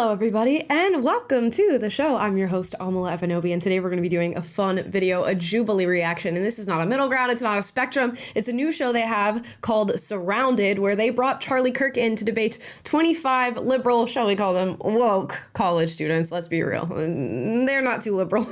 Hello, everybody, and welcome to the show. I'm your host, Amala Evanobi, and today we're going to be doing a fun video, a Jubilee reaction. And this is not a middle ground, it's not a spectrum. It's a new show they have called Surrounded, where they brought Charlie Kirk in to debate 25 liberal, shall we call them, woke college students. Let's be real. They're not too liberal.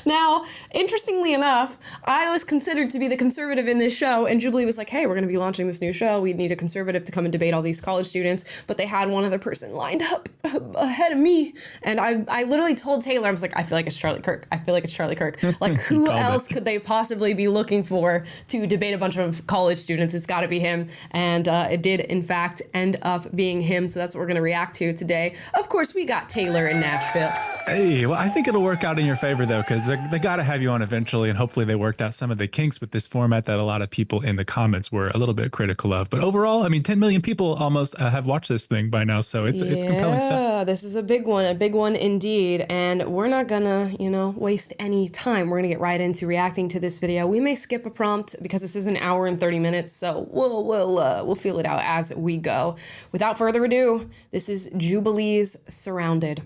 Now, interestingly enough, I was considered to be the conservative in this show, and Jubilee was like, hey, we're going to be launching this new show. We need a conservative to come and debate all these college students. But they had one other person lined up ahead of me. And I literally told Taylor, I was like, I feel like it's Charlie Kirk. I feel like it's Charlie Kirk. Like, who else could they possibly be looking for to debate a bunch of college students? It's got to be him. And it did, in fact, end up being him. So that's what we're going to react to today. Of course, we got Taylor in Nashville. Hey, well, I think it'll work out in your favor, though, because they got to have you on eventually, and hopefully they worked out some of the kinks with this format that a lot of people in the comments were a little bit critical of. But overall, I mean, 10 million people almost have watched this thing by now, so it's compelling stuff. Yeah, this is a big one indeed, and we're not gonna, waste any time. We're gonna get right into reacting to this video. We may skip a prompt because this is an hour and 30 minutes, so we'll feel it out as we go. Without further ado, this is Jubilee's Surrounded.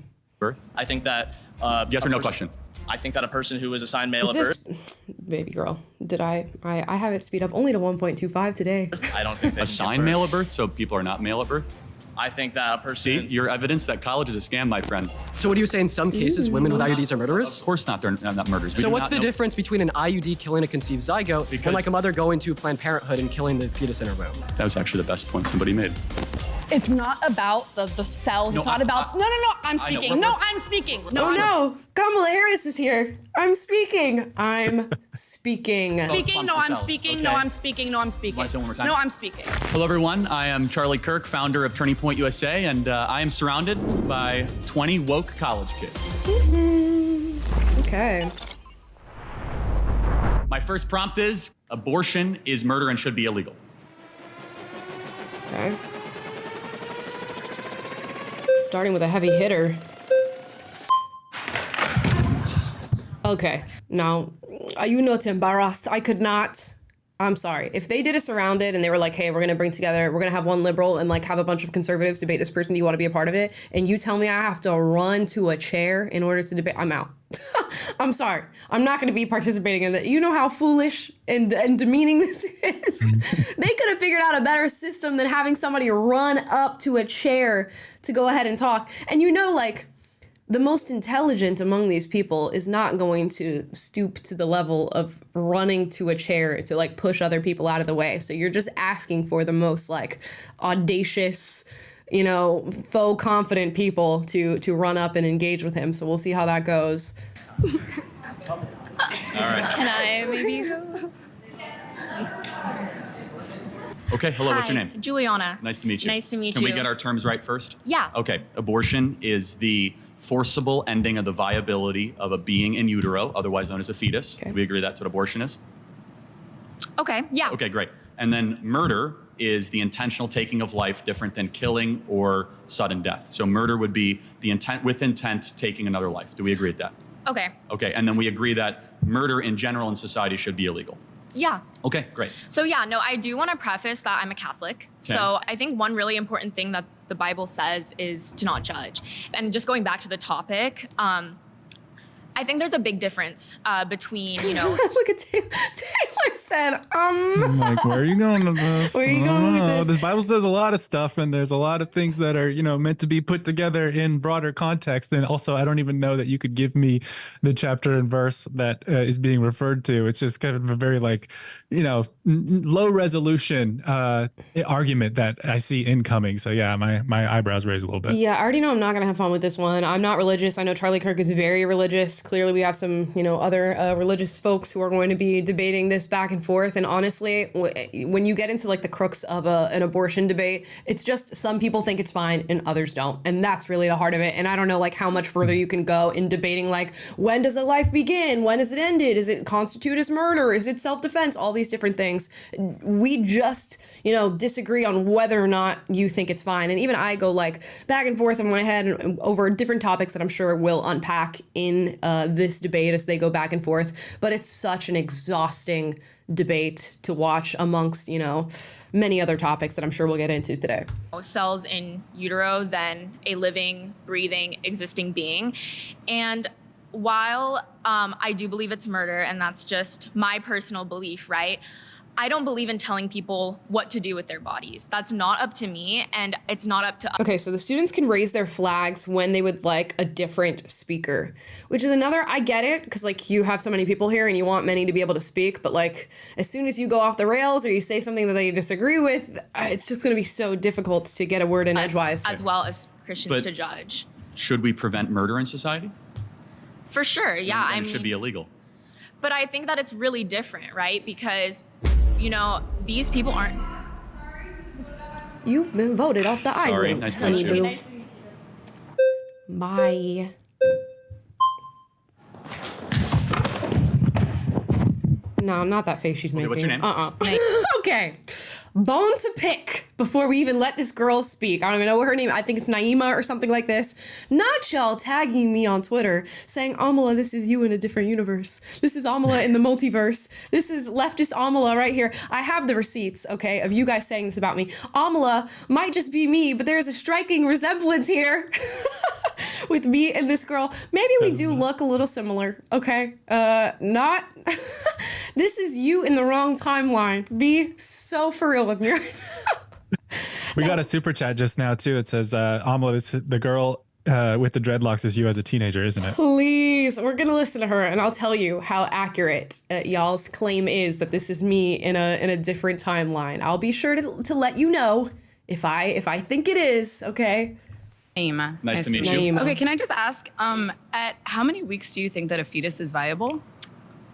I think that yes or no question. I think that a person who is assigned male at birth. Baby girl, did I have it speed up only to 1.25 today. I don't think assigned male at birth, so people are not male at birth. I think that a person. See, your evidence that college is a scam, my friend. So what do you say in some cases women with IUDs are murderers? Of course not, they're not murderers. So what's the difference between an IUD killing a conceived zygote and like a mother going to Planned Parenthood and killing the fetus in her womb? That was actually the best point somebody made. It's not about the cells. No, it's not about. No, I'm speaking. I'm speaking. No, Kamala Harris is here. I'm speaking. I'm speaking. Speaking. No, I'm speaking. No, I'm speaking. No, I'm speaking. Want to say it one more time? No, I'm speaking. Hello, everyone. I am Charlie Kirk, founder of Turning Point USA, and I am surrounded by 20 woke college kids. Okay. My first prompt is, abortion is murder and should be illegal. Okay. Starting with a heavy hitter. Okay, now, are you not embarrassed? I could not. I'm sorry. If they did a Surrounded and they were like, hey, we're going to have one liberal and like have a bunch of conservatives debate this person, do you want to be a part of it? And you tell me I have to run to a chair in order to debate, I'm out. I'm sorry. I'm not going to be participating in that. You know how foolish and demeaning this is? They could have figured out a better system than having somebody run up to a chair to go ahead and talk. And like, the most intelligent among these people is not going to stoop to the level of running to a chair to like push other people out of the way. So you're just asking for the most like audacious, faux confident people to run up and engage with him. So we'll see how that goes. All right. Can I maybe go? Okay, hello, Hi, what's your name? Juliana. Nice to meet you. Nice to meet Can you. we get our terms right first? Yeah. Okay, abortion is the forcible ending of the viability of a being in utero, otherwise known as a fetus. Okay. Do we agree that's what abortion is? Okay, yeah. Okay, great. And then murder is the intentional taking of life, different than killing or sudden death. So murder would be the intent taking another life. Do we agree with that? Okay. Okay, and then we agree that murder in general in society should be illegal. Yeah. Okay, great. So yeah, no, I do want to preface that I'm a Catholic. Okay. So I think one really important thing that the Bible says is to not judge. And just going back to the topic, I think there's a big difference between, Look at Taylor. Taylor said, I'm like, where are you going with this? Where are you going with this? The Bible says a lot of stuff, and there's a lot of things that are, meant to be put together in broader context. And also, I don't even know that you could give me the chapter and verse that is being referred to. It's just kind of a very low resolution argument that I see incoming. So yeah, my eyebrows raise a little bit. yeah, I already know I'm not going to have fun with this one. I'm not religious. I know Charlie Kirk is very religious. Clearly, we have some, other religious folks who are going to be debating this back and forth. And honestly, when you get into like the crux of an abortion debate, it's just some people think it's fine and others don't. And that's really the heart of it. And I don't know like how much further you can go in debating like, when does a life begin? When is it ended? Is it constitute as murder? Is it self-defense? All these different things. We just, disagree on whether or not you think it's fine. And even I go like back and forth in my head over different topics that I'm sure we'll unpack in this debate as they go back and forth. But it's such an exhausting debate to watch amongst, you know, many other topics that I'm sure we'll get into today. Cells in utero than a living, breathing, existing being. And while I do believe it's murder, and that's just my personal belief, right? I don't believe in telling people what to do with their bodies. That's not up to me, and it's not up to... Okay, so the students can raise their flags when they would like a different speaker, which is another, I get it, because like you have so many people here and you want many to be able to speak, but like as soon as you go off the rails or you say something that they disagree with, it's just gonna be so difficult to get a word in edgewise. As well as Christians to judge. Should we prevent murder in society? For sure, yeah. Then it should be illegal. But I think that it's really different, right? Because, you know, these people aren't... You've been voted off the island, nice to honey meet you. boo. Bye. No, not that face she's making. What's your name? Okay. Bone to pick before we even let this girl speak. I don't even know what her name is. I think it's Naima or something like this. Not y'all tagging me on Twitter saying, Amala, this is you in a different universe. This is Amala in the multiverse. This is leftist Amala right here. I have the receipts, okay, of you guys saying this about me. Amala might just be me, but there's a striking resemblance here with me and this girl. Maybe we do look a little similar, okay? Not... This is you in the wrong timeline. Be so for real with me right now. We got a super chat just now too. It says, Amala, the girl with the dreadlocks is you as a teenager, isn't it? Please, we're gonna listen to her and I'll tell you how accurate y'all's claim is that this is me in a different timeline. I'll be sure to let you know if I think it is, okay? Naima. Nice to meet you. Naima. Okay, can I just ask, at how many weeks do you think that a fetus is viable?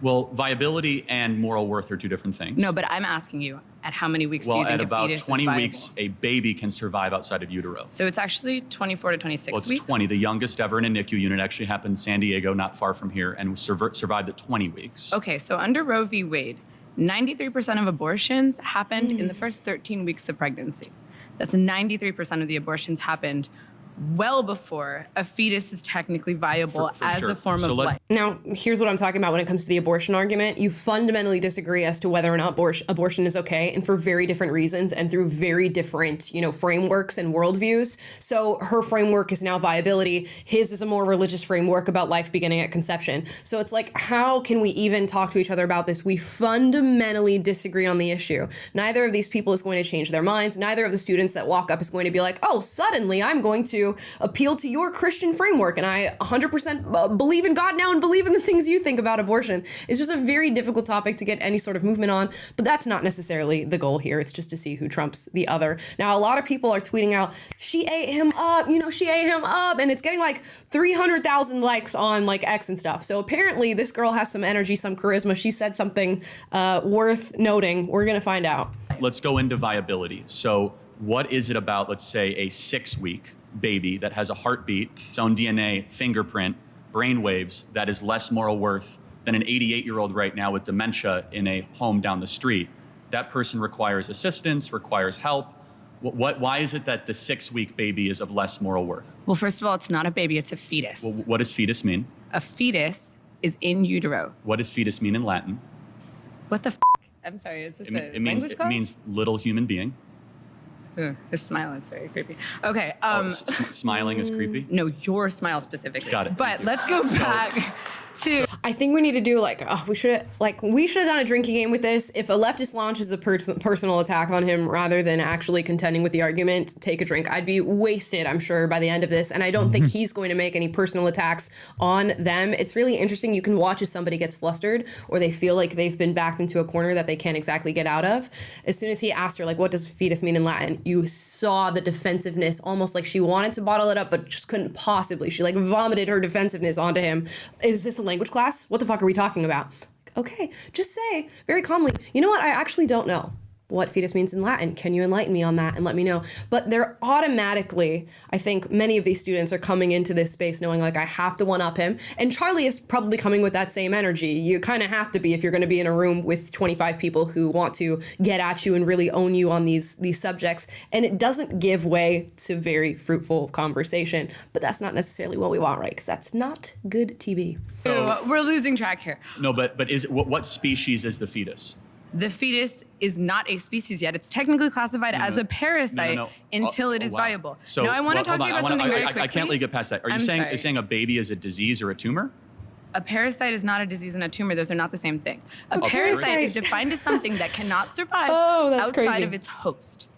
Well, viability and moral worth are two different things. No, but I'm asking you, at how many weeks do you think at a about fetus 20 is viable? weeks, a baby can survive outside of utero. So it's actually 24 to 26 Well, it's weeks? 20. The youngest ever in a NICU unit actually happened in San Diego, not far from here, and survived at 20 weeks. Okay, so under Roe v. Wade, 93% of abortions happened in the first 13 weeks of pregnancy. That's 93% of the abortions happened well before a fetus is technically viable For as sure. a form So of life. Now, here's what I'm talking about when it comes to the abortion argument. You fundamentally disagree as to whether or not abortion is okay, and for very different reasons and through very different, you know, frameworks and worldviews. So her framework is now viability. His is a more religious framework about life beginning at conception. So it's like, how can we even talk to each other about this? We fundamentally disagree on the issue. Neither of these people is going to change their minds. Neither of the students that walk up is going to be like, oh, suddenly I'm going to appeal to your Christian framework and I 100% believe in God now and believe in the things you think about abortion. It's just a very difficult topic to get any sort of movement on, but that's not necessarily the goal here. It's just to see who trumps the other. Now, a lot of people are tweeting out, she ate him up, you know, she ate him up, and it's getting like 300,000 likes on like X and stuff. So apparently this girl has some energy, some charisma. She said something worth noting. We're gonna find out. Let's go into viability. So what is it about, let's say, a 6-week baby that has a heartbeat, its own DNA, fingerprint, brain waves, that is less moral worth than an 88-year-old right now with dementia in a home down the street? That person requires assistance, requires help. Why is it that the 6-week baby is of less moral worth? Well, first of all, it's not a baby, it's a fetus. Well, what does fetus mean? A fetus is in utero. What does fetus mean in Latin? What the f***? I'm sorry, is this a language class? It means little human being. Ooh, his smile is very creepy. Okay. Smiling is creepy? No, your smile specifically. Got it. But let's go back to... I think we need to do like, we should have done a drinking game with this. If a leftist launches a personal attack on him rather than actually contending with the argument, take a drink. I'd be wasted, I'm sure, by the end of this. And I don't think he's going to make any personal attacks on them. It's really interesting. You can watch as somebody gets flustered or they feel like they've been backed into a corner that they can't exactly get out of. As soon as he asked her, like, what does fetus mean in Latin? You saw the defensiveness, almost like she wanted to bottle it up, but just couldn't possibly. She like vomited her defensiveness onto him. Is this a language class? What the fuck are we talking about? Okay, just say very calmly, you know what? I actually don't know. what fetus means in Latin. Can you enlighten me on that and let me know? But they're automatically, I think many of these students are coming into this space knowing like I have to one up him. And Charlie is probably coming with that same energy. You kind of have to be if you're going to be in a room with 25 people who want to get at you and really own you on these subjects. And it doesn't give way to very fruitful conversation. But that's not necessarily what we want, right? Because that's not good TV. We're losing track here. No, but what species is the fetus? The fetus is not a species yet. It's technically classified as a parasite until it is viable. So, now, I want to talk to you about something very quickly. I can't let you get past that. Are you saying a baby is a disease or a tumor? A parasite is not a disease and a tumor. Those are not the same thing. A parasite is defined as something that cannot survive outside of its host.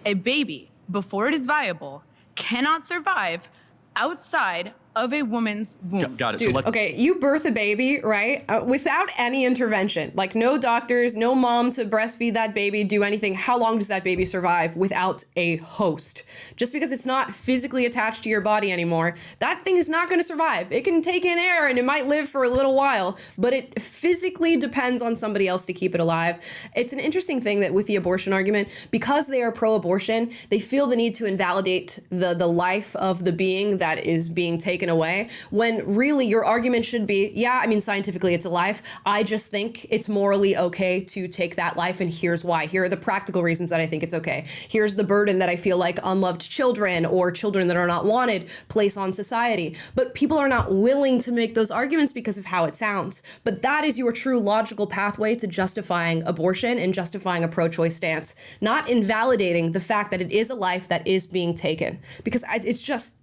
A baby, before it is viable, cannot survive outside of a woman's womb. Got it. Dude, okay, you birth a baby, right? Without any intervention, like no doctors, no mom to breastfeed that baby, do anything. How long does that baby survive without a host? Just because it's not physically attached to your body anymore, that thing is not going to survive. It can take in air and it might live for a little while, but it physically depends on somebody else to keep it alive. It's an interesting thing that with the abortion argument, because they are pro-abortion, they feel the need to invalidate the life of the being that is being taken away, when really your argument should be, yeah, I mean, scientifically it's a life. I just think it's morally okay to take that life, and here's why. Here are the practical reasons that I think it's okay. Here's the burden that I feel like unloved children or children that are not wanted place on society. But people are not willing to make those arguments because of how it sounds. But that is your true logical pathway to justifying abortion and justifying a pro-choice stance, not invalidating the fact that it is a life that is being taken, because it's just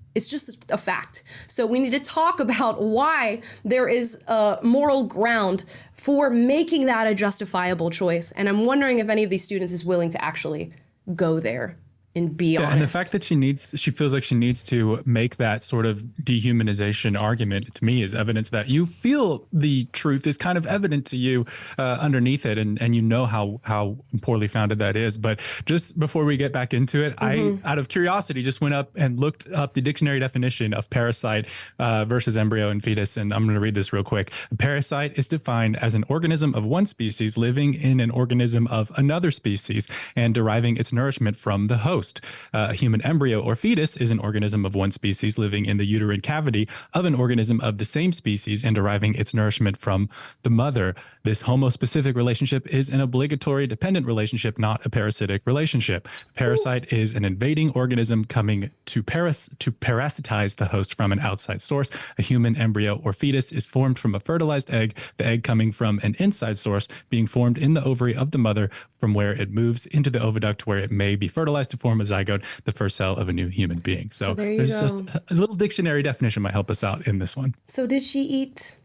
a fact. So we need to talk about why there is a moral ground for making that a justifiable choice. And I'm wondering if any of these students is willing to actually go there and be honest. And the fact that she feels like she needs to make that sort of dehumanization argument, to me, is evidence that you feel the truth is kind of evident to you underneath it, and you know how poorly founded that is. But just before we get back into it, I, out of curiosity, just went up and looked up the dictionary definition of parasite versus embryo and fetus, and I'm going to read this real quick. A parasite is defined as an organism of one species living in an organism of another species and deriving its nourishment from the host. A human embryo or fetus is an organism of one species living in the uterine cavity of an organism of the same species and deriving its nourishment from the mother. This homospecific relationship is an obligatory dependent relationship, not a parasitic relationship. Parasite is an invading organism coming to parasitize the host from an outside source. A human embryo or fetus is formed from a fertilized egg, the egg coming from an inside source, being formed in the ovary of the mother, from where it moves into the oviduct where it may be fertilized to form a zygote, the first cell of a new human being. So there's just a little dictionary definition might help us out in this one. So did she eat?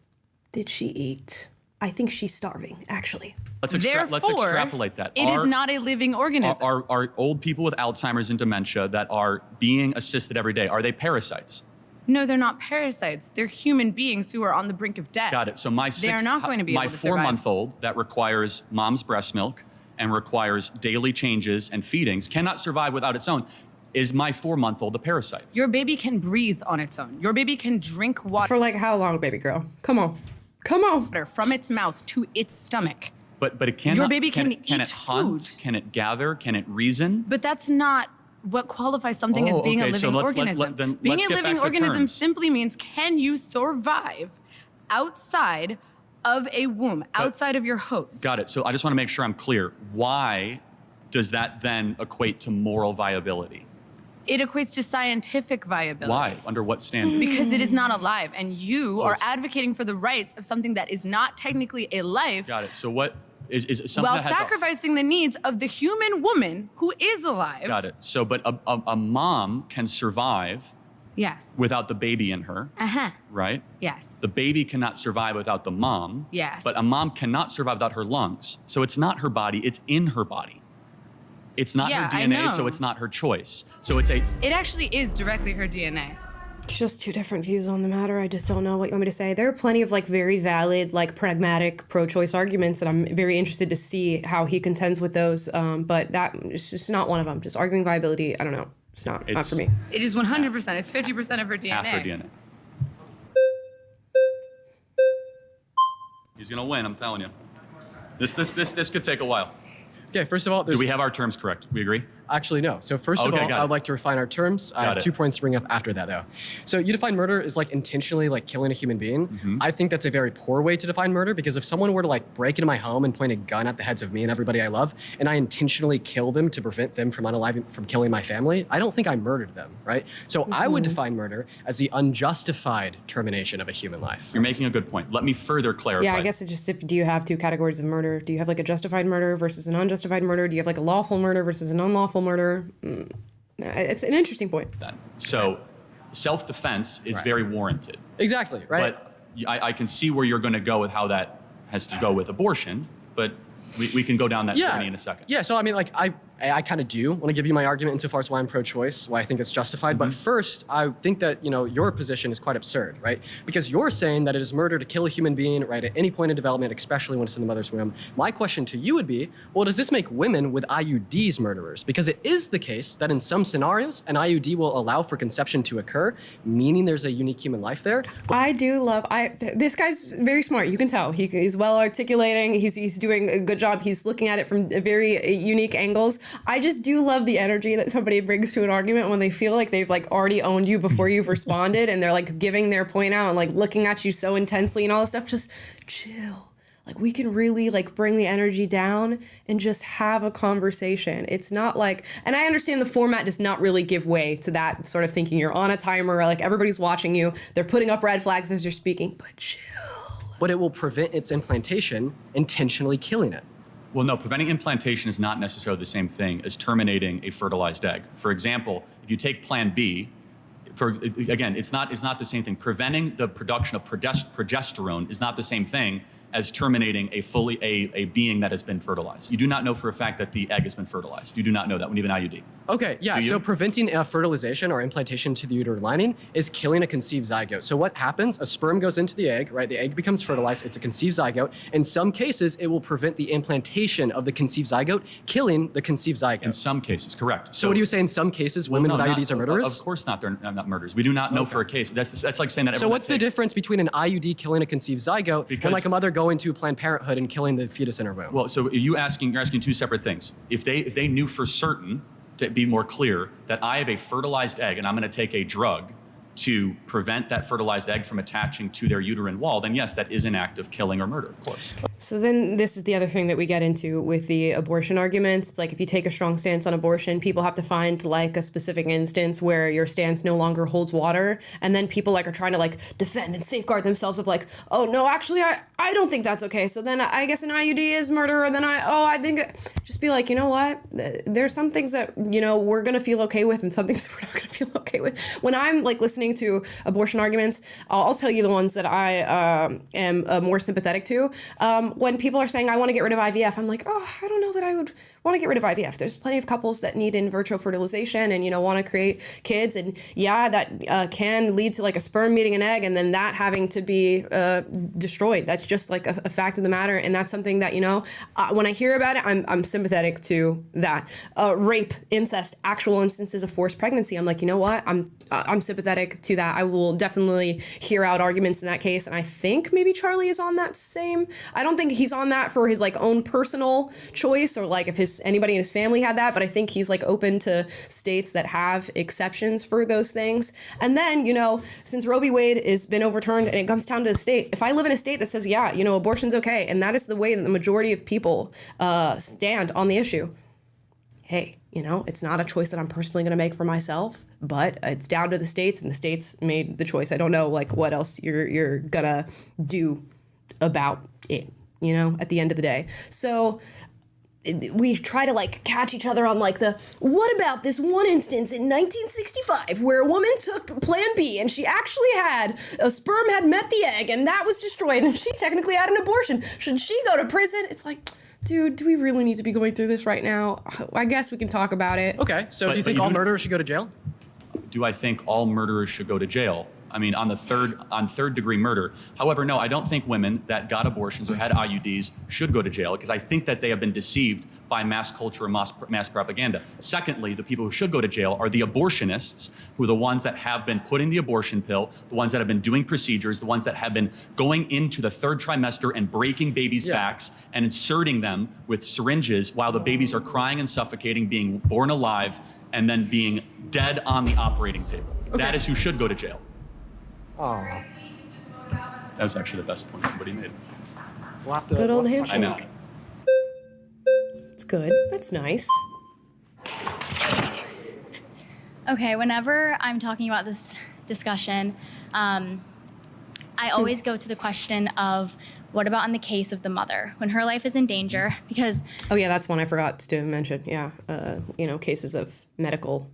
I think she's starving, actually. Let's extrapolate that. It is not a living organism. Are old people with Alzheimer's and dementia that are being assisted every day, are they parasites? No, they're not parasites. They're human beings who are on the brink of death. Got it. So they're not going to be able to survive. My 4-month-old that requires mom's breast milk and requires daily changes and feedings cannot survive without its own. Is my 4-month-old a parasite? Your baby can breathe on its own. Your baby can drink water. For like how long, baby girl? Come on. From its mouth to its stomach. But it cannot. Your baby can eat it hunt? food. Can it gather? Can it reason? But that's not what qualifies something as being a living organism. Being a living organism simply means, can you survive outside of a womb, outside of your host? Got it. So I just want to make sure I'm clear. Why does that then equate to moral viability? It equates to scientific viability. Why? Under what standard? Because it is not alive, and you are advocating for the rights of something that is not technically a life. Got it. So what is something while that has sacrificing the needs of the human woman who is alive. Got it. So, but a mom can survive. Yes. Without the baby in her. Right? Yes. The baby cannot survive without the mom. Yes. But a mom cannot survive without her lungs. So it's not her body, it's in her body. It's not her DNA, so it's not her choice. So it actually is directly her DNA. Just two different views on the matter. I just don't know what you want me to say. There are plenty of like very valid, like pragmatic pro-choice arguments, and I'm very interested to see how he contends with those. But that is just not one of them. Just arguing viability, I don't know. It's not for me. It is 100%. It's 50% of her DNA. Half her DNA. He's gonna win, I'm telling you. This could take a while. Okay, first of all, Do we have our terms correct? We agree? Actually, no. So first of Okay, all, got it. I'd like to refine our terms. I have 2 points to bring up after that, though. So you define murder as like intentionally like killing a human being. I think that's a very poor way to define murder, because if someone were to like break into my home and point a gun at the heads of me and everybody I love, and I intentionally kill them to prevent them from killing my family, I don't think I murdered them, right? So I would define murder as the unjustified termination of a human life. You're making a good point. Let me further clarify. Yeah, I guess it just, do you have two categories of murder? Do you have like a justified murder versus an unjustified murder? Do you have like a lawful murder versus an unlawful murder? It's an interesting point. So self-defense is very warranted. Exactly, right? But I can see where you're going to go with how that has to go with abortion, but we can go down that journey in a second. Yeah, so I mean, like, I kind of do want to give you my argument insofar as why I'm pro-choice, why I think it's justified. But first, I think that, you know, your position is quite absurd, right? Because you're saying that it is murder to kill a human being, right, at any point in development, especially when it's in the mother's womb. My question to you would be, well, does this make women with IUDs murderers? Because it is the case that in some scenarios, an IUD will allow for conception to occur, meaning there's a unique human life there. I do love, this guy's very smart. You can tell. He's well articulating. He's doing a good job. He's looking at it from very unique angles. I just do love the energy that somebody brings to an argument when they feel like they've like already owned you before you've responded, and they're like giving their point out and like looking at you so intensely and all this stuff. Just chill. Like, we can really like bring the energy down and just have a conversation. It's not like, and I understand the format does not really give way to that sort of thinking. You're on a timer, like everybody's watching you. They're putting up red flags as you're speaking, but chill. But it will prevent its implantation, intentionally killing it. Well, no, preventing implantation is not necessarily the same thing as terminating a fertilized egg. For example, if you take Plan B, again, it's not the same thing. Preventing the production of progesterone is not the same thing as terminating a being that has been fertilized. You do not know for a fact that the egg has been fertilized. You do not know that when you have an IUD. Okay, yeah, so preventing fertilization or implantation to the uterine lining is killing a conceived zygote. So what happens? A sperm goes into the egg, right? The egg becomes fertilized. It's a conceived zygote. In some cases, it will prevent the implantation of the conceived zygote, killing the conceived zygote. In some cases, correct. So what do you say in some cases, women with IUDs are murderers? Of course not, they're not murderers. We do not know for a case. That's like saying that. So what's the difference between an IUD killing a conceived zygote and like a mother going to Planned Parenthood and killing the fetus in her womb? Well, so you're asking two separate things. If they knew for certain, to be more clear, that I have a fertilized egg and I'm going to take a drug to prevent that fertilized egg from attaching to their uterine wall, then yes, that is an act of killing or murder, of course. So then this is the other thing that we get into with the abortion argument. It's like, if you take a strong stance on abortion, people have to find like a specific instance where your stance no longer holds water. And then people like are trying to like defend and safeguard themselves of like, oh no, actually, I don't think that's okay. So then I guess an IUD is murder. And then I think just be like, you know what? There's some things that, you know, we're going to feel okay with and some things we're not going to feel okay with. When I'm like listening to abortion arguments, I'll tell you the ones that I am more sympathetic to. When people are saying, I want to get rid of IVF, I'm like, oh, I don't know that I would want to get rid of IVF. There's plenty of couples that need in vitro fertilization and, you know, want to create kids. And yeah, that can lead to like a sperm meeting an egg and then that having to be destroyed. That's just like a fact of the matter. And that's something that, you know, when I hear about it, I'm sympathetic to that. Rape, incest, actual instances of forced pregnancy. I'm like, you know what? I'm sympathetic to that. I will definitely hear out arguments in that case. And I think maybe Charlie is on that same. I don't think he's on that for his like own personal choice or like if anybody in his family had that, but I think he's like open to states that have exceptions for those things. And then, you know, since Roe v. Wade has been overturned and it comes down to the state, if I live in a state that says, yeah, you know, abortion's okay, and that is the way that the majority of people stand on the issue, hey, you know, it's not a choice that I'm personally going to make for myself, but it's down to the states, and the states made the choice. I don't know, like, what else you're gonna do about it, you know, at the end of the day. So we try to like catch each other on like what about this one instance in 1965 where a woman took Plan B and she actually had a sperm had met the egg and that was destroyed and she technically had an abortion. Should she go to prison? It's like, dude, do we really need to be going through this right now? I guess we can talk about it. Okay, so do you think all murderers should go to jail? Do I think all murderers should go to jail? I mean, on third degree murder. However, no, I don't think women that got abortions or had IUDs should go to jail, because I think that they have been deceived by mass culture and mass propaganda. Secondly, the people who should go to jail are the abortionists, who are the ones that have been putting the abortion pill, the ones that have been doing procedures, the ones that have been going into the third trimester and breaking babies' backs and inserting them with syringes while the babies are crying and suffocating, being born alive, and then being dead on the operating table. Okay. That is who should go to jail. Oh. That was actually the best point somebody made. Good old handshake. I know. It's good. That's nice. Okay, whenever I'm talking about this discussion, I always go to the question of what about in the case of the mother when her life is in danger? Because oh yeah, that's one I forgot to mention. Yeah, cases of medical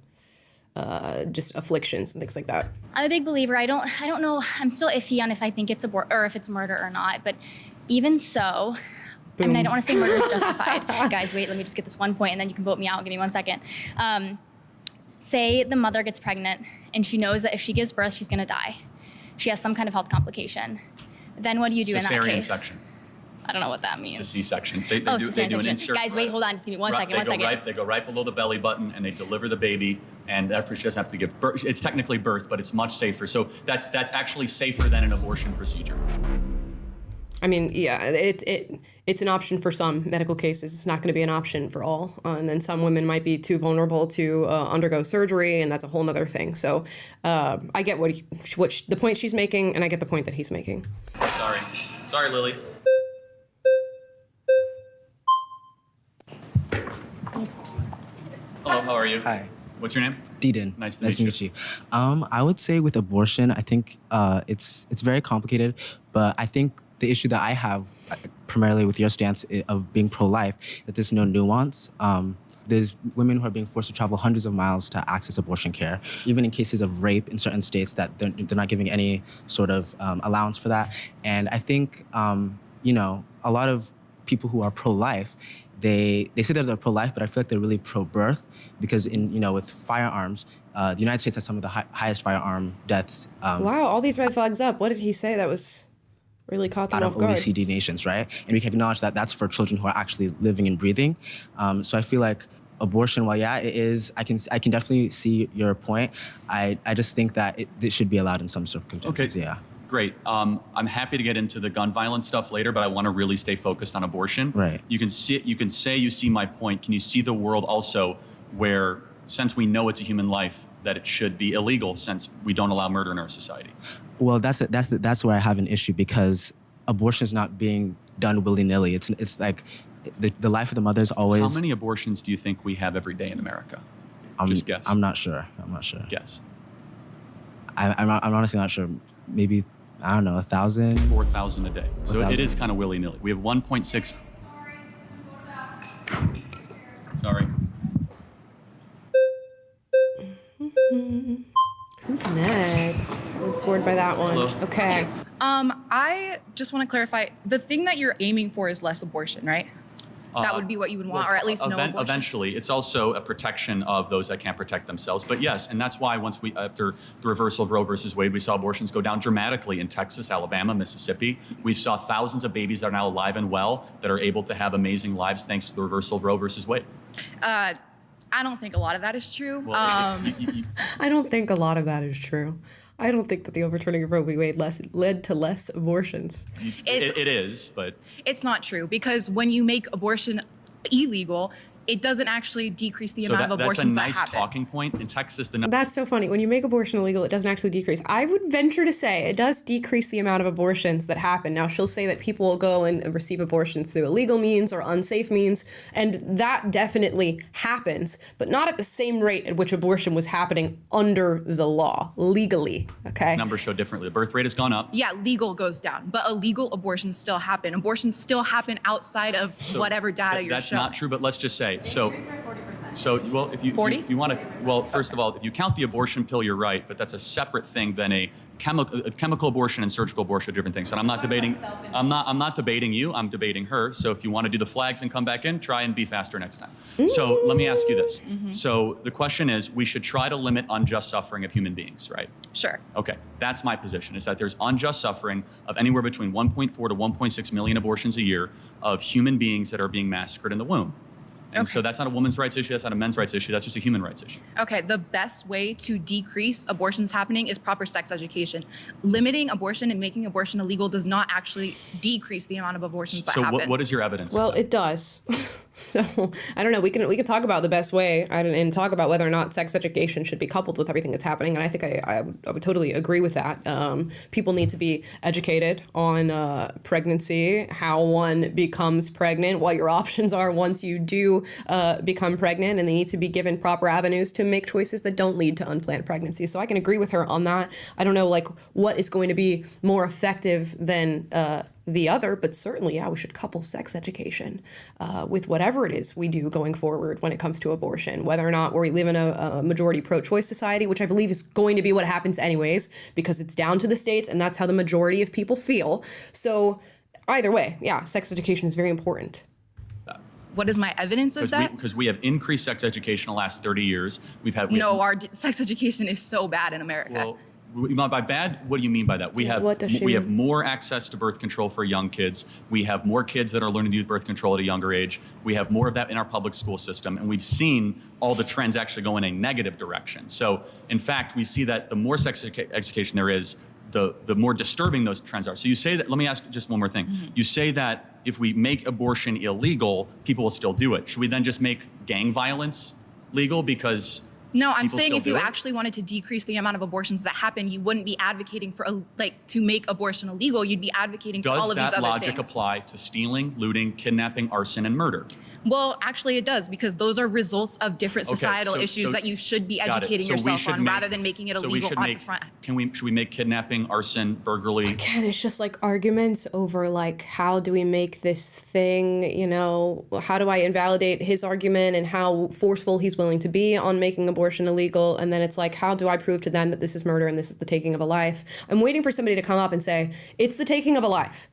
just afflictions and things like that. I'm a big believer. I don't know. I'm still iffy on if I think it's or if it's murder or not. But even so, I mean, I don't want to say murder is justified. Guys, wait, let me just get this one point and then you can vote me out. Give me 1 second. Say the mother gets pregnant and she knows that if she gives birth, she's going to die. She has some kind of health complication. Then what do you do in that case? Cesarean section. I don't know what that means. It's a C-section. They do an insert. Guys, wait, hold on. Just give me 1 second. They go right below the belly button and they deliver the baby. And after she doesn't have to give birth. It's technically birth, but it's much safer. So that's actually safer than an abortion procedure. I mean, yeah, it's an option for some medical cases. It's not going to be an option for all. And then some women might be too vulnerable to undergo surgery, and that's a whole other thing. So I get what the point she's making, and I get the point that he's making. Sorry, Lily. Hello, how are you? Hi. What's your name? Deedon. Nice to meet you. I would say with abortion, I think it's very complicated, but I think the issue that I have primarily with your stance of being pro-life, that there's no nuance. There's women who are being forced to travel hundreds of miles to access abortion care, even in cases of rape in certain states that they're not giving any sort of allowance for that. And I think, a lot of people who are pro-life, they say that they're pro-life, but I feel like they're really pro-birth because with firearms, the United States has some of the highest firearm deaths. Wow, all these red flags up. What did he say that was really caught them off guard? Out of OECD nations, right? And we can acknowledge that that's for children who are actually living and breathing. So I feel like abortion, while yeah, it is, I can definitely see your point. I just think that it should be allowed in some circumstances. Okay. Yeah. Great. I'm happy to get into the gun violence stuff later, but I want to really stay focused on abortion. Right. You can say you see my point. Can you see the world also where, since we know it's a human life, that it should be illegal since we don't allow murder in our society? Well, that's where I have an issue, because abortion is not being done willy-nilly. It's like the life of the mother is always. How many abortions do you think we have every day in America? Just guess. I'm not sure. Guess. I'm honestly not sure. Maybe, I don't know, 1,000? 4,000 a day. So 1,000. It is kind of willy-nilly. We have 1.6. Sorry. Who's next? I was bored by that one. Hello. Okay. I just want to clarify, the thing that you're aiming for is less abortion, right? That would be what you would want, or at least no abortion. Eventually, it's also a protection of those that can't protect themselves. But yes, and that's why after the reversal of Roe versus Wade, we saw abortions go down dramatically in Texas, Alabama, Mississippi. We saw thousands of babies that are now alive and well that are able to have amazing lives thanks to the reversal of Roe versus Wade. I don't think a lot of that is true. Well, I don't think a lot of that is true. I don't think that the overturning of Roe v. Wade led to less abortions. It is, but it's not true, because when you make abortion illegal, it doesn't actually decrease the amount of abortions that happen. That's a nice talking point. In Texas, That's so funny. When you make abortion illegal, it doesn't actually decrease. I would venture to say it does decrease the amount of abortions that happen. Now, she'll say that people will go and receive abortions through illegal means or unsafe means, and that definitely happens, but not at the same rate at which abortion was happening under the law, legally, okay? Numbers show differently. The birth rate has gone up. Yeah, legal goes down, but illegal abortions still happen. Abortions still happen outside of whatever data you're showing. That's not true, but let's just say, so So, well, if you 40? if you want to, well, first of all, if you count the abortion pill, you're right, but that's a separate thing than a chemical abortion and surgical abortion are different things. And I'm not debating. I'm not debating you. I'm debating her. So if you want to do the flags and come back in, try and be faster next time. So let me ask you this. So the question is, we should try to limit unjust suffering of human beings, right? Sure. Okay, that's my position, is that there's unjust suffering of anywhere between 1.4 to 1.6 million abortions a year of human beings that are being massacred in the womb. And so that's not a women's rights issue, that's not a men's rights issue, that's just a human rights issue. Okay, the best way to decrease abortions happening is proper sex education. Limiting abortion and making abortion illegal does not actually decrease the amount of abortions that happen. So what is your evidence? Well, it does. So I don't know. We can talk about the best way and talk about whether or not sex education should be coupled with everything that's happening. And I think I would totally agree with that. People need to be educated on pregnancy, how one becomes pregnant, what your options are once you do become pregnant, and they need to be given proper avenues to make choices that don't lead to unplanned pregnancy. So I can agree with her on that. I don't know like what is going to be more effective than the other, but certainly, yeah, we should couple sex education with whatever it is we do going forward when it comes to abortion, whether or not we live in a majority pro-choice society, which I believe is going to be what happens anyways, because it's down to the states and that's how the majority of people feel. So either way, yeah, sex education is very important. What is my evidence of that? Because we have increased sex education in the last 30 years. Our sex education is so bad in America. Well, by bad, what do you mean by that? We have more access to birth control for young kids. We have more kids that are learning to use birth control at a younger age. We have more of that in our public school system, and we've seen all the trends actually go in a negative direction. So, in fact, we see that the more sex education there is, the more disturbing those trends are. So you say that, let me ask just one more thing. You say that if we make abortion illegal, people will still do it. Should we then just make gang violence legal because No, I'm people saying still if you do it? actually wanted to decrease the amount of abortions that happen, you wouldn't be advocating for to make abortion illegal. You'd be advocating for all of these Does other that logic things. apply to stealing, looting, kidnapping, arson, and murder? Well, actually it does, because those are results of different societal issues that you should be got it. educating So we yourself should on make- rather than making it so we illegal should at make- the front. Should we make kidnapping, arson, burglary? Again, it's just like arguments over like, how do we make this thing, you know, how do I invalidate his argument and how forceful he's willing to be on making abortion illegal? And then it's like, how do I prove to them that this is murder and this is the taking of a life? I'm waiting for somebody to come up and say, it's the taking of a life.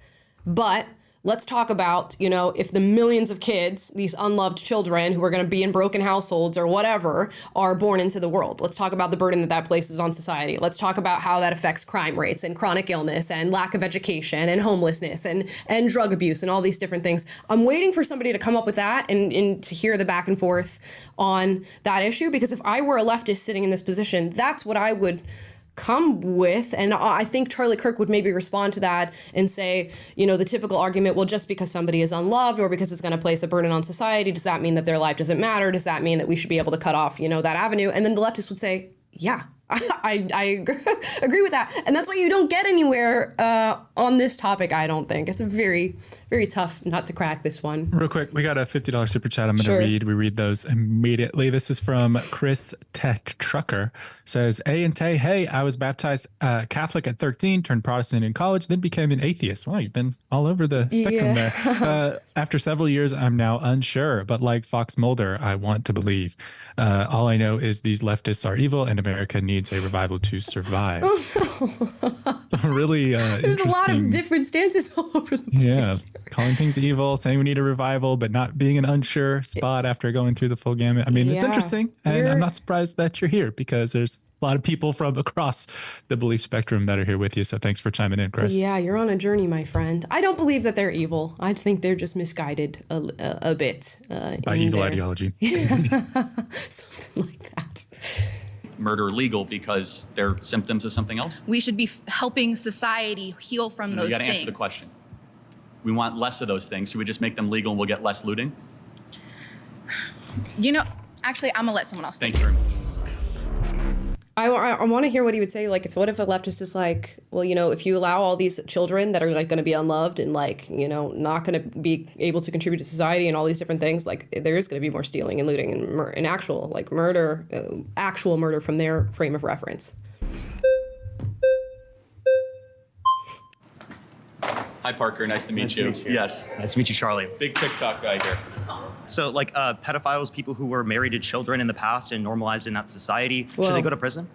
But let's talk about, you know, if the millions of kids, these unloved children who are going to be in broken households or whatever, are born into the world. Let's talk about the burden that that places on society. Let's talk about how that affects crime rates and chronic illness and lack of education and homelessness and drug abuse and all these different things. I'm waiting for somebody to come up with that and to hear the back and forth on that issue, because if I were a leftist sitting in this position, that's what I would come with. And I think Charlie Kirk would maybe respond to that and say, you know, the typical argument, well, just because somebody is unloved or because it's going to place a burden on society, does that mean that their life doesn't matter? Does that mean that we should be able to cut off, you know, that avenue? And then the leftist would say, yeah, I agree with that. And that's why you don't get anywhere on this topic, I don't think. It's a very, very tough nut to crack, this one. Real quick, we got a $50 super chat I'm going to Sure. read. We read those immediately. This is from Chris Tech Trucker. Says, A and Tay, hey, I was baptized Catholic at 13, turned Protestant in college, then became an atheist. Wow, you've been all over the spectrum there. After several years, I'm now unsure, but like Fox Mulder, I want to believe. All I know is these leftists are evil and America needs a revival to survive. Really There's a lot of interesting- different stances all over the place. Yeah, calling things evil, saying we need a revival, but not being an unsure spot after going through the full gamut. I mean, it's Yeah. interesting, and I'm not surprised that you're here because there's a lot of people from across the belief spectrum that are here with you. So thanks for chiming in, Chris. Yeah, you're on a journey, my friend. I don't believe that they're evil. I think they're just misguided a bit. By in evil their- ideology. Something like that. Murder legal because they're symptoms of something else? We should be helping society heal from No, those you got to things. answer the question. We want less of those things. Should we just make them legal and we'll get less looting? You know, actually, I'm gonna let someone else. Thank you very much. I want to hear what he would say. Like, what if a leftist is like, well, you know, if you allow all these children that are like going to be unloved and like, you know, not going to be able to contribute to society and all these different things, like there is going to be more stealing and looting and actual like murder, actual murder from their frame of reference. Hi, Parker. Nice to meet you. Yes. Nice to meet you, Charlie. Big TikTok guy here. So, like, pedophiles, people who were married to children in the past and normalized in that society, should Whoa. they go to prison?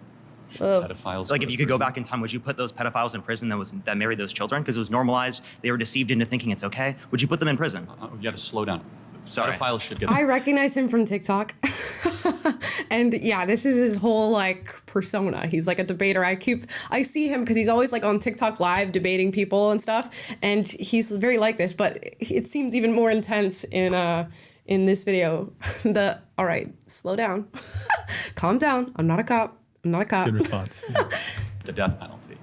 Pedophiles. Like, go if to you could go prison? back in time, would you put those pedophiles in prison that married those children because it was normalized? They were deceived into thinking it's okay. Would you put them in prison? You got to slow down. Sorry. Pedophiles should get. I recognize him from TikTok. And yeah, this is his whole like persona. He's like a debater. I see him because he's always like on TikTok live debating people and stuff. And he's very like this, but it seems even more intense in this video. All right, slow down. Calm down. I'm not a cop. I'm not a cop. Good response. Yeah. The death penalty.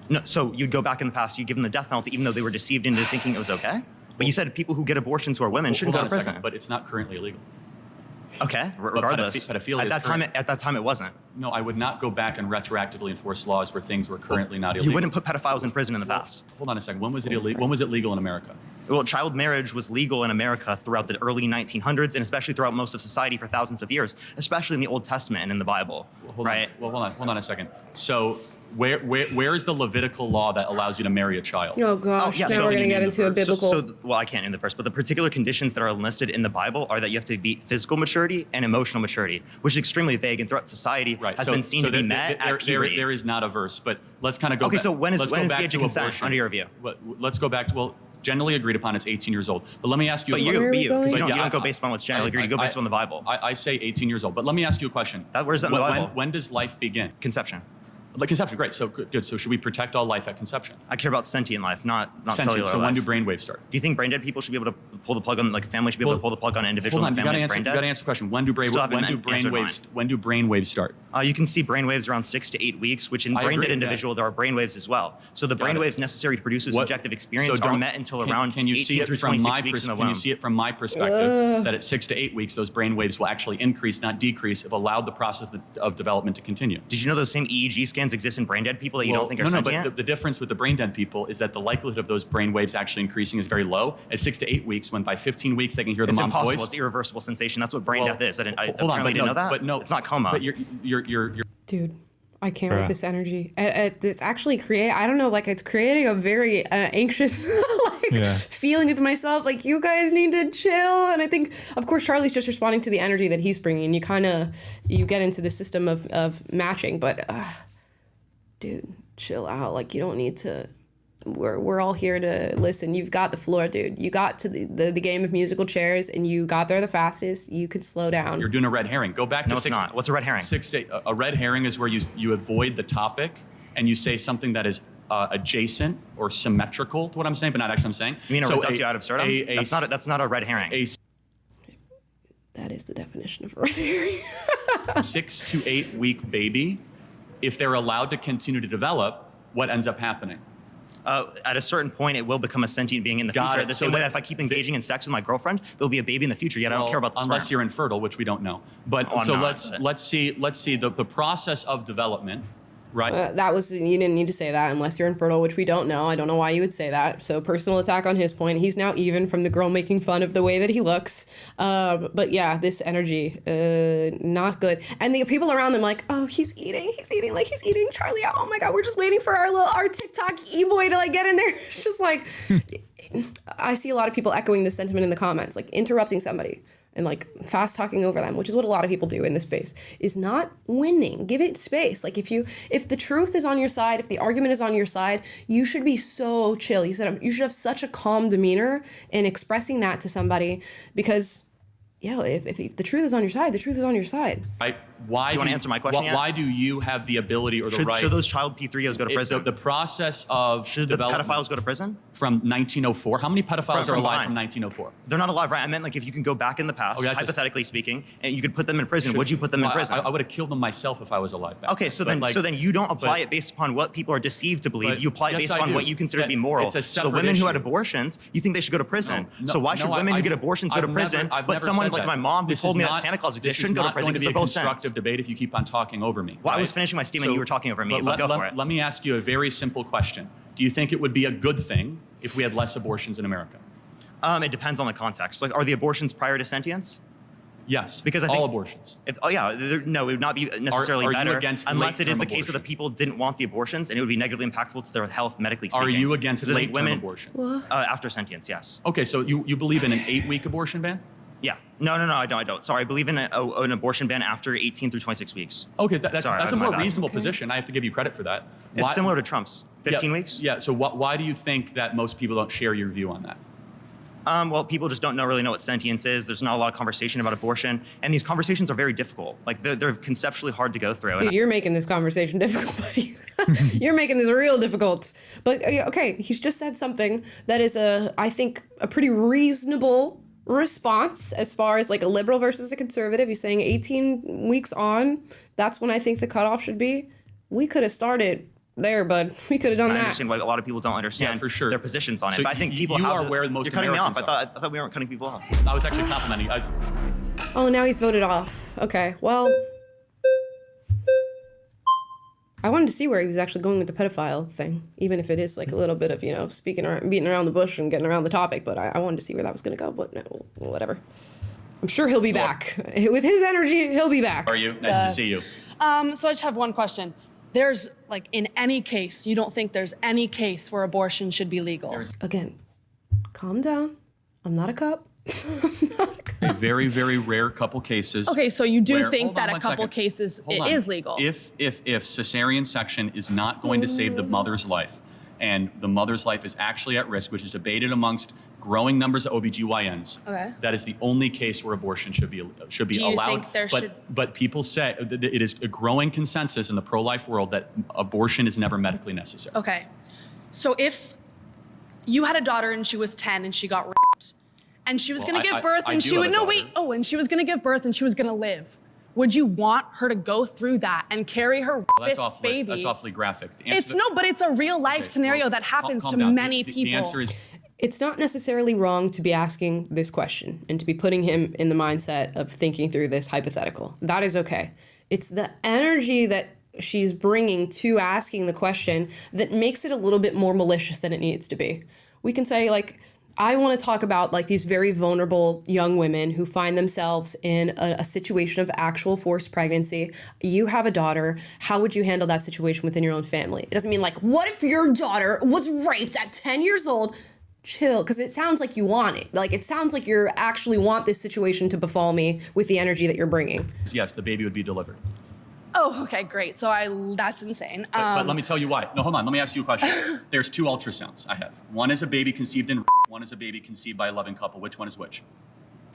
No, so you'd go back in the past, you'd give them the death penalty, even though they were deceived into thinking it was okay? But you said people who get abortions who are women shouldn't Hold go to on a prison. second, but it's not currently illegal. Okay, regardless. pedophilia is At that time, it wasn't. No, I would not go back and retroactively enforce laws where things were currently not illegal. You wouldn't put pedophiles in prison in the past. Hold on a second. When was it illegal? When was it legal in America? Well, child marriage was legal in America throughout the early 1900s, and especially throughout most of society for thousands of years, especially in the Old Testament and in the Bible, right? Hold on a second. So where is the Levitical law that allows you to marry a child? Oh gosh, yeah, now so we're you gonna get into a biblical. Well, I can't in the verse, but the particular conditions that are enlisted in the Bible are that you have to be physical maturity and emotional maturity, which is extremely vague and throughout society has been seen to be met at puberty. There is not a verse, but let's kind of go. Okay, back. so when is let's the go back age of to consent abortion. under your view? Let's go back to generally agreed upon it's 18 years old. But let me ask you. But you don't go based upon what's generally agreed. You go based on the Bible. I say 18 years old, but let me ask you a question. Where's that in the Bible? When does life begin? Conception. Like conception, great. So good. So should we protect all life at conception? I care about sentient life, not Sentient. cellular So life. when do brainwaves start? Do you think brain dead people should be able to pull the plug on, like a family should be able to pull the plug on an individual in the family that's brain You dead? got to answer the question. When do brainwaves start? You can see brainwaves around 6 to 8 weeks, which in brain dead individual there are brainwaves as well. So the brainwaves necessary to produce a subjective experience are met until around 18 through 26 weeks in the womb. Can you see it from my perspective that at 6 to 8 weeks those brainwaves will actually increase, not decrease, if allowed the process of development to continue? Did you know those same EEG scans exist in brain dead people that you don't think are sentient? But the difference with the brain dead people is that the likelihood of those brain waves actually increasing is very low at 6 to 8 weeks, when by 15 weeks they can hear the mom's impossible. voice. It's irreversible sensation. That's what brain death is. I Hold on, apparently didn't know that. But no, it's not coma. But you're Dude, I can't with this energy. It's actually I don't know, like it's creating a very anxious feeling with myself. Like, you guys need to chill. And I think, of course, Charlie's just responding to the energy that he's bringing. You get into the system of matching, but dude, chill out. Like, you don't need to. We're all here to listen. You've got the floor, dude. You got to the game of musical chairs, and you got there the fastest. You could slow down. You're doing a red herring. Go back to No, it's not. What's a red herring? A red herring is where you avoid the topic and you say something that is adjacent or symmetrical to what I'm saying, but not actually I'm saying. You mean a reductio ad absurdum? That's not a red herring. That is the definition of a red herring. 6 to 8 week baby, if they're allowed to continue to develop, what ends up happening? At a certain point, it will become a sentient being in the future. The same way that if I keep engaging in sex with my girlfriend, there'll be a baby in the future. Yet I don't care about the unless sperm. you're infertile, which we don't know. But let's see the process of development, right? You didn't need to say that, unless you're infertile, which we don't know. I don't know why you would say that. So personal attack on his point. He's now even from the girl making fun of the way that he looks. But yeah, this energy, not good. And the people around him like, oh, he's eating Charlie out. Oh my God, we're just waiting for our TikTok e-boy to like get in there. It's just like, I see a lot of people echoing this sentiment in the comments, like interrupting somebody and like fast talking over them, which is what a lot of people do in this space, is not winning. Give it space. Like, if the truth is on your side, if the argument is on your side, you should be so chill. You should have such a calm demeanor in expressing that to somebody, because if the truth is on your side, the truth is on your side. Right? Why do you want to answer my question yet? Why do you have the ability or the right? Should those child P3Os go to prison? The process of should the pedophiles go to prison? From 1904. How many pedophiles are alive from 1904? They're not alive, right? I meant like if you can go back in the past, hypothetically speaking, and you could put them in prison. Would you put them in prison? I would have killed them myself if I was alive. Okay, so then you don't apply it based upon what people are deceived to believe. You apply it based upon what you consider to be moral. So the women who had abortions, you think they should go to prison. So why should women who get abortions go to prison? But someone like my mom who told me that Santa Claus exists shouldn't go to prison because they're both sent. This is not going to be a constructive debate if you keep on talking over me. Well, I was finishing my statement. You were talking over me. But go for it. Let me ask you a very simple question. Do you think it would be a good thing if we had less abortions in America? It depends on the context. Like, are the abortions prior to sentience? Yes. Because I think all abortions. No, it would not be necessarily are better you against unless it is the late-term case of the people didn't want the abortions and it would be negatively impactful to their health medically speaking. Are you against late-term abortion? After sentience, yes. Okay, so you believe in an 8-week abortion ban? Yeah. No, I don't. Sorry, I believe in an abortion ban after 18 through 26 weeks. Okay, that's a more reasonable position. I have to give you credit for that. It's similar to Trump's 15 weeks. Yeah. So why do you think that most people don't share your view on that? Well, people just don't really know what sentience is. There's not a lot of conversation about abortion, and these conversations are very difficult. Like they're conceptually hard to go through. Dude, you're making this conversation difficult, buddy. You're making this real difficult. But okay, he's just said something that is I think a pretty reasonable response as far as like a liberal versus a conservative. He's saying 18 weeks on, that's when I think the cutoff should be. We could have started there, bud. We could have done that. I understand why a lot of people don't understand for sure. their positions on it. So but I think people you have are where most You're cutting Americans me off. I thought we weren't cutting people off. I was actually complimenting you. Oh, now he's voted off. Okay, well, I wanted to see where he was actually going with the pedophile thing, even if it is like a little bit of, beating around the bush and getting around the topic, but I wanted to see where that was going to go, but no, whatever. I'm sure he'll be back. With his energy, he'll be back. How are you? Nice to see you. So I just have one question. There's, like, in any case, you don't think there's any case where abortion should be legal? Again, calm down. I'm not a cop. A very, very rare couple cases. Okay, so you do where, think that a couple cases it is legal? If cesarean section is not going to save the mother's life, and the mother's life is actually at risk, which is debated amongst growing numbers of OBGYNs, okay, that is the only case where abortion should be allowed. Do you think there should... But people say that it is a growing consensus in the pro-life world that abortion is never medically necessary. Okay, so if you had a daughter and she was 10 and she got raped, and she was going to give birth, and she would and she was going to give birth and she was going to live. Would you want her to go through that and carry her baby? That's awfully graphic. But it's a real life scenario that happens to many people. The answer is, it's not necessarily wrong to be asking this question and to be putting him in the mindset of thinking through this hypothetical. That is okay. It's the energy that she's bringing to asking the question that makes it a little bit more malicious than it needs to be. We can say, like, I want to talk about like these very vulnerable young women who find themselves in a situation of actual forced pregnancy. You have a daughter. How would you handle that situation within your own family? It doesn't mean like, what if your daughter was raped at 10 years old? Chill, because it sounds like you want it. Like, it sounds like you actually want this situation to befall me with the energy that you're bringing. Yes, the baby would be delivered. Oh, okay, great. So that's insane. But let me tell you why. No, hold on. Let me ask you a question. There's 2 ultrasounds I have. One is a baby conceived in rape. One is a baby conceived by a loving couple. Which one is which?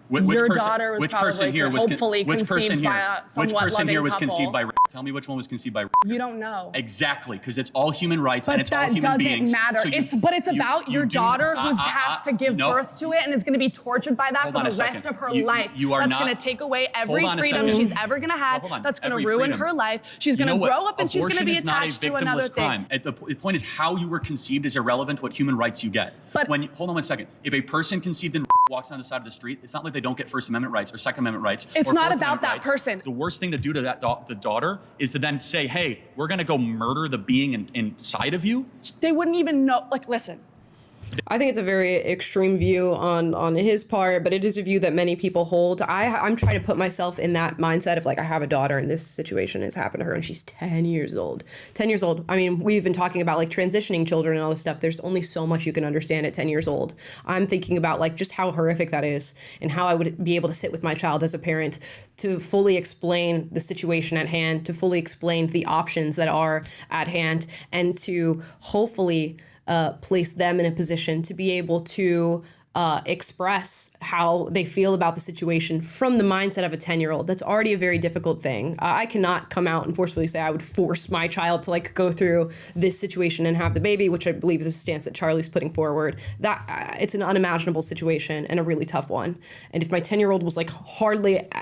Your daughter was probably hopefully conceived by a somewhat loving couple. Which person here was conceived by rape? Tell me which one was conceived by rape. You don't know. Exactly, because it's all human rights and it's all But human that beings. doesn't matter. So it's about your daughter who has to give birth to it and is going to be tortured by that for the rest of her life. That's going to take away every freedom she's ever going to have. That's going to ruin her life. She's going to grow up and she's going to be attached to another thing. The point is how you were conceived is irrelevant to what human rights you get. Hold on one second. If a person conceived in walks down the side of the street, it's not like they don't get First Amendment rights or Second Amendment rights. It's not about that person. The worst thing to do to the daughter is to then say, hey, we're going to go murder the being inside of you. They wouldn't even know. Like, listen. I think it's a very extreme view on his part, but it is a view that many people hold. I'm trying to put myself in that mindset of like, I have a daughter and this situation has happened to her and she's 10 years old. 10 years old. I mean, we've been talking about like transitioning children and all this stuff. There's only so much you can understand at 10 years old. I'm thinking about like just how horrific that is and how I would be able to sit with my child as a parent to fully explain the situation at hand, to fully explain the options that are at hand, and to hopefully place them in a position to be able to express how they feel about the situation from the mindset of a 10-year-old. That's already a very difficult thing. I cannot come out and forcefully say I would force my child to like go through this situation and have the baby, which I believe is a stance that Charlie's putting forward. That it's an unimaginable situation and a really tough one. And if my 10-year-old was like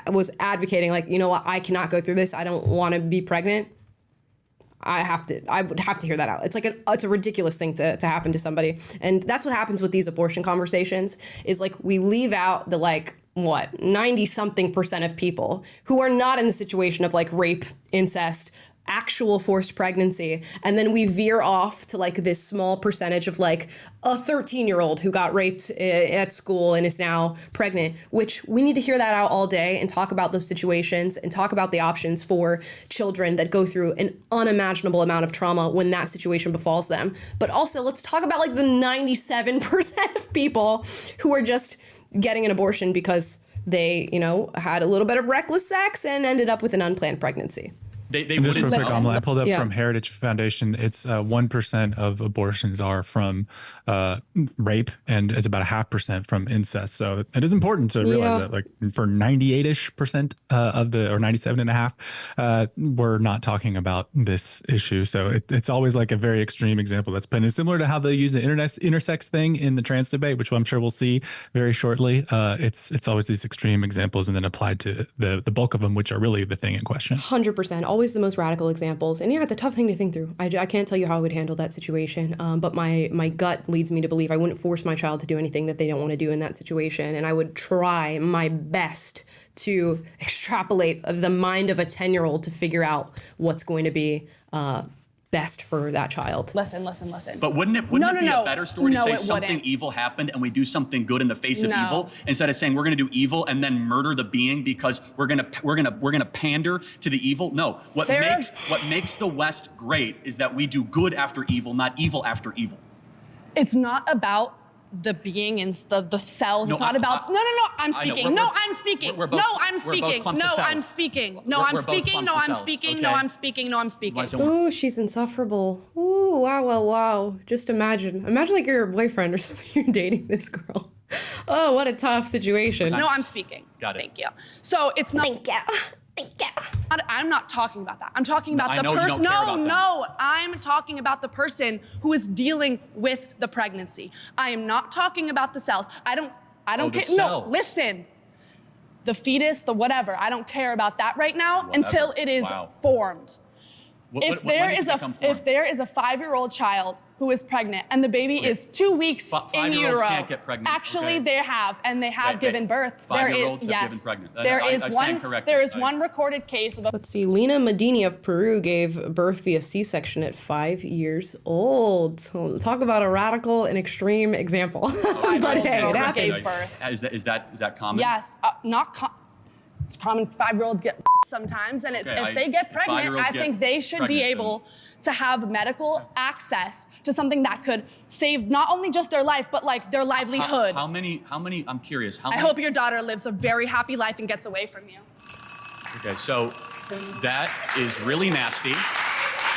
was advocating like, you know what, I cannot go through this, I don't want to be pregnant, I would have to hear that out. It's like it's a ridiculous thing to happen to somebody. And that's what happens with these abortion conversations is like we leave out the like, 90-something% of people who are not in the situation of like rape, incest, actual forced pregnancy. And then we veer off to like this small percentage of like a 13-year-old who got raped at school and is now pregnant, which we need to hear that out all day and talk about those situations and talk about the options for children that go through an unimaginable amount of trauma when that situation befalls them. But also let's talk about like the 97% of people who are just getting an abortion because they, you know, had a little bit of reckless sex and ended up with an unplanned pregnancy. They just real quick, Kamala, I pulled up Yeah. from Heritage Foundation. It's 1% of abortions are from rape, and it's about 0.5% from incest. So it is important to realize that, like, for 98-ish% of the, or 97.5%, we're not talking about this issue. So it's always like a very extreme example that's been similar to how they use the intersex thing in the trans debate, which I'm sure we'll see very shortly. It's always these extreme examples and then applied to the bulk of them, which are really the thing in question. 100%. Always the most radical examples. And yeah, it's a tough thing to think through. I can't tell you how I would handle that situation. But my gut leads me to believe I wouldn't force my child to do anything that they don't want to do in that situation. And I would try my best to extrapolate the mind of a 10-year-old to figure out what's going to be best for that child. Listen. But wouldn't it be a better story to say something evil happened and we do something good in the face of evil, instead of saying we're going to do evil and then murder the being because we're going to pander to the evil? No. What makes the West great is that we do good after evil, not evil after evil. It's not about the being in the cells. No, it's not about. No. I'm speaking. No, I'm speaking. we're both- No, I'm we're both speaking. clumps of No, cells. I'm speaking. No, We're I'm both speaking. clumps No, of I'm cells, speaking. okay? No, I'm speaking. No, I'm speaking. Ooh, she's insufferable. Ooh, wow. Just imagine like you're a boyfriend or something. You're dating this girl. Oh, what a tough situation. No, I'm speaking. Got it. Thank you. So it's not. Thank you. I'm not talking about that. I'm talking about I the know you person. don't care about No, I'm talking about the person who is dealing with the pregnancy. I am not talking about the cells. I don't the care. cells. No, listen. The fetus, the whatever. I don't care about that right now until it is formed. If there is a 5-year-old child who is pregnant and the baby is 2 weeks in 5-year-olds utero, can't get pregnant. actually Okay. they have given birth. There is 5-year-olds have given pregnant. There I is stand one. corrected. There is one recorded case of a. Let's see. Lena Medini of Peru gave birth via C-section at 5 years old. So talk about a radical and extreme example. But hey, it happened. Gave birth. Is that common? Yes, it's common. 5-year-olds get sometimes, and it's, if they get pregnant, 5-year-olds I think they should be able to have medical access to something that could save not only just their life, but like their livelihood. How many? I'm curious. How I many? hope your daughter lives a very happy life and gets away from you. Okay, so that is really nasty,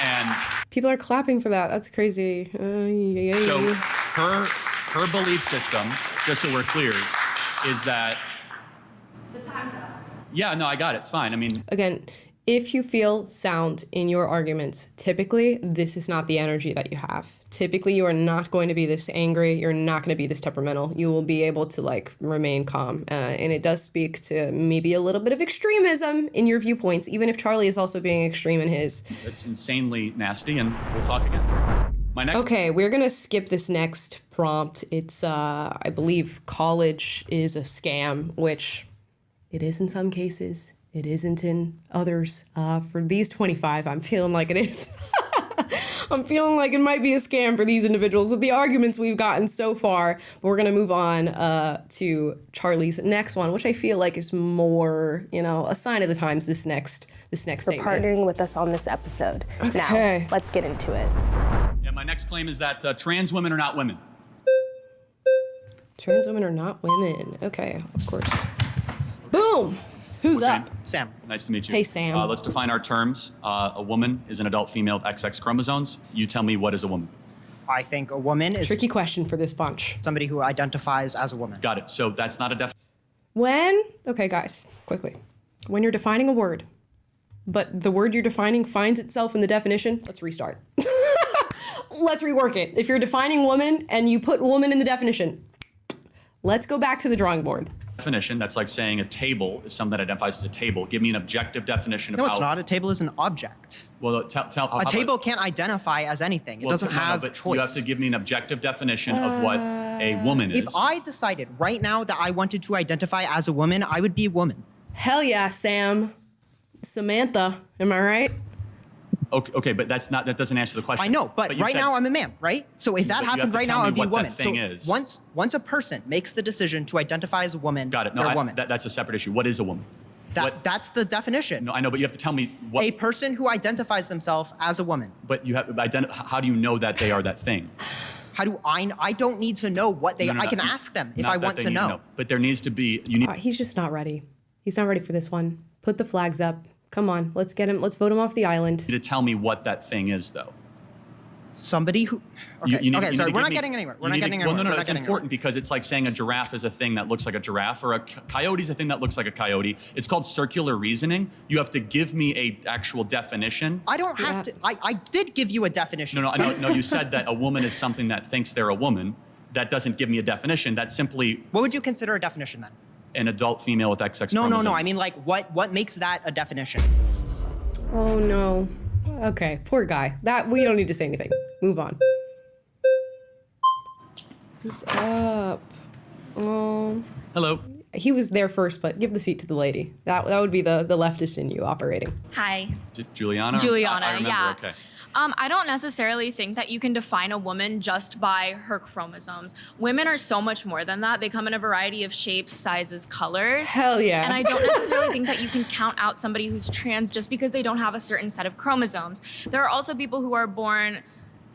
and People are clapping for that. That's crazy. so her belief system, just so we're clear, is that. The time's up. Yeah, no, I got it. It's fine. I mean, Again, if you feel sound in your arguments, typically this is not the energy that you have. Typically you are not going to be this angry. You're not going to be this temperamental. You will be able to like remain calm. And it does speak to maybe a little bit of extremism in your viewpoints, even if Charlie is also being extreme in his. it's insanely nasty, and we'll talk again. My next. Okay, we're going to skip this next prompt. It's, I believe college is a scam, which it is in some cases. It isn't in others. For these 25, I'm feeling like it is. I'm feeling like it might be a scam for these individuals with the arguments we've gotten so far. But we're going to move on to Charlie's next one, which I feel like is more, a sign of the times this next for statement. partnering with us on this episode. Okay. Now, let's get into it. Yeah, my next claim is that trans women are not women. Trans women are not women. Okay, of course. Boom! Who's up? Sam. Nice to meet you. Hey, Sam. Let's define our terms. A woman is an adult female of XX chromosomes. You tell me, what is a woman? I think a woman is Tricky question for this bunch. somebody who identifies as a woman. Got it. So that's not a Okay, guys, quickly. When you're defining a word, but the word you're defining finds itself in the definition, let's restart. Let's rework it. If you're defining woman and you put woman in the definition, let's go back to the drawing board. definition. That's like saying a table is something that identifies as a table. Give me an objective definition of No, how. it's not. A table is an object. Well, A table can't identify as anything. It doesn't have but choice. You have to give me an objective definition of what a woman is. If I decided right now that I wanted to identify as a woman, I would be a woman. Hell yeah, Sam. Samantha, am I right? Okay, but that doesn't answer the question. I know, but you right said- now I'm a man, right? So if that But you have happened to right tell now, me I'd be a what woman. that thing So is. once a person makes the decision to identify as a woman, Got it. No, they're a woman. that's a separate issue. What is a woman? That's the definition. No, I know, but you have to tell me what. A person who identifies themselves as a woman. But you have how do you know that they are that thing? How do I don't need to know what they, I can ask them if I want to know. But there needs to be, he's just not ready. He's not ready for this one. Put the flags up. Come on, let's get him. Let's vote him off the island. To tell me what that thing is, though. Somebody who. Okay, sorry, we're not getting anywhere. We're not getting anywhere. Well, no, it's important because it's like saying a giraffe is a thing that looks like a giraffe, or a coyote is a thing that looks like a coyote. It's called circular reasoning. You have to give me a actual definition. I don't have to. I did give you a definition. No. You said that a woman is something that thinks they're a woman. That doesn't give me a definition. That's simply. What would you consider a definition then? An adult female with XX No. chromosomes. I mean, like, what makes that a definition? Oh no. Okay, poor guy. That we don't need to say anything. Move on. What's up? Oh. Hello. He was there first, but give the seat to the lady. That would be the leftist in you operating. Hi. Juliana? Juliana, I remember, yeah. Okay. I don't necessarily think that you can define a woman just by her chromosomes. Women are so much more than that. They come in a variety of shapes, sizes, colors. Hell yeah. And I don't necessarily think that you can count out somebody who's trans just because they don't have a certain set of chromosomes. There are also people who are born,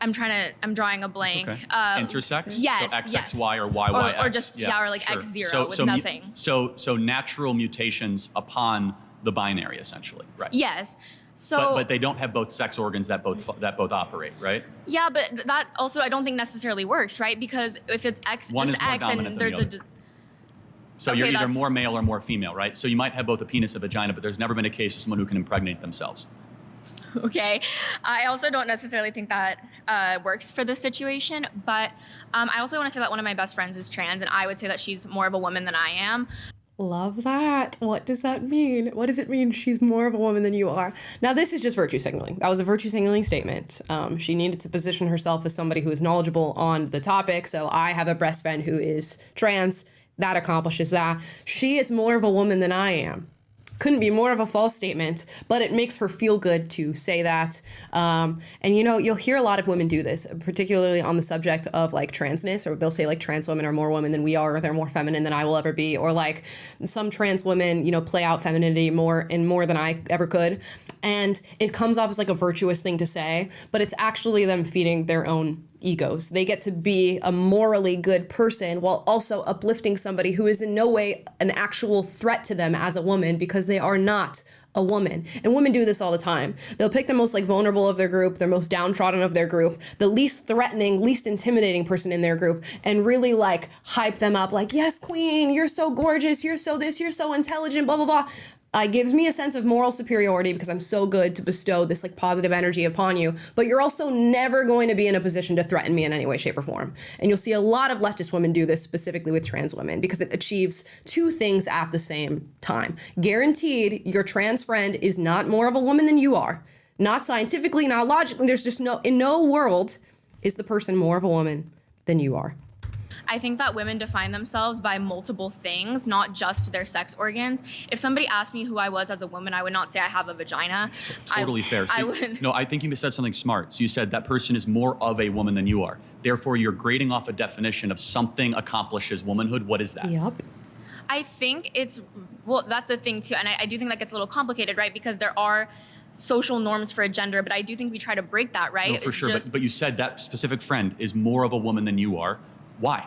I'm drawing a blank. Okay. Intersex? Yes. So XXY or YYX? Or just, or like sure. X0 with nothing. So natural mutations upon the binary, essentially, right? Yes. So, but they don't have both sex organs that both operate, right? Yeah, but that also I don't think necessarily works, right? Because if it's X, one just is more X, dominant and than there's the other. So you're either more male or more female, right? So you might have both a penis and a vagina, but there's never been a case of someone who can impregnate themselves. Okay. I also don't necessarily think that works for this situation, but I also want to say that one of my best friends is trans, and I would say that she's more of a woman than I am. Love that. What does that mean? What does it mean she's more of a woman than you are? Now, this is just virtue signaling. That was a virtue signaling statement. She needed to position herself as somebody who is knowledgeable on the topic. So I have a best friend who is trans. That accomplishes that. She is more of a woman than I am. Couldn't be more of a false statement, but it makes her feel good to say that. And you'll hear a lot of women do this, particularly on the subject of like transness, or they'll say like trans women are more women than we are, or they're more feminine than I will ever be, or like some trans women, play out femininity more than I ever could. And it comes off as like a virtuous thing to say, but it's actually them feeding their own egos. They get to be a morally good person while also uplifting somebody who is in no way an actual threat to them as a woman, because they are not a woman. And women do this all the time. They'll pick the most like vulnerable of their group, their most downtrodden of their group, the least threatening, least intimidating person in their group, and really like hype them up like, yes, queen, you're so gorgeous, you're so this, you're so intelligent, blah, blah, blah. It gives me a sense of moral superiority because I'm so good to bestow this like positive energy upon you, but you're also never going to be in a position to threaten me in any way, shape, or form. And you'll see a lot of leftist women do this specifically with trans women because it achieves two things at the same time. Guaranteed, your trans friend is not more of a woman than you are. Not scientifically, not logically. There's just in no world is the person more of a woman than you are. I think that women define themselves by multiple things, not just their sex organs. If somebody asked me who I was as a woman, I would not say I have a vagina. Totally fair. I would. No, I think you said something smart. So you said that person is more of a woman than you are. Therefore, you're grading off a definition of something accomplishes womanhood. What is that? Yep. I think that's the thing too. And I do think that gets a little complicated, right? Because there are social norms for a gender, but I do think we try to break that, right? No, for sure. But you said that specific friend is more of a woman than you are. Why?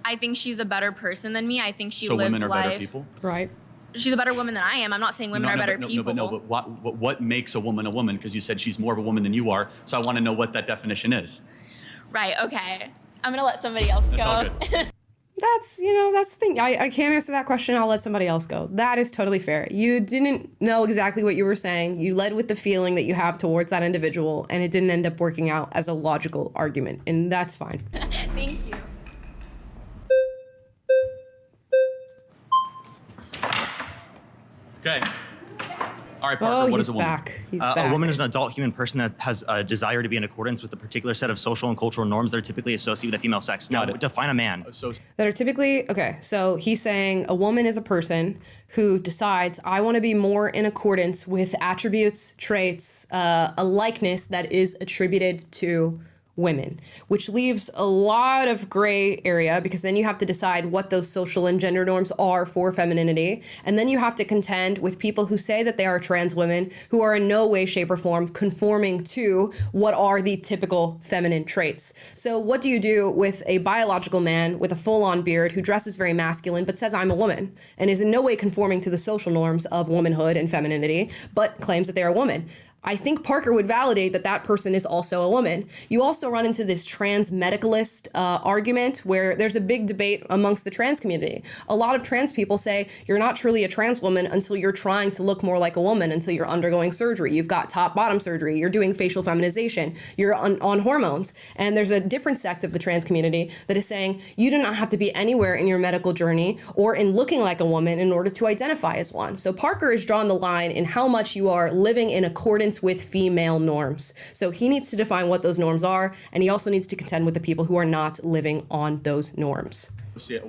I think she's a better person than me. I think she lives life. So women are better people? Right. She's a better woman than I am. I'm not saying women are better people. But what makes a woman a woman? Because you said she's more of a woman than you are. So I want to know what that definition is. Right, okay. I'm going to let somebody else go. That's all good. That's the thing. I can't answer that question. I'll let somebody else go. That is totally fair. You didn't know exactly what you were saying. You led with the feeling that you have towards that individual, and it didn't end up working out as a logical argument, and that's fine. Thank you. Okay. All right, Parker, what is a woman? Back. He's back. A woman is an adult human person that has a desire to be in accordance with a particular set of social and cultural norms that are typically associated with the female sex. Now, define a man. That are typically, okay, so he's saying a woman is a person who decides, I want to be more in accordance with attributes, traits, a likeness that is attributed to women, which leaves a lot of gray area because then you have to decide what those social and gender norms are for femininity. And then you have to contend with people who say that they are trans women who are in no way, shape, or form conforming to what are the typical feminine traits. So what do you do with a biological man with a full-on beard who dresses very masculine but says I'm a woman and is in no way conforming to the social norms of womanhood and femininity, but claims that they're a woman? I think Parker would validate that that person is also a woman. You also run into this trans medicalist argument where there's a big debate amongst the trans community. A lot of trans people say you're not truly a trans woman until you're trying to look more like a woman, until you're undergoing surgery. You've got top-bottom surgery. You're doing facial feminization. You're on hormones. And there's a different sect of the trans community that is saying you do not have to be anywhere in your medical journey or in looking like a woman in order to identify as one. So Parker has drawn the line in how much you are living in accordance with female norms. So he needs to define what those norms are, and he also needs to contend with the people who are not living on those norms.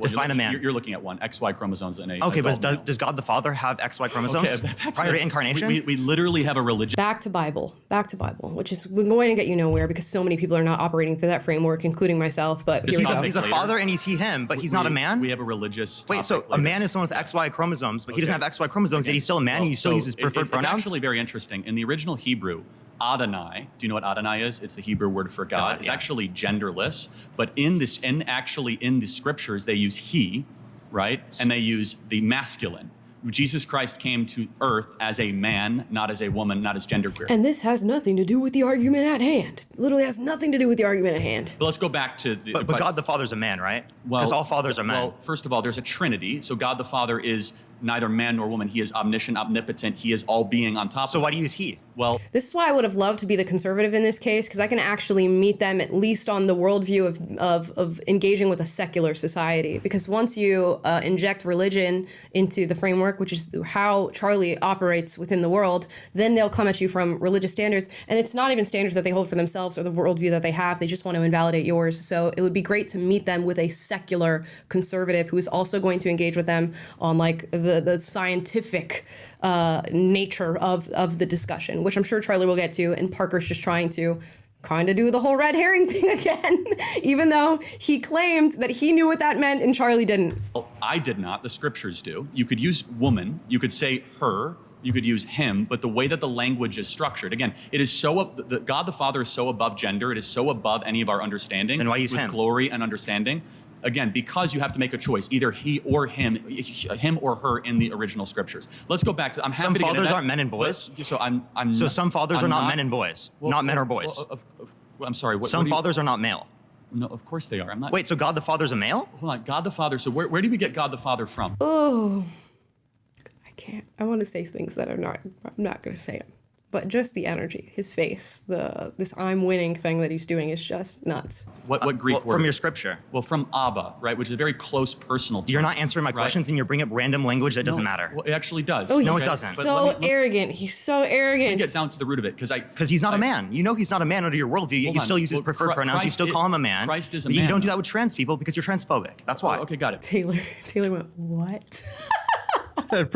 Define a man. You're looking at one, XY chromosomes in a Okay, but does God the Father have XY chromosomes prior to incarnation? We literally have a religion. Back to Bible, which is going to get you nowhere because so many people are not operating through that framework, including myself, but he's a father and he's he/him, but he's not a man? We have a religious Wait, so a man is someone with XY chromosomes, but he doesn't have XY chromosomes, yet he's still a man, and he still uses preferred pronouns? It's actually very interesting. In the original Hebrew, Adonai, do you know what Adonai is? It's the Hebrew word for God. It's actually genderless, but in the scriptures, they use he, right? And they use the masculine. Jesus Christ came to earth as a man, not as a woman, not as genderqueer. And this has nothing to do with the argument at hand. Literally has nothing to do with the argument at hand. But let's go back to the... But God the Father's a man, right? Because all fathers are men. Well, first of all, there's a trinity. So God the Father is neither man nor woman. He is omniscient, omnipotent. He is all being on top. So why do you use he? Well, this is why I would have loved to be the conservative in this case, because I can actually meet them at least on the worldview of engaging with a secular society. Because once you inject religion into the framework, which is how Charlie operates within the world, then they'll come at you from religious standards. And it's not even standards that they hold for themselves or the worldview that they have. They just want to invalidate yours. So it would be great to meet them with a secular conservative who is also going to engage with them on like the scientific nature of the discussion, which I'm sure Charlie will get to, and Parker's just trying to kind of do the whole red herring thing again, even though he claimed that he knew what that meant and Charlie didn't. Well, I did not. The scriptures do. You could use woman. You could say her. You could use him, but the way that the language is structured, again, it is so, God the Father is so above gender, it is so above any of our understanding. Then why use with him? Glory and understanding. Again, because you have to make a choice, either he or him or her in the original scriptures. Let's go back to, I'm happy some to get into fathers that, aren't men and boys? So some fathers are not men and boys, not men or boys. I'm sorry. Some fathers are not male. No, of course they are. I'm not. Wait, so God the Father's a male? Hold on, God the Father. So where do we get God the Father from? Oh, I can't. I want to say things that I'm not going to say them. But just the energy, his face, this I'm winning thing that he's doing is just nuts. What Greek word? From your scripture. Well, from Abba, right, which is a very close personal term. You're not answering my questions and you're bringing up random language that doesn't matter. Well, it actually does. Oh, no, it doesn't. So arrogant. He's so arrogant. Let me get down to the root of it, because he's not a man. You know he's not a man under your worldview, yet you still use his preferred pronouns. You still call him a man. Christ is a man. man. You don't do that with trans people because you're transphobic. That's why. Okay, got it. Taylor went, what?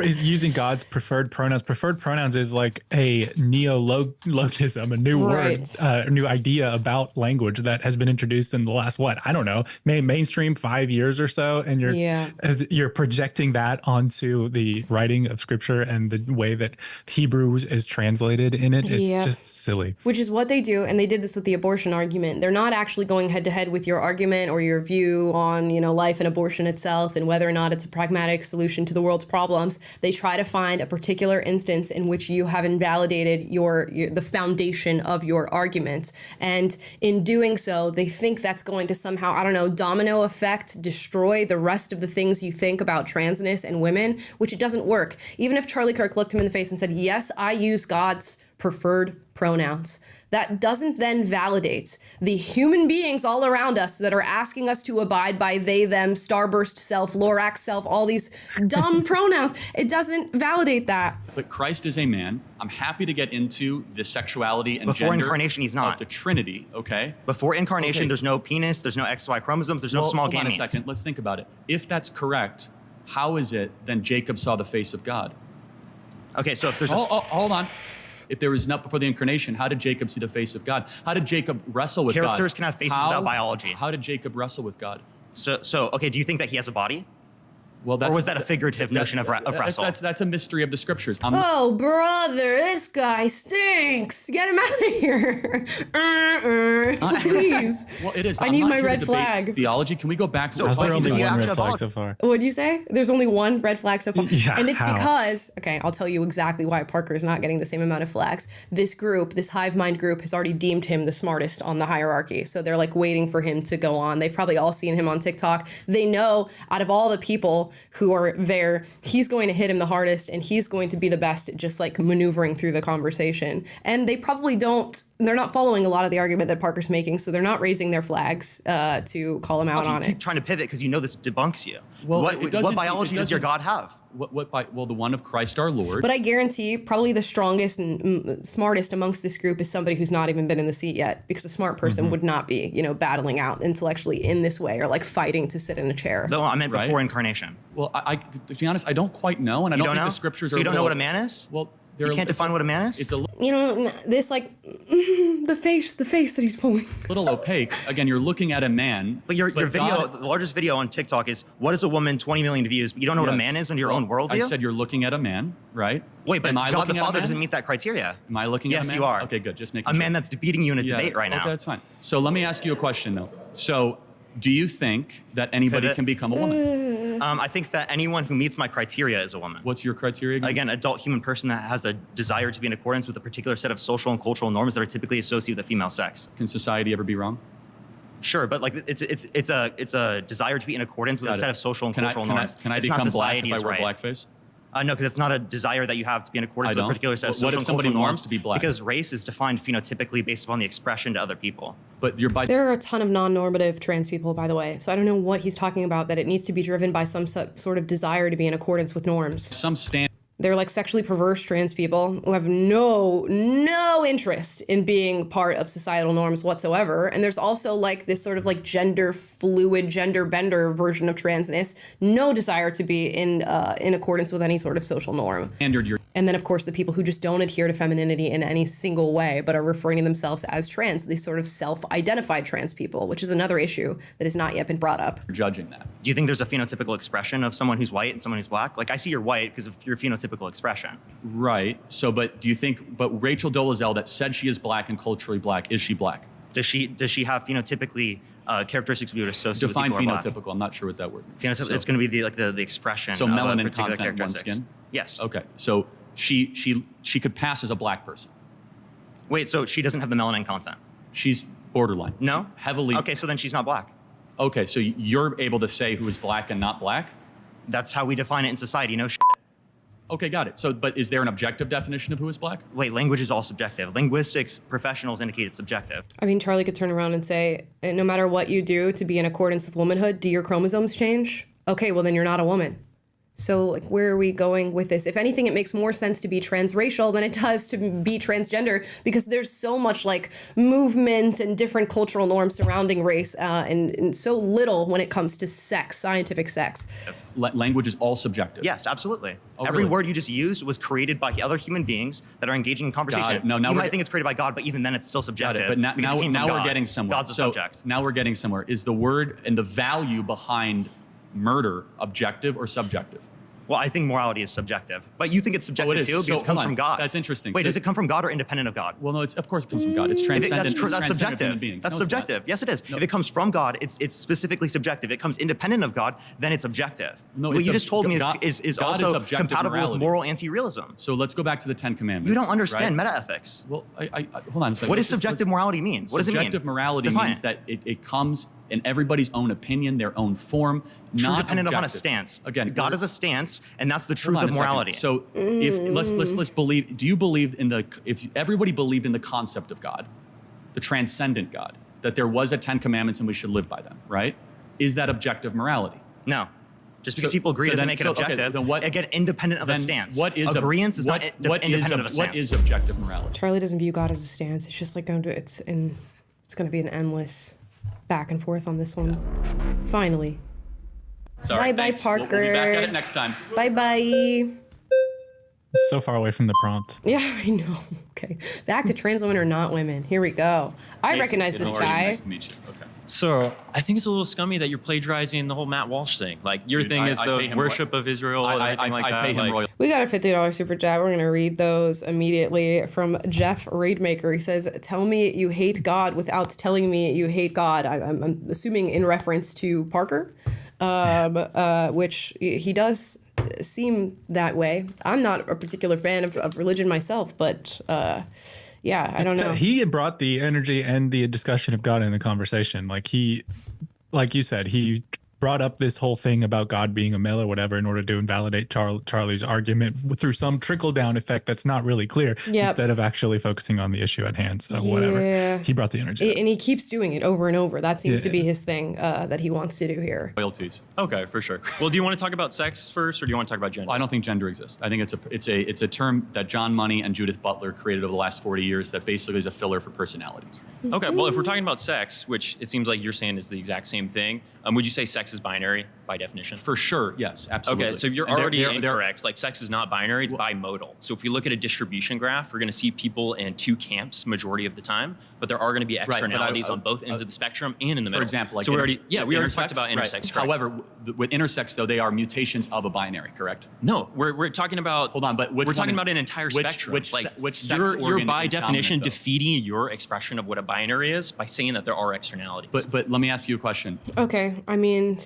Using God's preferred pronouns. Preferred pronouns is like a neologism, a new word, a new idea about language that has been introduced in the last, I don't know, mainstream 5 years or so. And you're projecting that onto the writing of scripture and the way that Hebrews is translated in it. It's just silly. Which is what they do. And they did this with the abortion argument. They're not actually going head to head with your argument or your view on, life and abortion itself and whether or not it's a pragmatic solution to the world's problems. They try to find a particular instance in which you have invalidated the foundation of your argument. And in doing so, they think that's going to somehow, I don't know, domino effect, destroy the rest of the things you think about transness and women, which it doesn't work. Even if Charlie Kirk looked him in the face and said, yes, I use God's preferred pronouns, that doesn't then validate the human beings all around us that are asking us to abide by they, them, starburst self, Lorax self, all these dumb pronouns. It doesn't validate that. But Christ is a man. I'm happy to get into the sexuality and Before gender incarnation, he's not. of the Trinity, okay? Before incarnation, there's no penis, there's no XY chromosomes, there's no small gametes. Hold on a second. Let's think about it. If that's correct, how is it then Jacob saw the face of God? Okay, so if there's hold on. If there was not before the incarnation, how did Jacob see the face of God? How did Jacob wrestle with God? Characters can have faces without biology. How did Jacob wrestle with God? So okay, do you think that he has a body? Well, or was that a figurative notion of wrestle? That's a mystery of the scriptures. Oh, brother, this guy stinks. Get him out of here. Please. Well, it is. I need my red flag. Theology. Can we go back to There's only one red flag so far. What'd you say? There's only one red flag so far. Yeah, and it's how? because, okay, I'll tell you exactly why Parker is not getting the same amount of flags. This group, this hive mind group, has already deemed him the smartest on the hierarchy. So they're like waiting for him to go on. They've probably all seen him on TikTok. They know out of all the people who are there, he's going to hit him the hardest and he's going to be the best at just like maneuvering through the conversation. And they probably they're not following a lot of the argument that Parker's making, so they're not raising their flags to call him out on it. You keep trying to pivot because you know this debunks you. Well, what biology does your God have? Well, the one of Christ our Lord. But I guarantee probably the strongest and smartest amongst this group is somebody who's not even been in the seat yet, because a smart person would not be, battling out intellectually in this way or like fighting to sit in a chair. No, I meant before incarnation. Well, to be honest, I don't quite know, and I don't think the scriptures are. So you don't know what a man is? Well, you can't define what a man is? It's a this like the face that he's pulling. Little opaque. Again, you're looking at a man. But your video, the largest video on TikTok is what is a woman, 20 million views, but you don't know what a man is under your own worldview? I said you're looking at a man, right? Wait, but God the Father doesn't meet that criteria. Am I looking at a man? Yes, you are. Okay, good. Just making a man that's beating you in a debate right now. Okay, that's fine. So let me ask you a question though. So do you think that anybody can become a woman? I think that anyone who meets my criteria is a woman. What's your criteria again? Again, adult human person that has a desire to be in accordance with a particular set of social and cultural norms that are typically associated with the female sex. Can society ever be wrong? Sure, but like it's a desire to be in accordance with a set of social and cultural norms. Can I become black if I wear blackface? No, because it's not a desire that you have to be in accordance with a particular set of social and cultural norms. Wants to be black? Because race is defined phenotypically based upon the expression to other people. But there are a ton of non-normative trans people, by the way. So I don't know what he's talking about, that it needs to be driven by some sort of desire to be in accordance with norms. They're like sexually perverse trans people who have no interest in being part of societal norms whatsoever. And there's also like this sort of like gender fluid, gender bender version of transness, no desire to be in accordance with any sort of social norm. And then of course the people who just don't adhere to femininity in any single way, but are referring to themselves as trans, these sort of self-identified trans people, which is another issue that has not yet been brought up. Judging that. Do you think there's a phenotypical expression of someone who's white and someone who's black? Like I see you're white because of your phenotypical expression. Right. So, but do you think, but Rachel Dolezal that said she is black and culturally black, is she black? Does she have phenotypically characteristics we would associate Define with people phenotypical. I'm not sure what that word means. It's going to be the expression. So of melanin content, one skin. Yes. Okay. So she could pass as a black person. Wait. So she doesn't have the melanin content. She's borderline. No. Heavily. Okay. So then she's not black. Okay. So you're able to say who is black and not black? That's how we define it in society. No. Okay, got it. So, but is there an objective definition of who is black? Wait, language is all subjective. Linguistics professionals indicate it's subjective. I mean, Charlie could turn around and say, no matter what you do to be in accordance with womanhood, do your chromosomes change? Okay, well then you're not a woman. So like, where are we going with this? If anything, it makes more sense to be transracial than it does to be transgender, because there's so much like movement and different cultural norms surrounding race and so little when it comes to sex, scientific sex. Language is all subjective. Yes, absolutely. Oh, Every really? word you just used was created by other human beings that are engaging in conversation. No, now you might think it's created by God, but even then it's still subjective. But now we're getting somewhere. God's a subject. Now we're getting somewhere. Is the word and the value behind murder objective or subjective? Well, I think morality is subjective, but you think it's subjective too because it comes from God. That's interesting. Wait, does it come from God or independent of God? Well, no, of course it comes from God. It's transcendent. That's subjective. That's subjective. Yes, it is. No. If it comes from God, it's specifically subjective. If it comes independent of God, then it's objective. No, what you just told me is also compatible with moral anti-realism. So let's go back to the Ten Commandments. You don't understand metaethics. Well, hold on a second. What does subjective morality mean? What does it mean? Subjective morality means that it comes in everybody's own opinion, their own form, not dependent upon a objective. Stance. Again, God is a stance, and that's the truth of morality. So, if let's believe. Do you believe if everybody believed in the concept of God, the transcendent God, that there was a 10 Commandments and we should live by them, right? Is that objective morality? No. Just because people agree doesn't make it objective. Then what? Again, independent of a stance. What is agreeance is not independent of a stance. What is objective morality? Charlie doesn't view God as a stance. It's just like it's going to be an endless back and forth on this one. Finally. Sorry, bye, Parker. We'll be back at it next time. Bye. So far away from the prompt. Yeah, I know. Okay, back to trans women are not women. Here we go. I recognize this guy. Nice to meet you. Okay. So I think it's a little scummy that you're plagiarizing the whole Matt Walsh thing. Like your thing is the worship of Israel and everything like that. I pay him royal. We got a $50 super chat. We're going to read those immediately from Jeff Raidmaker. He says, tell me you hate God without telling me you hate God. I'm assuming in reference to Parker, which he does seem that way. I'm not a particular fan of religion myself, but yeah, I don't know. He brought the energy and the discussion of God in the conversation. Like you said, he brought up this whole thing about God being a male or whatever in order to invalidate Charlie's argument through some trickle-down effect that's not really clear, instead of actually focusing on the issue at hand. So whatever. He brought the energy. And he keeps doing it over and over. That seems to be his thing that he wants to do here. Loyalties. Okay, for sure. Well, do you want to talk about sex first, or do you want to talk about gender? Well, I don't think gender exists. I think it's a term that John Money and Judith Butler created over the last 40 years that basically is a filler for personality. Okay, well, if we're talking about sex, which it seems like you're saying is the exact same thing, would you say sex is binary by definition? For sure, yes, absolutely. Okay, so you're already incorrect. Like sex is not binary, it's bimodal. So if we look at a distribution graph, we're going to see people in two camps majority of the time, but there are going to be externalities on both ends of the spectrum and in the middle. For example, like so we already talked about intersex. Right. However, with intersex though, they are mutations of a binary, correct? No, we're talking about. Hold on, but we're talking about an entire spectrum. You're by definition defeating your expression of what a binary is by saying that there are externalities. But let me ask you a question. Okay, I mean,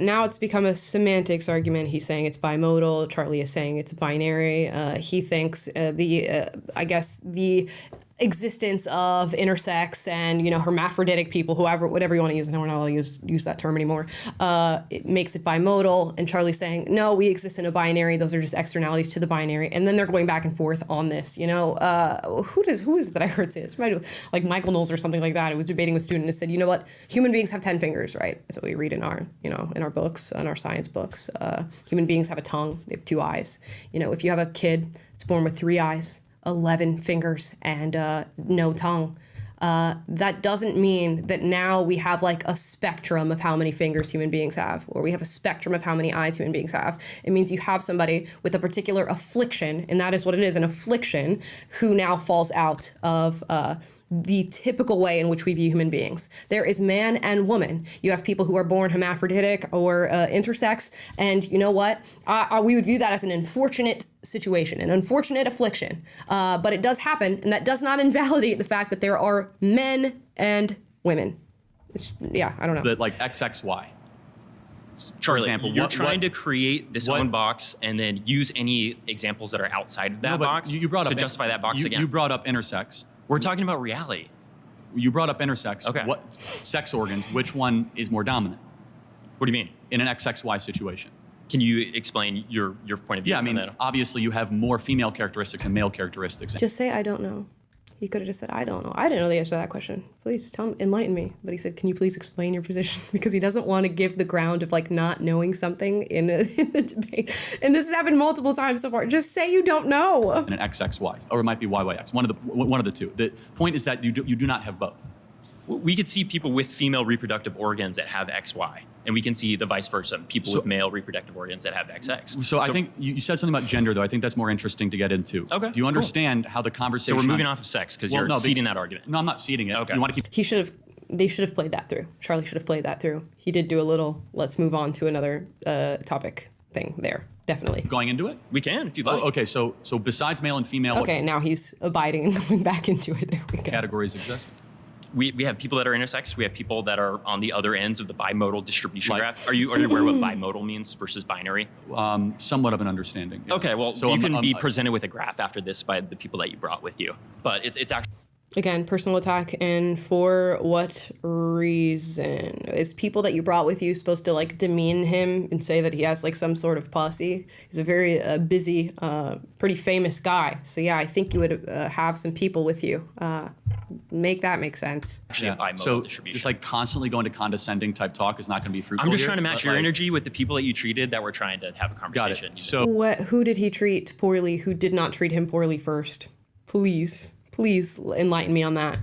now it's become a semantics argument. He's saying it's bimodal. Charlie is saying it's binary. He thinks I guess the existence of intersex and hermaphroditic people, whatever you want to use. I know we're not allowed to use that term anymore. It makes it bimodal, and Charlie's saying no, we exist in a binary. Those are just externalities to the binary, and then they're going back and forth on this. Who is it that I heard say this? Like Michael Knowles or something like that. It was debating with a student and said, you know what, human beings have 10 fingers, right? That's what we read in our in our books, in our science books. Human beings have a tongue. They have 2 eyes. If you have a kid that's born with 3 eyes, 11 fingers, and no tongue. That doesn't mean that now we have like a spectrum of how many fingers human beings have, or we have a spectrum of how many eyes human beings have. It means you have somebody with a particular affliction, and that is what it is, an affliction, who now falls out of the typical way in which we view human beings. There is man and woman. You have people who are born hermaphroditic or intersex, and you know what? We would view that as an unfortunate situation, an unfortunate affliction. But it does happen, and that does not invalidate the fact that there are men and women. I don't know. Like XXY. Charlie, for example, you're trying to create this own box and then use any examples that are outside of that box you brought up to justify that box again. You brought up intersex. We're talking about reality. You brought up intersex. Okay. What sex organs? Which one is more dominant? What do you mean? In an XXY situation. Can you explain your point of view? Yeah, I mean, obviously you have more female characteristics and male characteristics. Just say I don't know. He could have just said, I don't know. I didn't know the answer to that question. Please enlighten me. But he said, can you please explain your position? Because he doesn't want to give the ground of like not knowing something in the debate. And this has happened multiple times so far. Just say you don't know. And an XXY, or it might be YYX, one of the two. The point is that you do not have both. We could see people with female reproductive organs that have XY, and we can see the vice versa, people with male reproductive organs that have XX. So I think you said something about gender, though. I think that's more interesting to get into. Okay. Do you understand how the conversation? So we're moving off of sex because you're ceding that argument. No, I'm not ceding it. Okay. You want to keep. They should have played that through. Charlie should have played that through. He did do a little, let's move on to another topic thing there. Definitely. Going into it? We can, if you'd like. Okay, so besides male and female. Okay, now he's abiding and going back into it. There we go. Categories exist. We have people that are intersex. We have people that are on the other ends of the bimodal distribution graph. Are you aware what bimodal means versus binary? Somewhat of an understanding. Yeah. Okay, well, so you can be presented with a graph after this by the people that you brought with you. But it's actually... Again, personal attack, and for what reason? Is people that you brought with you supposed to like demean him and say that he has like some sort of posse? He's a very busy, pretty famous guy. So yeah, I think you would have some people with you. Make that make sense. Actually, so just like constantly going to condescending type talk is not going to be fruitful. I'm just trying to match your energy with the people that you treated that were trying to have a conversation. Got it. So who did he treat poorly? Who did not treat him poorly first? Please enlighten me on that.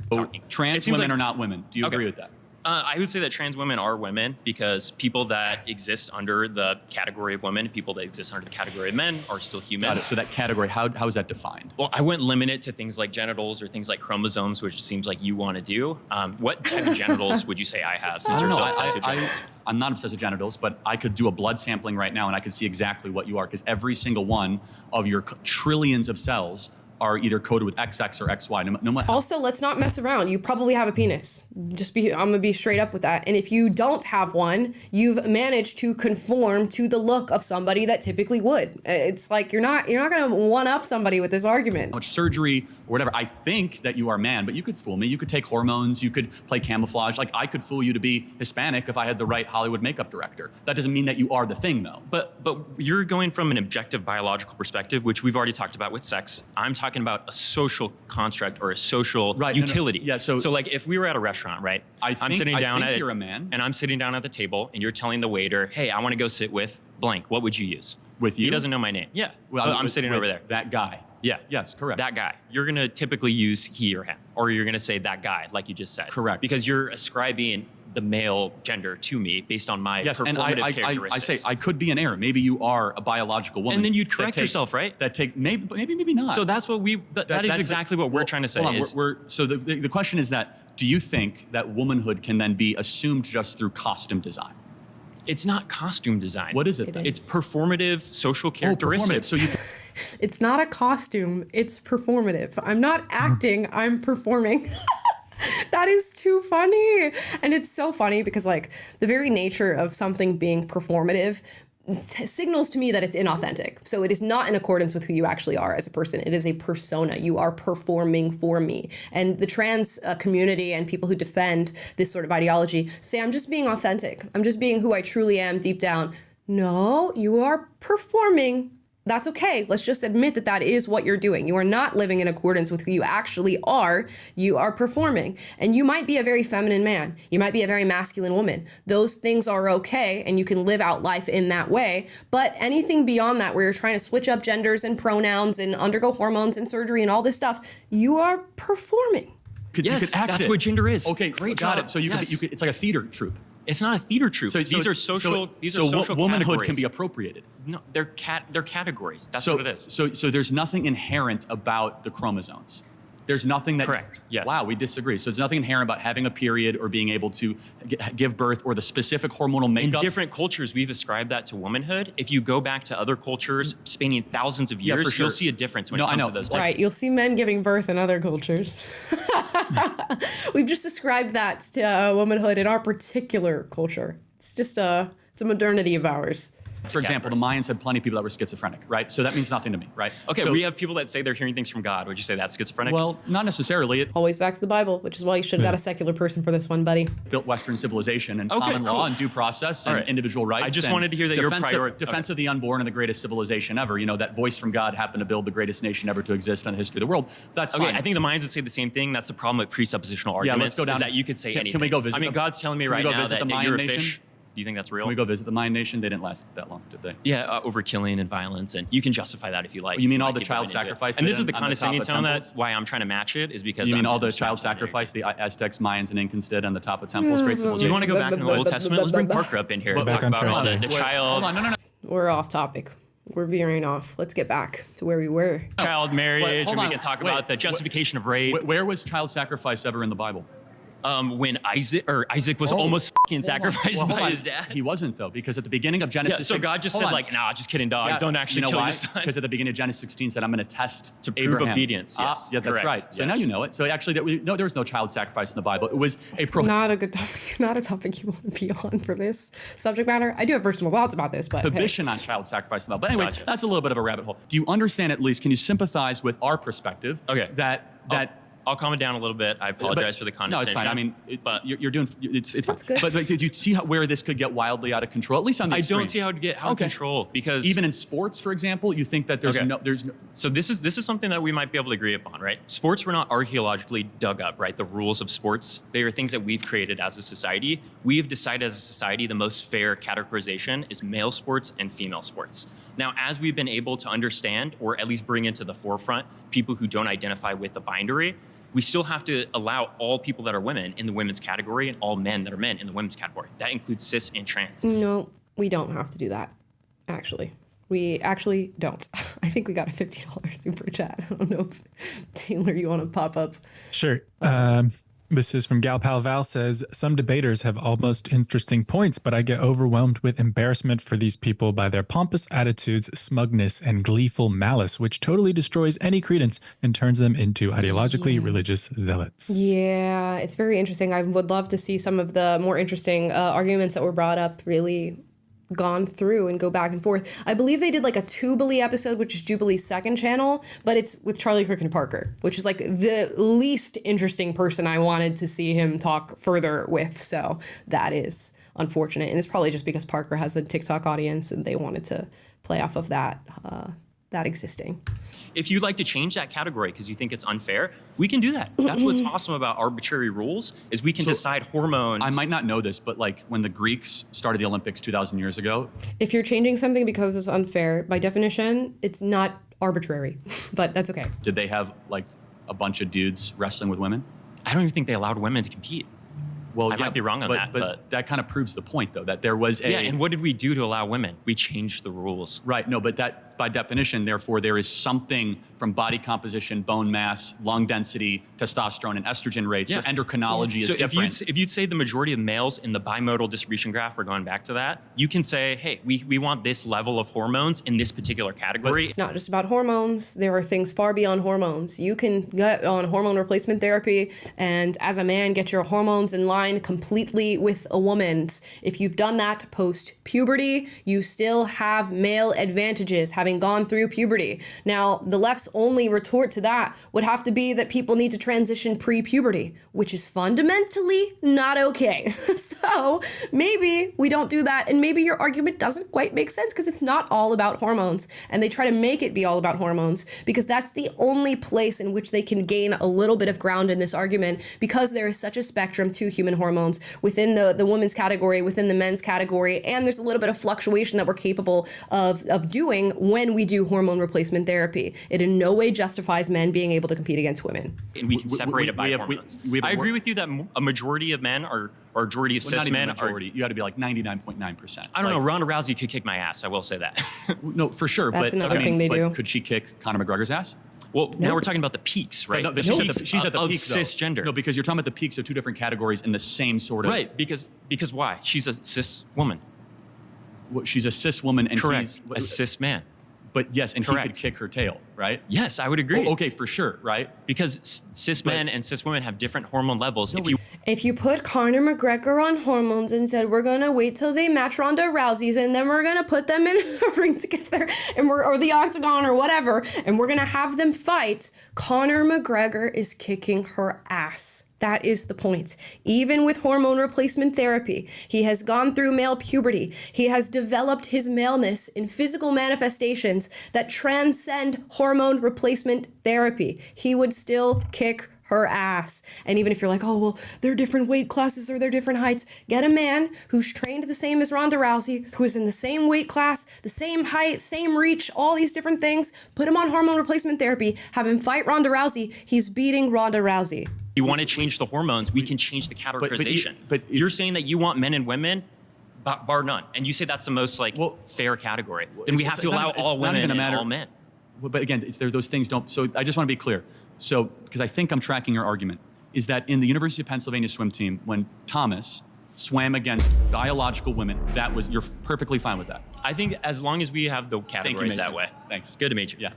Trans women are not women. Do you agree with that? I would say that trans women are women because people that exist under the category of women, people that exist under the category of men are still human. Got it. So that category, how is that defined? Well, I wouldn't limit it to things like genitals or things like chromosomes, which it seems like you want to do. What type of genitals would you say I have since you're so obsessed with genitals? I'm not obsessed with genitals, but I could do a blood sampling right now and I could see exactly what you are because every single one of your trillions of cells are either coded with XX or XY. No matter. Also, let's not mess around. You probably have a penis. I'm gonna be straight up with that. And if you don't have one, you've managed to conform to the look of somebody that typically would. It's like you're not gonna one up somebody with this argument. How much surgery or whatever. I think that you are a man, but you could fool me. You could take hormones. You could play camouflage. Like I could fool you to be Hispanic if I had the right Hollywood makeup director. That doesn't mean that you are the thing, though. But you're going from an objective biological perspective, which we've already talked about with sex. I'm talking about a social construct or a social utility. Yeah. So like if we were at a restaurant, right? I'm sitting down you're a man, and I'm sitting down at the table, and you're telling the waiter, "Hey, I want to go sit with blank." What would you use? With you? He doesn't know my name. Yeah. Well, so I'm sitting over there. That guy. Yeah. Yes, correct. That guy. You're going to typically use he or him, or you're going to say that guy, like you just said. Correct. Because you're ascribing the male gender to me based on my performative characteristics. I say I could be an error. Maybe you are a biological woman. And then you'd correct yourself, right? That take maybe not. So that's what that is exactly what we're trying to say. So the question is that do you think that womanhood can then be assumed just through costume design? It's not costume design. What is it? It's performative social characteristics. So you. It's not a costume. It's performative. I'm not acting. I'm performing. That is too funny. And it's so funny because like the very nature of something being performative signals to me that it's inauthentic. So it is not in accordance with who you actually are as a person. It is a persona. You are performing for me. And the trans community and people who defend this sort of ideology say, I'm just being authentic. I'm just being who I truly am deep down. No, you are performing. That's okay. Let's just admit that that is what you're doing. You are not living in accordance with who you actually are. You are performing. And you might be a very feminine man. You might be a very masculine woman. Those things are okay, and you can live out life in that way. But anything beyond that, where you're trying to switch up genders and pronouns and undergo hormones and surgery and all this stuff, you are performing. Yes, that's what gender is. Okay, great got job. it. So you could, it's like a theater troupe. It's not a theater troupe. So these are social. These are social womanhood categories. can be appropriated. No, they're categories. That's what it is. So there's nothing inherent about the chromosomes. There's nothing that. Correct. Yes. Wow, we disagree. So there's nothing inherent about having a period or being able to give birth or the specific hormonal makeup. In different cultures, we've ascribed that to womanhood. If you go back to other cultures spanning thousands of years, for sure. you'll see a difference when it comes to those. Right, you'll see men giving birth in other cultures. We've just ascribed that to womanhood in our particular culture. It's just it's a modernity of ours. For example, the Mayans had plenty of people that were schizophrenic, right? So that means nothing to me, right? Okay, so, we have people that say they're hearing things from God. Would you say that's schizophrenic? Well, not necessarily. Always back to the Bible, which is why you should have got a secular person for this one, buddy. Built Western civilization and common law and due process and individual rights. I just wanted to hear that defense of the unborn and the greatest civilization ever. You know, that voice from God happened to build the greatest nation ever to exist in the history of the world. That's fine. I think the Mayans would say the same thing. That's the problem with presuppositional arguments. Yeah, let's go down. Is that you could say anything. Can we go visit? I mean, God's telling me right now that you're a fish. Do you think that's real? Can we go visit the Mayan nation? They didn't last that long, did they? Yeah, over killing and violence, and you can justify that if you like. You mean all the child sacrifice? And this is the condescending tone that why I'm trying to match it is because you mean all the child sacrifice the Aztecs, Mayans, and Incans did on the top of temples? Great civilization. Do you want to go back in the Old Testament? Let's bring Parker up in here and talk about all the child. Hold on, no. We're off topic. We're veering off. Let's get back to where we were. Child marriage, and we can talk about the justification of rape. Where was child sacrifice ever in the Bible? When Isaac was almost fucking sacrificed by his dad. He wasn't though, because at the beginning of Genesis. Yeah, so God just said like, nah, just kidding, dog. Don't actually kill your son. Because at the beginning of Genesis 16 said, I'm going to test to prove obedience. Yes, yeah, that's right. So now you know it. So actually, there was no child sacrifice in the Bible. It was a not a good topic. Not a topic you want to be on for this subject matter. I do have personal thoughts about this, but prohibition on child sacrifice in the Bible. But anyway, that's a little bit of a rabbit hole. Do you understand at least? Can you sympathize with our perspective? Okay. That. I'll calm it down a little bit. I apologize for the condescension. No, it's fine. I mean, but you're doing it's that's fine. good. But do you see where this could get wildly out of control? At least on the extreme. I don't see how it would get out of control because even in sports, for example, you think that there's no. So this is something that we might be able to agree upon, right? Sports were not archaeologically dug up, right? The rules of sports, they are things that we've created as a society. We have decided as a society the most fair categorization is male sports and female sports. Now, as we've been able to understand or at least bring into the forefront people who don't identify with the binary, we still have to allow all people that are women in the women's category and all men that are men in the women's category. That includes cis and trans. No, we don't have to do that, actually. We actually don't. I think we got a $50 super chat. I don't know if, Taylor, you want to pop up? Sure. This is from Gal Pal Val says, some debaters have almost interesting points, but I get overwhelmed with embarrassment for these people by their pompous attitudes, smugness, and gleeful malice, which totally destroys any credence and turns them into ideologically religious zealots. Yeah, it's very interesting. I would love to see some of the more interesting arguments that were brought up really gone through and go back and forth. I believe they did like a Jubilee episode, which is Jubilee's second channel, but it's with Charlie Kirk and Parker, which is like the least interesting person I wanted to see him talk further with. So that is unfortunate. And it's probably just because Parker has a TikTok audience and they wanted to play off of that existing. If you'd like to change that category because you think it's unfair, we can do that. That's what's awesome about arbitrary rules is we can decide hormones. I might not know this, but like when the Greeks started the Olympics 2,000 years ago. If you're changing something because it's unfair, by definition, it's not arbitrary, but that's okay. Did they have like a bunch of dudes wrestling with women? I don't even think they allowed women to compete. Well, I might be wrong on that, but that kind of proves the point, though, that there was a... Yeah, and what did we do to allow women? We changed the rules. Right, no, but that, by definition, therefore, there is something from body composition, bone mass, lung density, testosterone, and estrogen rates, so endocrinology is different. If you'd say the majority of males in the bimodal distribution graph, we're going back to that, you can say, hey, we want this level of hormones in this particular category. It's not just about hormones. There are things far beyond hormones. You can get on hormone replacement therapy and as a man get your hormones in line completely with a woman's. If you've done that post-puberty, you still have male advantages having gone through puberty. Now, the left's only retort to that would have to be that people need to transition pre-puberty, which is fundamentally not okay. So maybe we don't do that, and maybe your argument doesn't quite make sense because it's not all about hormones, and they try to make it be all about hormones because that's the only place in which they can gain a little bit of ground in this argument because there is such a spectrum to human hormones within the women's category, within the men's category, and there's a little bit of fluctuation that we're capable of doing when we do hormone replacement therapy. It in no way justifies men being able to compete against women. And we can separate it by hormones. I agree with you that a majority of men or majority of cis men are... You got to be like 99.9%. I don't know, Ronda Rousey could kick my ass, I will say that. No, for sure. That's another thing they do. Could she kick Conor McGregor's ass? Well, now we're talking about the peaks, right? No, she's at the peak, though. Cisgender. No, because you're talking about the peaks of two different categories in the same sort of... Right, because why? She's a cis woman. Well, she's a cis woman and Correct. A cis man. But yes, and Correct. he could kick her tail, right? Yes, I would agree. Oh, okay, for sure, right? Because cis men and cis women have different hormone levels. If you put Conor McGregor on hormones and said, we're going to wait till they match Ronda Rousey's and then we're going to put them in a ring together and or the octagon or whatever, and we're going to have them fight, Conor McGregor is kicking her ass. That is the point. Even with hormone replacement therapy, he has gone through male puberty. He has developed his maleness in physical manifestations that transcend hormone replacement therapy. He would still kick her ass. And even if you're like, oh, well, they're different weight classes or they're different heights, get a man who's trained the same as Ronda Rousey, who is in the same weight class, the same height, same reach, all these different things, put him on hormone replacement therapy, have him fight Ronda Rousey. He's beating Ronda Rousey. You want to change the hormones, we can change the categorization. But you're saying that you want men and women, bar none, and you say that's the most fair category. Then we have to allow all women and all men. Well, but again, those things don't. So I just want to be clear. So because I think I'm tracking your argument, is that in the University of Pennsylvania swim team, when Thomas swam against biological women, you're perfectly fine with that. I think as long as we have the categories that way. Thanks. Good to meet you. Yeah.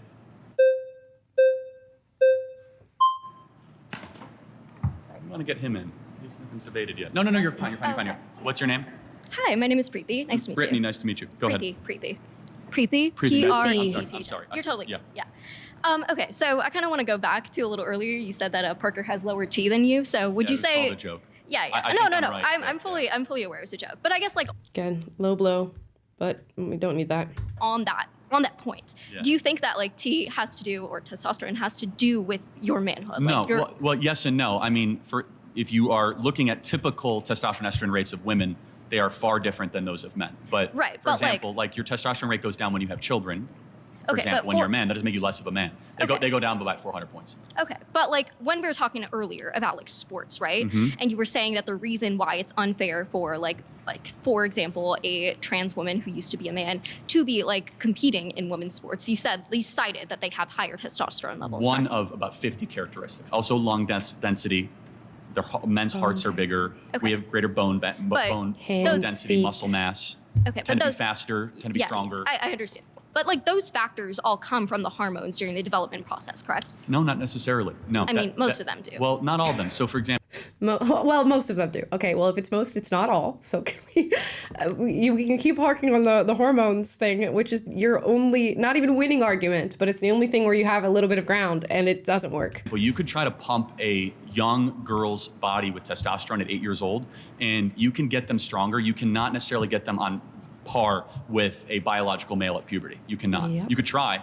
I want to get him in. He hasn't debated yet. No, you're fine. You're fine. What's your name? Hi, my name is Preeti. Nice to meet you. Brittany, nice to meet you. Go ahead. Preeti. Preeti. I'm sorry. You're totally good. Yeah. Okay, so I kind of want to go back to a little earlier. You said that Parker has lower T than you. So would you say? It was a joke. Yeah. No. Right, I'm fully aware it's a joke. But I guess again, low blow, but we don't need that. On that point, do you think that T has to do, or testosterone has to do with your manhood? No. Well, yes and no. I mean, if you are looking at typical testosterone estrogen rates of women, they are far different than those of men. But for example, your testosterone rate goes down when you have children. For example, when you're a man, that doesn't make you less of a man. They go down by about 400 points. Okay, but like when we were talking earlier about like sports, right? Mm-hmm. And you were saying that the reason why it's unfair for like for example, a trans woman who used to be a man to be like competing in women's sports, you cited that they have higher testosterone levels. One right? of about 50 characteristics. Also lung density. Their men's hearts are bigger. Okay. We have greater bone hands, density, feet. muscle mass. Okay, Tend but to be faster, tend to be stronger. I understand. But like those factors all come from the hormones during the development process, correct? No, not necessarily. No. I mean, most of them do. Well, not all of them. So, for example, Well, most of them do. Okay, well, if it's most, it's not all. So can we can keep harking on the hormones thing, which is your only, not even winning argument, but it's the only thing where you have a little bit of ground and it doesn't work. well, you could try to pump a young girl's body with testosterone at 8 years old, and you can get them stronger. You cannot necessarily get them on par with a biological male at puberty. You cannot. Yep. You could try,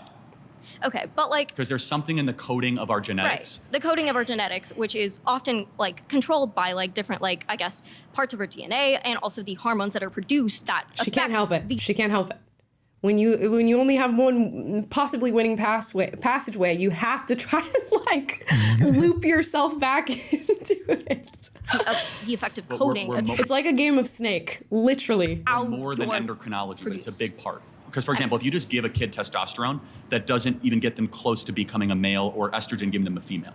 Okay, but like because there's something in the coding of our genetics. right, the coding of our genetics, which is often like controlled by like different like I guess parts of our DNA and also the hormones that are produced that She can't help it. She can't help it. When you only have one possibly winning passageway, you have to try and like loop yourself back into it. The effective But coding. It's like a game of Snake, literally. We're more than endocrinology, but it's a big part. Because, for example, if you just give a kid testosterone, that doesn't even get them close to becoming a male, or estrogen giving them a female.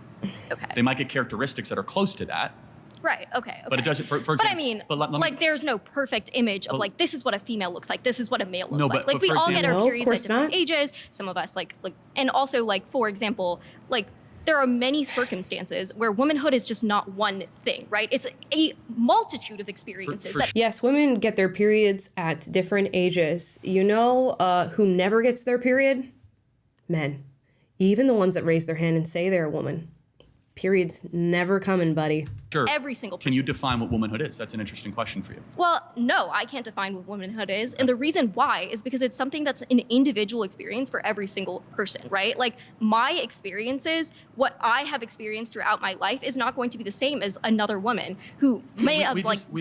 Okay. They might get characteristics that are close to that. Right. Okay. But it doesn't. For example, but I mean, let me- like, there's no perfect image of But- like this is what a female looks like. This is what a male looks No, like. but Like we for all get example- our No, of periods course at different not. ages. Some of us like, and also like for example, like there are many circumstances where womanhood is just not one thing, right? It's a multitude of experiences that. Yes, women get their periods at different ages. You know who never gets their period? Men. Even the ones that raise their hand and say they're a woman. Periods never coming, buddy. Sure. Every single Can you define what womanhood is? That's an interesting question for you. Well, no, I can't define what womanhood is. And the reason why is because it's something that's an individual experience for every single person, right? Like my experiences, what I have experienced throughout my life is not going to be the same as another woman who may have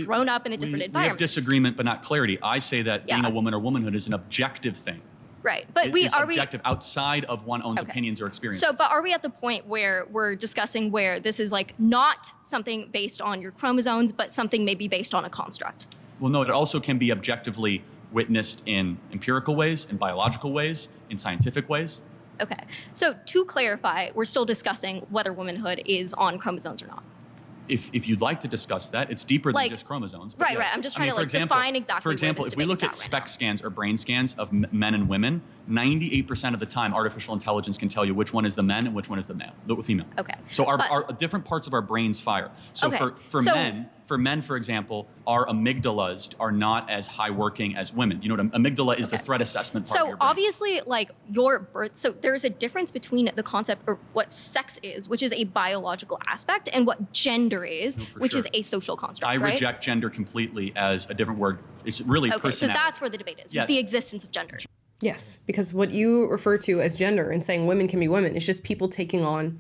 grown up in a different We have environment. disagreement, but not clarity. I say that being Yeah. a woman or womanhood is an objective thing. Right. But It's objective outside of one's own opinions or experiences. So, but are we at the point where we're discussing where this is like not something based on your chromosomes, but something maybe based on a construct? Well, no, it also can be objectively witnessed in empirical ways, in biological ways, in scientific ways. Okay. So to clarify, we're still discussing whether womanhood is on chromosomes or not. If you'd like to discuss that, it's deeper Like- than just chromosomes. but Right, yes. right. I'm just trying to for like define exactly. For example, where this if we debate look is at right SPECT scans or brain scans of men and women, 98% of the time, artificial intelligence can tell you which one is the men and which one is the female. Okay. So But- our different parts of our brains fire. So Okay. for So- men, for example, our amygdalas are not as high working as women. You know what amygdala is the threat assessment part of So your brain. obviously, like your birth, so there's a difference between the concept or what sex is, which is a biological aspect, and what gender is, which is sure. a social construct. I right? reject gender completely as a different word. It's really Okay, so personality. that's where the debate is. Yes. Is the existence of gender. Yes, because what you refer to as gender and saying women can be women is just people taking on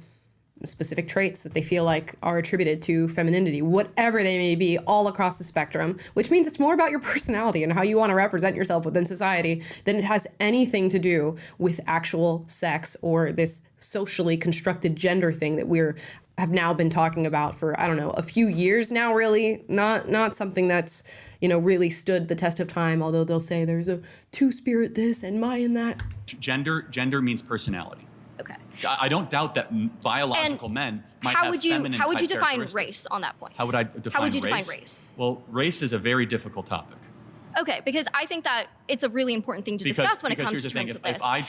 specific traits that they feel like are attributed to femininity, whatever they may be, all across the spectrum, which means it's more about your personality and how you want to represent yourself within society than it has anything to do with actual sex or this socially constructed gender thing that have now been talking about for, I don't know, a few years now, really. Not something that's, really stood the test of time, although they'll say there's a two-spirit this and my and that. Gender means personality. Okay. I don't doubt that biological men might How have would you feminine how would you type define characteristics. race on that point? How would I define How would you race? define race? Well, race is a very difficult topic. Okay, because I think that it's a really important thing to discuss when it comes here's to the thing, terms of if this. I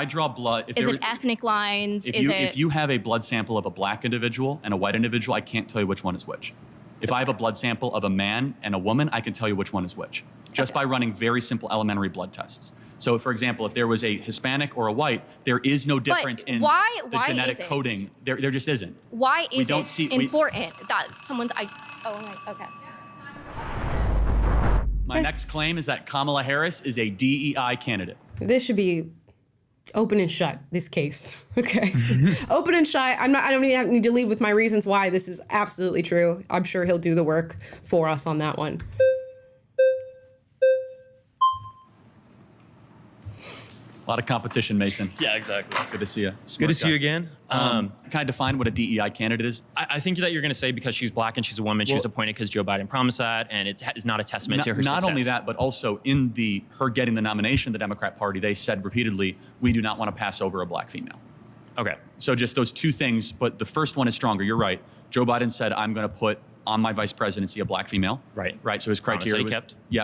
draw blood, Is it ethnic lines? if you have a blood sample of a black individual and a white individual, I can't tell you which one is which. If I have a blood sample of a man and a woman, I can tell you which one is which, just by running very simple elementary blood tests. So, for example, if there was a Hispanic or a white, there is no difference in the genetic is it? coding. There just isn't. Why We is don't it see- important that someone's okay. My next claim is that Kamala Harris is a DEI candidate. This should be open and shut, this case. Okay. Open and shut. I don't even need to lead with my reasons why this is absolutely true. I'm sure he'll do the work for us on that one. lot of competition, Mason. Yeah, exactly. Good to see you. Good to see you again. Can I define what a DEI candidate is? I think that you're going to say because she's black and she's a woman, she was appointed because Joe Biden promised that, and it's not a testament to her success. Not only that, but also in her getting the nomination of the Democrat Party, they said repeatedly, we do not want to pass over a black female. Okay. So just those two things, but the first one is stronger. You're right. Joe Biden said, I'm going to put on my vice presidency a black female. Right. So his criteria was,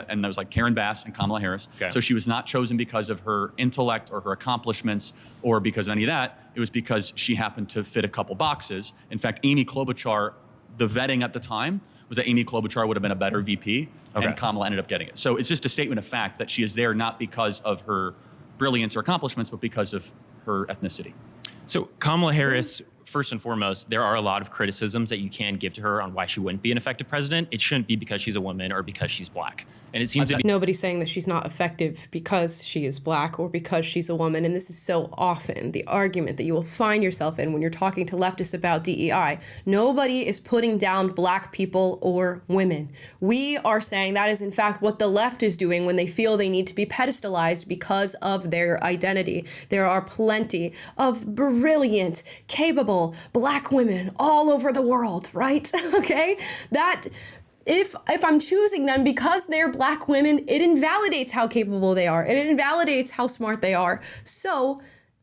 and that was like Karen Bass and Kamala Harris. Okay. So she was not chosen because of her intellect or her accomplishments or because of any of that. It was because she happened to fit a couple boxes. In fact, Amy Klobuchar, the vetting at the time was that Amy Klobuchar would have been a better VP, and Kamala ended up getting it. So it's just a statement of fact that she is there not because of her brilliance or accomplishments, but because of her ethnicity. So Kamala Harris, first and foremost, there are a lot of criticisms that you can give to her on why she wouldn't be an effective president. It shouldn't be because she's a woman or because she's black. And it seems to be nobody's saying that she's not effective because she is black or because she's a woman. And this is so often the argument that you will find yourself in when you're talking to leftists about DEI. Nobody is putting down black people or women. We are saying that is in fact what the left is doing when they feel they need to be pedestalized because of their identity. There are plenty of brilliant, capable black women all over the world, right? Okay? That if I'm choosing them because they're black women, it invalidates how capable they are. And it invalidates how smart they are. So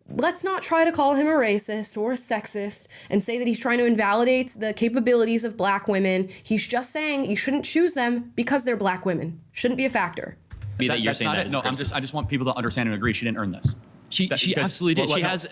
let's not try to call him a racist or a sexist and say that he's trying to invalidate the capabilities of black women. He's just saying you shouldn't choose them because they're black women. Shouldn't be a factor. that you're saying that. No, I just want people to understand and agree she didn't earn this. She absolutely did. She has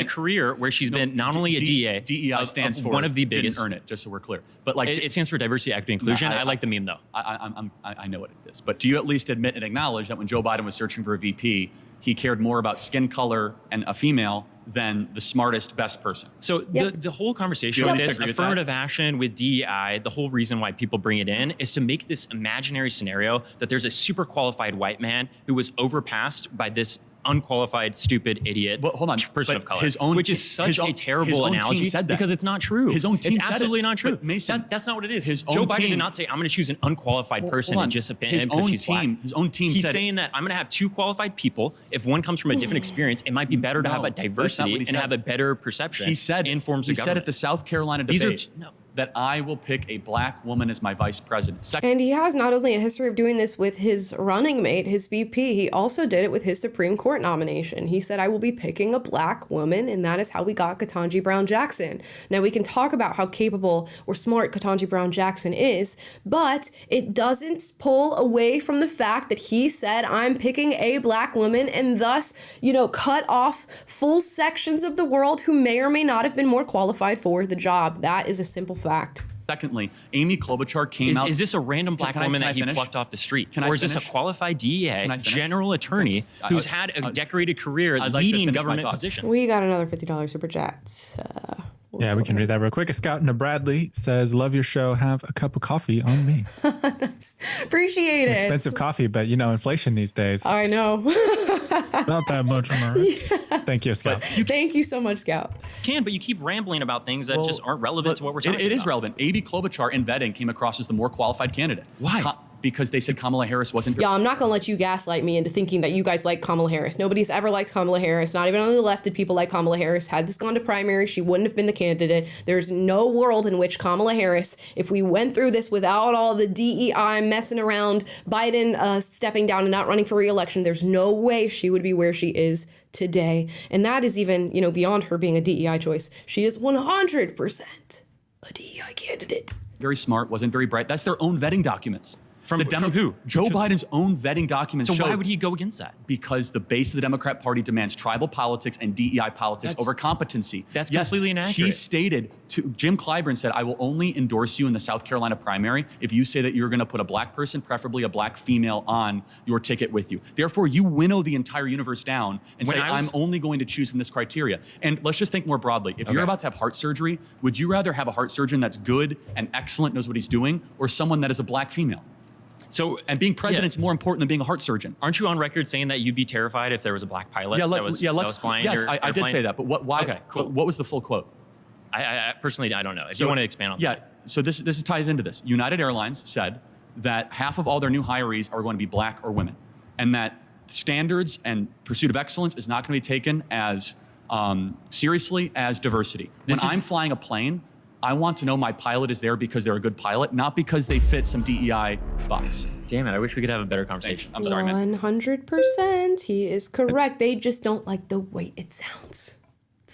a career where she's been not only a DEA. DEI stands for one of the biggest. Didn't earn it, just so we're clear. But like it stands for diversity, equity, inclusion. I like the meme though. I know what it is. But do you at least admit and acknowledge that when Joe Biden was searching for a VP, he cared more about skin color and a female than the smartest, best person? So the whole conversation with this affirmative action with DEI, the whole reason why people bring it in is to make this imaginary scenario that there's a super qualified white man who was overpassed by this unqualified, stupid, idiot person of color, which is such a terrible analogy because it's not true. His own team it's absolutely not true. Mason, that's not what it is. Joe Biden did not say, I'm going to choose an unqualified person and just abandon because she's black. His own team He's said saying that I'm going to have two qualified people. If one comes from a different experience, it might be better to have a diversity and have a better perception in forms of government. He said at the South Carolina debate that I will pick a black woman as my vice president. And he has not only a history of doing this with his running mate, his VP, he also did it with his Supreme Court nomination. He said, I will be picking a black woman, and that is how we got Ketanji Brown Jackson. Now, we can talk about how capable or smart Ketanji Brown Jackson is, but it doesn't pull away from the fact that he said, I'm picking a black woman, and thus, cut off full sections of the world who may or may not have been more qualified for the job. That is a simple fact. Secondly, Amy Klobuchar came out. Is this a random black woman that he plucked off the street? Or is this a qualified DEA general attorney who's had a decorated career leading government positions? We got another $50 super chat. Yeah, we can read that real quick. A Scout in a Bradley says, love your show. Have a cup of coffee on me. Nice. Appreciate it. Expensive coffee, but inflation these days. I know. Not that much, Thank you, Scout. Thank you so much, Scout. But you keep rambling about things that just aren't relevant to what we're talking about. It is relevant. Amy Klobuchar in vetting came across as the more qualified candidate. Why? Because they said Kamala Harris wasn't. Yeah, I'm not going to let you gaslight me into thinking that you guys like Kamala Harris. Nobody's ever liked Kamala Harris. Not even on the left did people like Kamala Harris. Had this gone to primary, she wouldn't have been the candidate. There's no world in which Kamala Harris, if we went through this without all the DEI messing around, Biden stepping down and not running for re-election, there's no way she would be where she is today. And that is even, beyond her being a DEI choice. She is 100% a DEI candidate. Very smart, wasn't very bright. That's their own vetting documents. From who? Joe Biden's own vetting documents. So why would he go against that? Because the base of the Democrat Party demands tribal politics and DEI politics over competency. That's completely inaccurate. He stated Jim Clyburn said, I will only endorse you in the South Carolina primary if you say that you're going to put a black person, preferably a black female, on your ticket with you. Therefore, you winnow the entire universe down and say, I'm only going to choose from this criteria. And let's just think more broadly. If you're about to have heart surgery, would you rather have a heart surgeon that's good and excellent, knows what he's doing, or someone that is a black female? And being president's more important than being a heart surgeon. Aren't you on record saying that you'd be terrified if there was a black pilot that was flying? Yes, I did say that. But why? Okay, cool. What was the full quote? I personally, I don't know. If you want to expand on that. Yeah, so this ties into this. United Airlines said that half of all their new hirees are going to be black or women, and that standards and pursuit of excellence is not going to be taken as seriously as diversity. When I'm flying a plane, I want to know my pilot is there because they're a good pilot, not because they fit some DEI box. Damn it, I wish we could have a better conversation. I'm sorry, man. 100%. He is correct. They just don't like the way it sounds.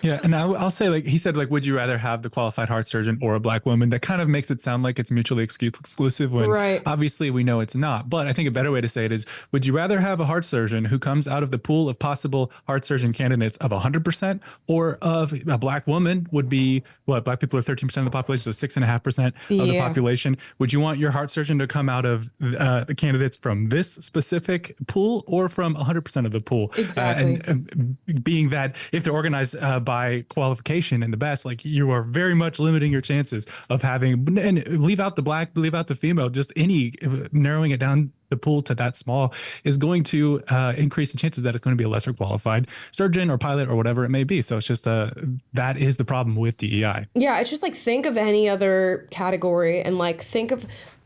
Yeah, and I'll say, like, he said, like, would you rather have the qualified heart surgeon or a black woman? That kind of makes it sound like it's mutually exclusive when obviously we know it's not. But I think a better way to say it is, would you rather have a heart surgeon who comes out of the pool of possible heart surgeon candidates of 100%, or of a black woman would be, what, black people are 13% of the population, so 6.5% of the population. Would you want your heart surgeon to come out of the candidates from this specific pool or from 100% of the pool? Exactly. And being that if they're organized by qualification and the best, like, you are very much limiting your chances of having, and leave out the black, leave out the female, just any narrowing it down the pool to that small is going to increase the chances that it's going to be a lesser qualified surgeon or pilot or whatever it may be. So it's just that is the problem with DEI. Yeah, it's just like, think of any other category and like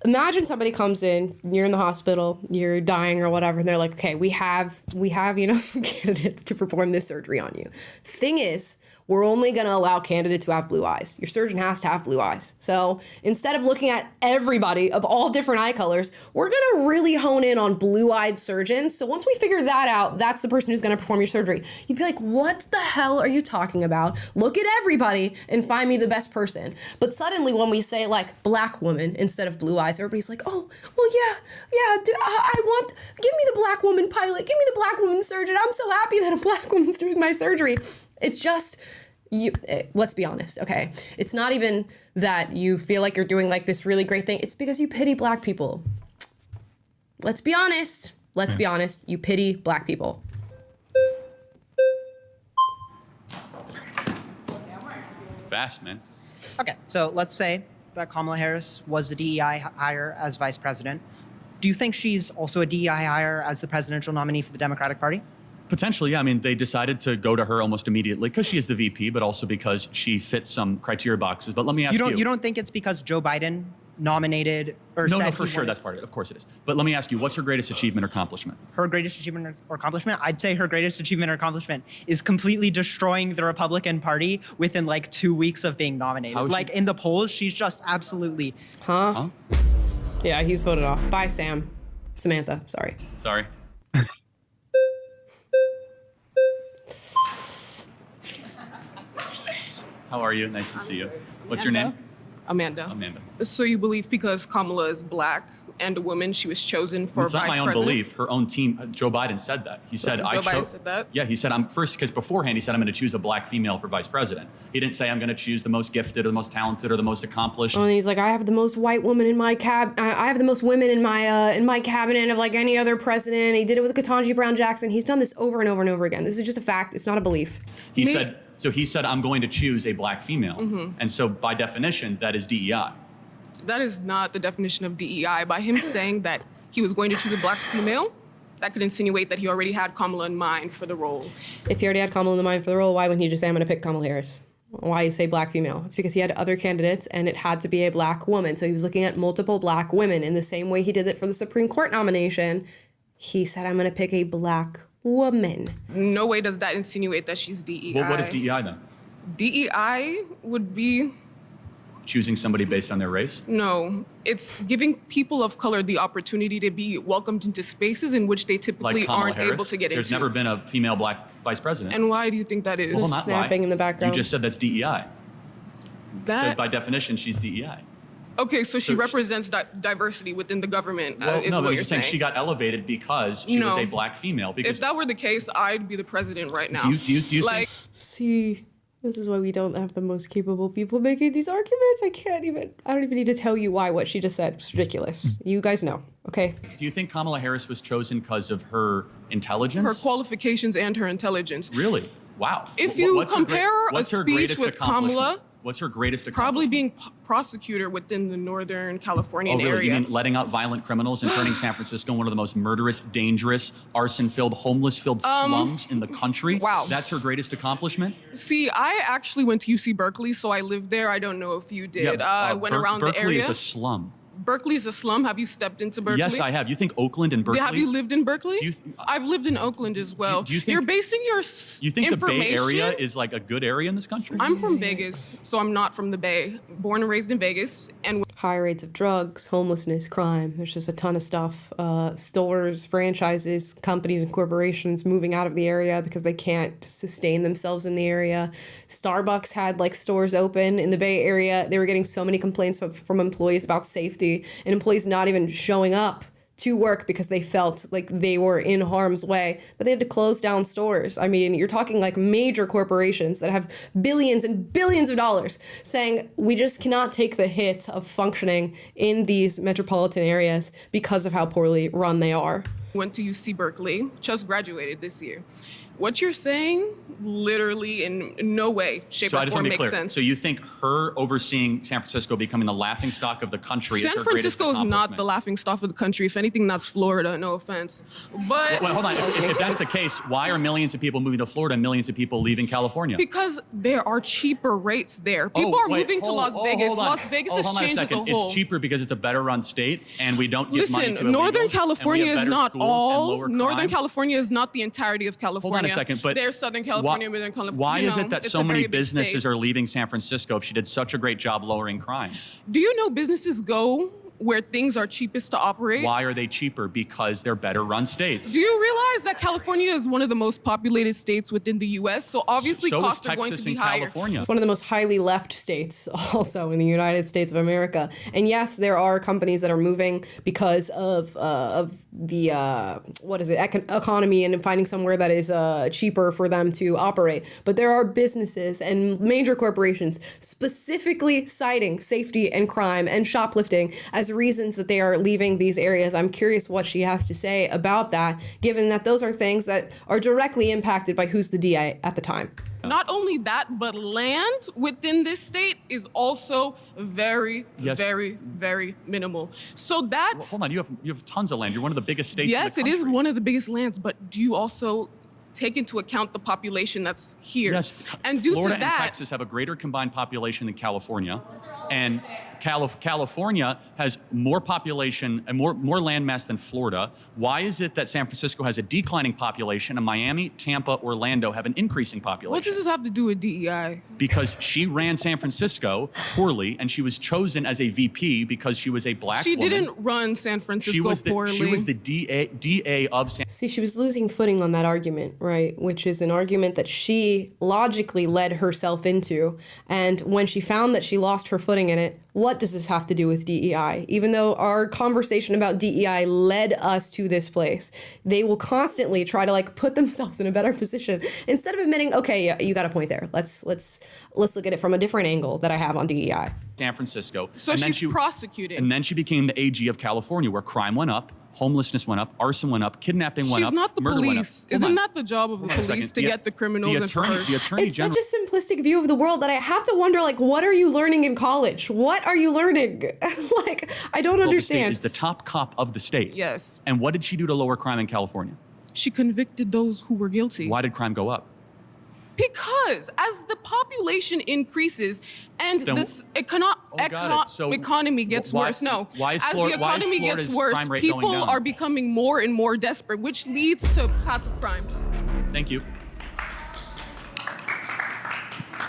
imagine somebody comes in, you're in the hospital, you're dying or whatever, and they're like, okay, we have, some candidates to perform this surgery on you. Thing is, we're only going to allow candidates who have blue eyes. Your surgeon has to have blue eyes. So instead of looking at everybody of all different eye colors, we're going to really hone in on blue-eyed surgeons. So once we figure that out, that's the person who's going to perform your surgery. You'd be like, what the hell are you talking about? Look at everybody and find me the best person. But suddenly when we say like black woman instead of blue eyes, everybody's like, oh, well, give me the black woman pilot, give me the black woman surgeon. I'm so happy that a black woman's doing my surgery. It's just, let's be honest, okay? It's not even that you feel like you're doing like this really great thing. It's because you pity black people. Let's be honest. Let's be honest. You pity black people. Fast, man. Okay, so let's say that Kamala Harris was the DEI hire as vice president. Do you think she's also a DEI hire as the presidential nominee for the Democratic Party? Potentially, yeah. I mean, they decided to go to her almost immediately because she is the VP, but also because she fits some criteria boxes. But let me ask you. You don't think it's because Joe Biden nominated or No, said no, for sure, that's part of it. Of course it is. But let me ask you, what's her greatest achievement or accomplishment? Her greatest achievement or accomplishment? I'd say her greatest achievement or accomplishment is completely destroying the Republican Party within like 2 weeks of being nominated. Like in the polls, she's just absolutely. Huh? Yeah, he's voted off. Bye, Sam. Samantha, sorry. Sorry. How are you? Nice to see you. What's your name? Amanda. Amanda. So you believe because Kamala is black and a woman, she was chosen for vice president? It's not my own belief. Her own team, Joe Biden said that. He said, Joe Biden said that? Yeah, he said, because beforehand he said, I'm going to choose a black female for vice president. He didn't say, I'm going to choose the most gifted or the most talented or the most accomplished. Oh, and he's like, I have the most white woman in my I have the most women in my cabinet of like any other president. He did it with Ketanji Brown Jackson. He's done this over and over and over again. This is just a fact. It's not a belief. He said, I'm going to choose a black female. Mm-hmm. And so by definition, that is DEI. That is not the definition of DEI. By him saying that he was going to choose a black female, that could insinuate that he already had Kamala in mind for the role. If he already had Kamala in mind for the role, why wouldn't he just say, I'm going to pick Kamala Harris? Why say black female? It's because he had other candidates and it had to be a black woman. So he was looking at multiple black women in the same way he did it for the Supreme Court nomination. He said, I'm going to pick a black woman. No way does that insinuate that she's DEI. Well, what is DEI then? DEI would be choosing somebody based on their race? No, it's giving people of color the opportunity to be welcomed into spaces in which they typically aren't able to get into. There's never been a female black vice president. And why do you think that is? Well, not snapping why. In the background. You just said that's DEI. So by definition, she's DEI. Okay, so she represents diversity within the government, well, is no, what but you're saying. She got elevated because she was a black female. Because if that were the case, I'd be the president right now. Do you like, see, this is why we don't have the most capable people making these arguments. I don't even need to tell you why what she just said. It's ridiculous. You guys know, okay? Do you think Kamala Harris was chosen because of her intelligence? Her qualifications and her intelligence. Really? Wow. If you compare a speech with Kamala, what's her greatest accomplishment? Probably being prosecutor within the Northern Californian area. You mean letting out violent criminals and turning San Francisco one of the most murderous, dangerous, arson-filled, homeless-filled slums in the country? Wow. That's her greatest accomplishment? See, I actually went to UC Berkeley, so I lived there. I don't know if you did. I went around the area. Berkeley is a slum. Berkeley is a slum. Have you stepped into Berkeley? Yes, I have. You think Oakland and Berkeley? Have you lived in Berkeley? I've lived in Oakland as well. Do you think, you're basing your You think the Bay Area is like a good area in this country? I'm from Vegas, so I'm not from the Bay. Born and raised in Vegas, and high rates of drugs, homelessness, crime. There's just a ton of stuff. Stores, franchises, companies, and corporations moving out of the area because they can't sustain themselves in the area. Starbucks had like stores open in the Bay Area. They were getting so many complaints from employees about safety and employees not even showing up to work because they felt like they were in harm's way, that they had to close down stores. I mean, you're talking like major corporations that have billions and billions of dollars saying we just cannot take the hit of functioning in these metropolitan areas because of how poorly run they are. Went to UC Berkeley, just graduated this year. What you're saying, literally in no way, shape, or form makes sense. So you think her overseeing San Francisco becoming the laughingstock of the country is her greatest accomplishment? San Francisco is not the laughingstock of the country. If anything, that's Florida, no offense. But well, hold on, if that's the case, why are millions of people moving to Florida and millions of people leaving California? Because there are cheaper rates there. People are moving to Las Vegas. Las Vegas has changed as a whole. It's cheaper because it's a better run state and we don't give money to illegals. Northern California is not all. Northern California is not the entirety of California. Hold on a second, but there's Southern California, Northern California. Why is it that so many businesses are leaving San Francisco if she did such a great job lowering crime? Do you know businesses go where things are cheapest to operate? Why are they cheaper? Because they're better run states. Do you realize that California is one of the most populated states within the U.S.? So obviously costs are going to be higher. It's one of the most highly left states also in the United States of America. And yes, there are companies that are moving because of the economy and finding somewhere that is cheaper for them to operate. But there are businesses and major corporations specifically citing safety and crime and shoplifting as reasons that they are leaving these areas. I'm curious what she has to say about that, given that those are things that are directly impacted by who's the DA at the time. Not only that, but land within this state is also very, very minimal. So that's... Well, hold on, you have tons of land. You're one of the biggest states in the country. Yes, it is one of the biggest lands, but do you also take into account the population that's here? Yes, and due Florida to that, and Texas have a greater combined population than California, and California has more population and more land mass than Florida. Why is it that San Francisco has a declining population and Miami, Tampa, Orlando have an increasing population? What does this have to do with DEI? Because she ran San Francisco poorly, and she was chosen as a VP because she was a black woman. She didn't run San Francisco poorly. She was the DA of San. See, she was losing footing on that argument, right? Which is an argument that she logically led herself into. And when she found that she lost her footing in it, what does this have to do with DEI? Even though our conversation about DEI led us to this place, they will constantly try to like put themselves in a better position instead of admitting, okay, yeah, you got a point there. Let's look at it from a different angle that I have on DEI. San Francisco. So she's prosecuted. And then she became the AG of California, where crime went up, homelessness went up, arson went up, kidnapping went up, She's not the murder police. Isn't that the job of the police to get the criminals and the attorney it's general? Such a simplistic view of the world that I have to wonder, like, what are you learning in college? What are you learning? Like, I don't understand. The state is the top cop of the state. Yes. And what did she do to lower crime in California? She convicted those who were guilty. Why did crime go up? Because as the population increases and this economy gets worse, as the economy gets worse, people are becoming more and more desperate, which leads to passive crime. Thank you.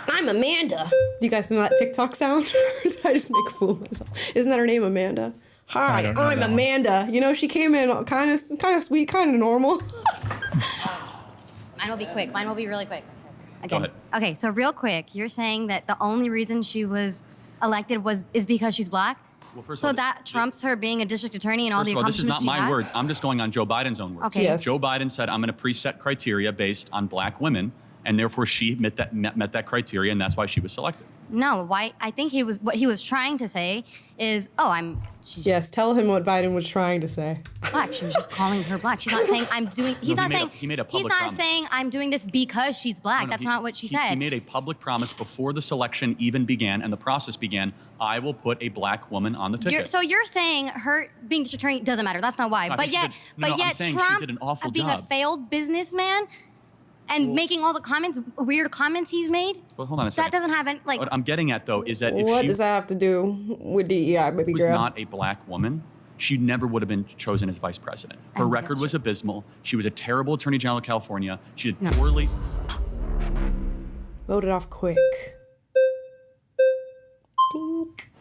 I'm Amanda. Do you guys know that TikTok sound? Or did I just make a fool of myself? Isn't that her name, Amanda? Hi, I'm Amanda. You know, she came in kind of sweet, kind of normal. Mine will be quick. Mine will be really quick. Go ahead. Okay, so real quick, you're saying that the only reason she was elected is because she's black? Well, first so of all, that trumps her being a district attorney and all the this is accomplishments not she my has? words. I'm just going on Joe Biden's own words. Okay. Yes. Joe Biden said, I'm going to preset criteria based on black women, and therefore she met that criteria, and that's why she was selected. No, why? I think what he was trying to say is, yes, tell him what Biden was trying to say. Black. She was just calling her black. She's not saying I'm doing. He's not saying. He made a public He's not promise. saying I'm doing this because she's black. That's not what she said. He made a public promise before the selection even began and the process began. I will put a black woman on the ticket. So you're saying her being district attorney doesn't matter. That's not why. No, but yet I'm saying Trump she did an awful being job. a failed businessman and making all the comments, weird comments he's made. Well, hold on a second. That doesn't have any, like. What I'm getting at, though, is that if what she does that have to do with DEI, baby was girl? not a black woman, she never would have been chosen as vice president. Her record was abysmal. She was a terrible attorney general of California. She did poorly. Voted off quick. Dink.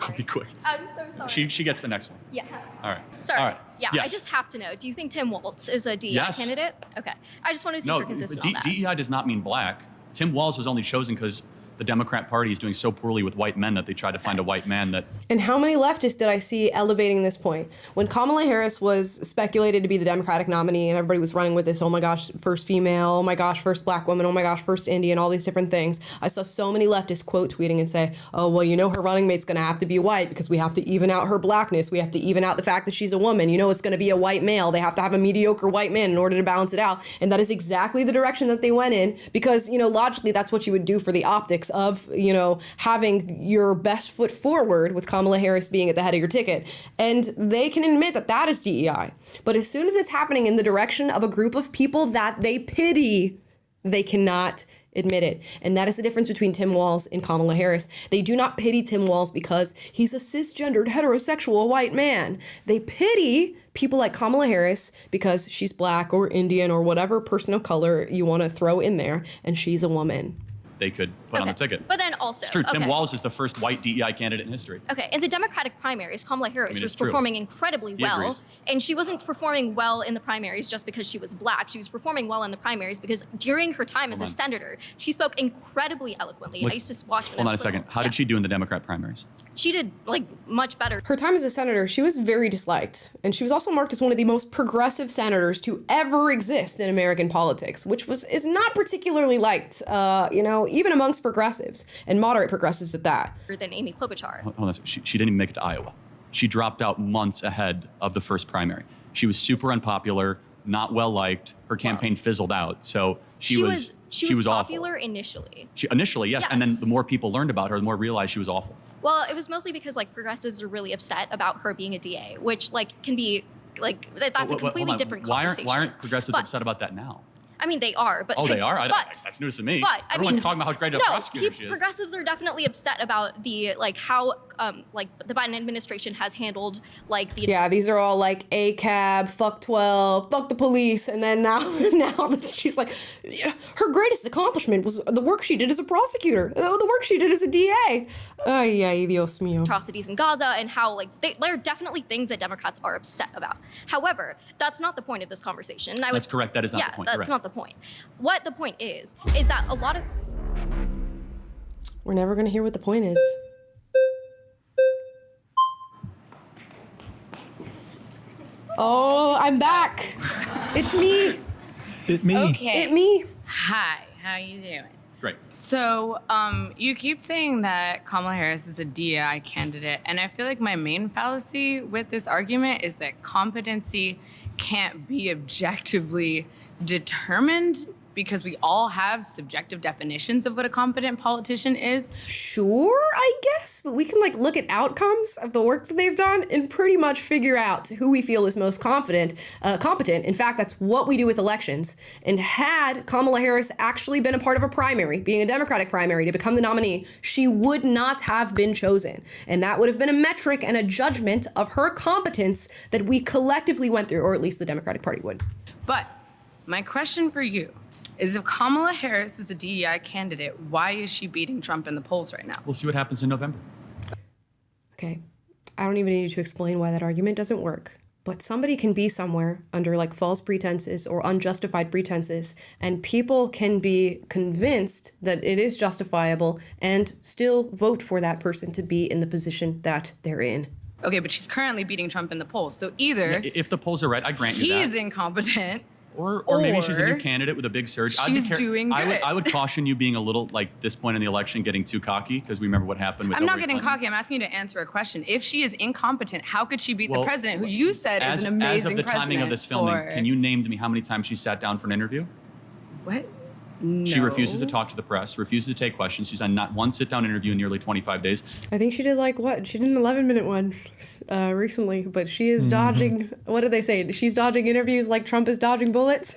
I'll be quick. I'm so sorry. She gets the next one. Yeah. All right. Sorry. All right. Yeah, Yes. I just have to know. Do you think Tim Walz is a DEI Yes. candidate? Okay. I just wanted to see if you're consistent on that. DEI does not mean black. Tim Walz was only chosen because the Democrat Party is doing so poorly with white men that they tried to find a white man that. And how many leftists did I see elevating this point? When Kamala Harris was speculated to be the Democratic nominee and everybody was running with this, oh my gosh, first female, oh my gosh, first black woman, oh my gosh, first Indian, all these different things. I saw so many leftists quote tweeting and say, oh, well, you know, her running mate's gonna have to be white because we have to even out her blackness. We have to even out the fact that she's a woman. You know, it's gonna be a white male. They have to have a mediocre white man in order to balance it out. And that is exactly the direction that they went in because, you know, logically that's what you would do for the optics of, you know, having your best foot forward with Kamala Harris being at the head of your ticket. And they can admit that that is DEI. But as soon as it's happening in the direction of a group of people that they pity, they cannot admit it. And that is the difference between Tim Walz and Kamala Harris. They do not pity Tim Walz because he's a cisgendered heterosexual white man. They pity people like Kamala Harris because she's black or Indian or whatever person of color you want to throw in there, and she's a woman. They could put on the ticket. But then also, It's true. Tim Walz is the first white DEI candidate in history. Okay, in the Democratic primaries, Kamala Harris was it's true. performing incredibly He well. agrees. And she wasn't performing well in the primaries just because she was black. She was performing well in the primaries because during her time as a senator, she spoke incredibly eloquently. Look, I used to watch when Hold I on a was second. little. How did she do in the Democrat primaries? She did, like, much better. Her time as a senator, she was very disliked. And she was also marked as one of the most progressive senators to ever exist in American politics, which is not particularly liked, you know, even amongst progressives and moderate progressives at that. Than Amy Klobuchar. Hold on a second. She didn't even make it to Iowa. She dropped out months ahead of the first primary. She was super unpopular, not well liked. Her campaign fizzled out. So she was popular awful. initially. Initially, yes. And then the more people learned about her, the more realized she was awful. Well, it was mostly because, like, progressives are really upset about her being a DA, which, like, can be, like, that's a completely different conversation. Why aren't progressives upset about that now? I mean, they are, but... Oh, they are? That's news to me. But, Everyone's talking about how great a prosecutor she is. Progressives are definitely upset about the, like, how, like, the Biden administration has handled, like, the... Yeah, these are all, like, ACAB, fuck 12, fuck the police, and then now she's like, yeah, her greatest accomplishment was the work she did as a prosecutor, the work she did as a DA. Ay, Dios mío. Atrocities in Gaza and how, like, there are definitely things that Democrats are upset about. However, that's not the point of this conversation. That's correct. That is not the point. That's not the point. What the point is that a lot of... We're never going to hear what the point is. Oh, I'm back. It's me. Okay. It me. Hi, how you doing? Great. So, you keep saying that Kamala Harris is a DEI candidate, and I feel like my main fallacy with this argument is that competency can't be objectively determined because we all have subjective definitions of what a competent politician is. Sure, I guess, but we can like look at outcomes of the work that they've done and pretty much figure out who we feel is most competent. In fact, that's what we do with elections. And had Kamala Harris actually been a part of a primary, being a Democratic primary to become the nominee, she would not have been chosen. And that would have been a metric and a judgment of her competence that we collectively went through, or at least the Democratic Party would. But my question for you is, if Kamala Harris is a DEI candidate, why is she beating Trump in the polls right now? We'll see what happens in November. Okay, I don't even need you to explain why that argument doesn't work. But somebody can be somewhere under like false pretenses or unjustified pretenses, and people can be convinced that it is justifiable and still vote for that person to be in the position that they're in. Okay, but she's currently beating Trump in the polls. So either if the polls are right, I grant you that. He's incompetent. Or maybe she's a new candidate with a big surge. She's doing good. I would caution you being a little, like, this point in the election, getting too cocky, because we remember what happened with I'm not Hillary getting Clinton. cocky. I'm asking you to answer a question. If she is incompetent, how could she beat the president, who you said is an amazing president? As of the timing of this filming, can you name to me how many times she sat down for an interview? What? No. She refuses to talk to the press, refuses to take questions. She's done not one sit-down interview in nearly 25 days. I think she did she did an 11-minute one recently, but she is dodging, what did they say? She's dodging interviews like Trump is dodging bullets.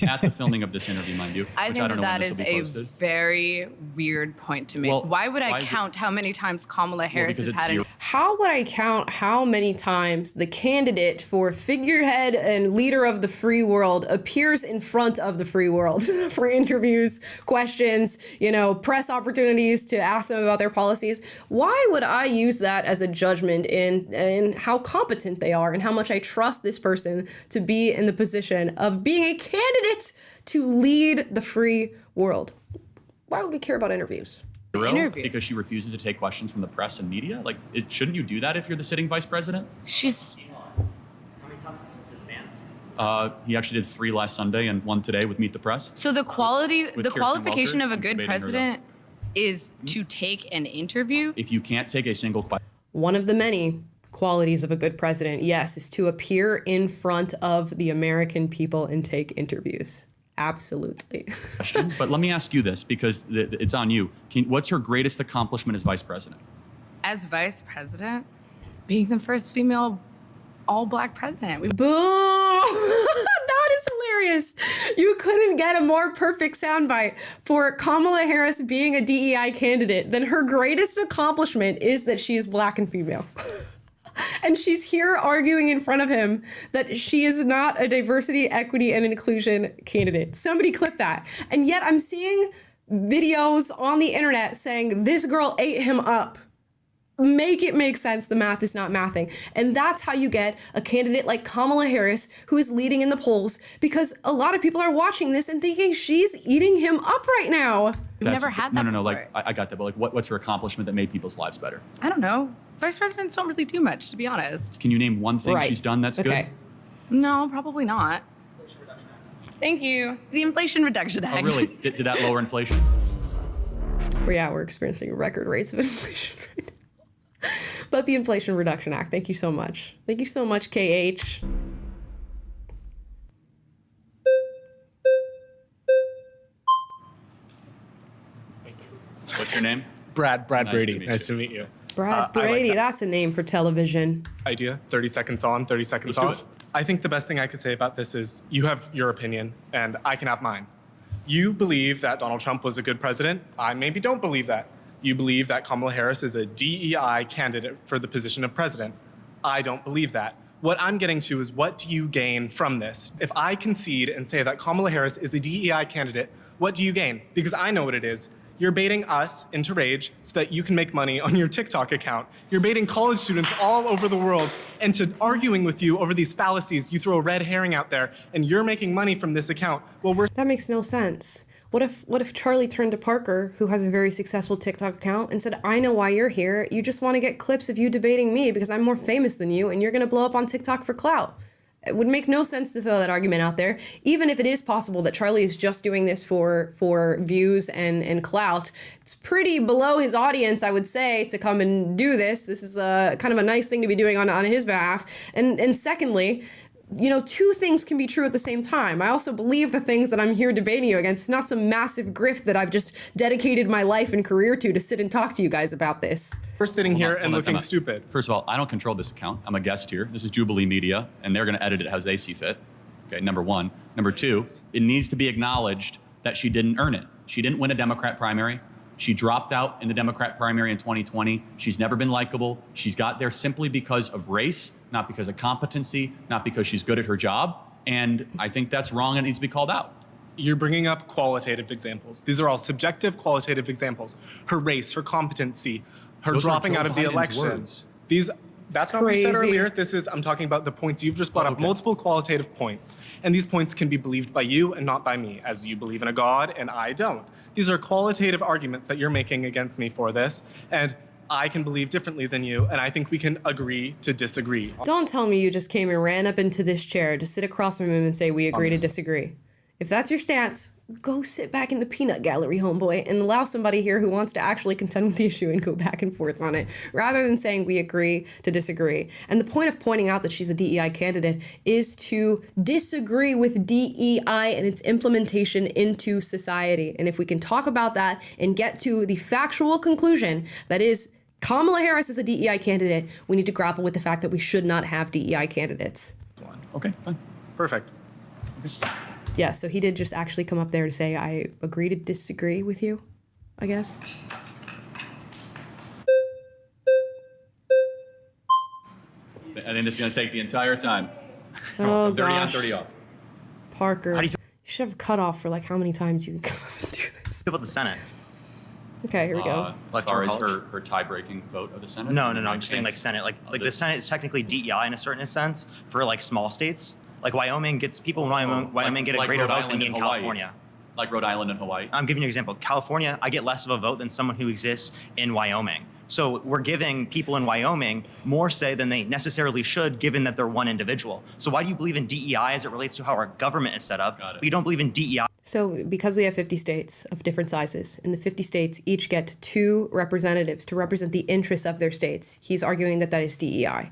At the filming of this interview, mind you. I think that is a very weird point to make. Well, why would I count how many times Kamala Harris has had an... How would I count how many times the candidate for figurehead and leader of the free world appears in front of the free world for interviews, questions, press opportunities to ask them about their policies? Why would I use that as a judgment in how competent they are and how much I trust this person to be in the position of being a candidate to lead the free world? Why would we care about interviews? Because she refuses to take questions from the press and media? Like, shouldn't you do that if you're the sitting vice president? She's... He actually did 3 last Sunday and 1 today with Meet the Press. So the qualification of a good president is to take an interview? If you can't take a single question. One of the many qualities of a good president, yes, is to appear in front of the American people and take interviews. Absolutely. But let me ask you this, because it's on you. What's her greatest accomplishment as vice president? As vice president, being the first female all-black president. Boom! That is hilarious. You couldn't get a more perfect soundbite for Kamala Harris being a DEI candidate than her greatest accomplishment is that she is black and female. And she's here arguing in front of him that she is not a diversity, equity, and inclusion candidate. Somebody clip that. And yet I'm seeing videos on the internet saying this girl ate him up. Make it make sense. The math is not mathing. And that's how you get a candidate like Kamala Harris, who is leading in the polls, because a lot of people are watching this and thinking she's eating him up right now. We've never had that No, before. I got that, but what's her accomplishment that made people's lives better? I don't know. Vice presidents don't really do much, to be honest. Can you name one thing she's done that's good? No, probably not. Thank you. The Inflation Reduction Act. Oh, really? Did that lower inflation? Well, yeah, we're experiencing record rates of inflation right now. But the Inflation Reduction Act, thank you so much. Thank you so much, KH. What's your name? Brad Brady. Nice to meet you. Brad Brady, like that's a name for television. Idea, 30 seconds on, 30 seconds off. I think the best thing I could say about this is you have your opinion and I can have mine. You believe that Donald Trump was a good president. I maybe don't believe that. You believe that Kamala Harris is a DEI candidate for the position of president. I don't believe that. What I'm getting to is, what do you gain from this? If I concede and say that Kamala Harris is a DEI candidate, what do you gain? Because I know what it is. You're baiting us into rage so that you can make money on your TikTok account. You're baiting college students all over the world into arguing with you over these fallacies. You throw a red herring out there and you're making money from this account. Well, that makes no sense. What if Charlie turned to Parker, who has a very successful TikTok account, and said, I know why you're here. You just want to get clips of you debating me because I'm more famous than you and you're going to blow up on TikTok for clout. It would make no sense to throw that argument out there, even if it is possible that Charlie is just doing this for views and clout. It's pretty below his audience, I would say, to come and do this. This is kind of a nice thing to be doing on his behalf. And secondly, two things can be true at the same time. I also believe the things that I'm here debating you against. It's not some massive grift that I've just dedicated my life and career to sit and talk to you guys about this. We're sitting here and looking stupid. First of all, I don't control this account. I'm a guest here. This is Jubilee Media, and they're going to edit it as they see fit. Okay, number one. Number two, it needs to be acknowledged that she didn't earn it. She didn't win a Democrat primary. She dropped out in the Democrat primary in 2020. She's never been likable. She's got there simply because of race, not because of competency, not because she's good at her job. And I think that's wrong and it needs to be called out. You're bringing up qualitative examples. These are all subjective qualitative examples. Her race, her competency, her dropping out of the election. That's not what we said earlier. I'm talking about the points you've just brought up, multiple qualitative points. And these points can be believed by you and not by me, as you believe in a God and I don't. These are qualitative arguments that you're making against me for this. And I can believe differently than you, and I think we can agree to disagree. Don't tell me you just came and ran up into this chair to sit across from him and say, we agree to disagree. If that's your stance, go sit back in the peanut gallery, homeboy, and allow somebody here who wants to actually contend with the issue and go back and forth on it, rather than saying we agree to disagree. And the point of pointing out that she's a DEI candidate is to disagree with DEI and its implementation into society. And if we can talk about that and get to the factual conclusion that is Kamala Harris is a DEI candidate, we need to grapple with the fact that we should not have DEI candidates. Okay, fine. Perfect. Okay. Yeah, so he did just actually come up there to say, I agree to disagree with you, I guess. I think it's going to take the entire time. Oh, 30 on, gosh. 30 off. Parker, How do you should have a cutoff for like how many times you can come up and do this. About the Senate. Okay, here we go. As far as her tie-breaking vote of the Senate? No. I'm just saying like Senate. Like the Senate is technically DEI in a certain sense for like small states. Like Wyoming gets people in Wyoming get a greater vote than me in California. Like Rhode Island and Hawaii. I'm giving you an example. California, I get less of a vote than someone who exists in Wyoming. So we're giving people in Wyoming more say than they necessarily should, given that they're one individual. So why do you believe in DEI as it relates to how our government is set up? But you don't believe in DEI. So because we have 50 states of different sizes, and the 50 states each get 2 representatives to represent the interests of their states, he's arguing that that is DEI.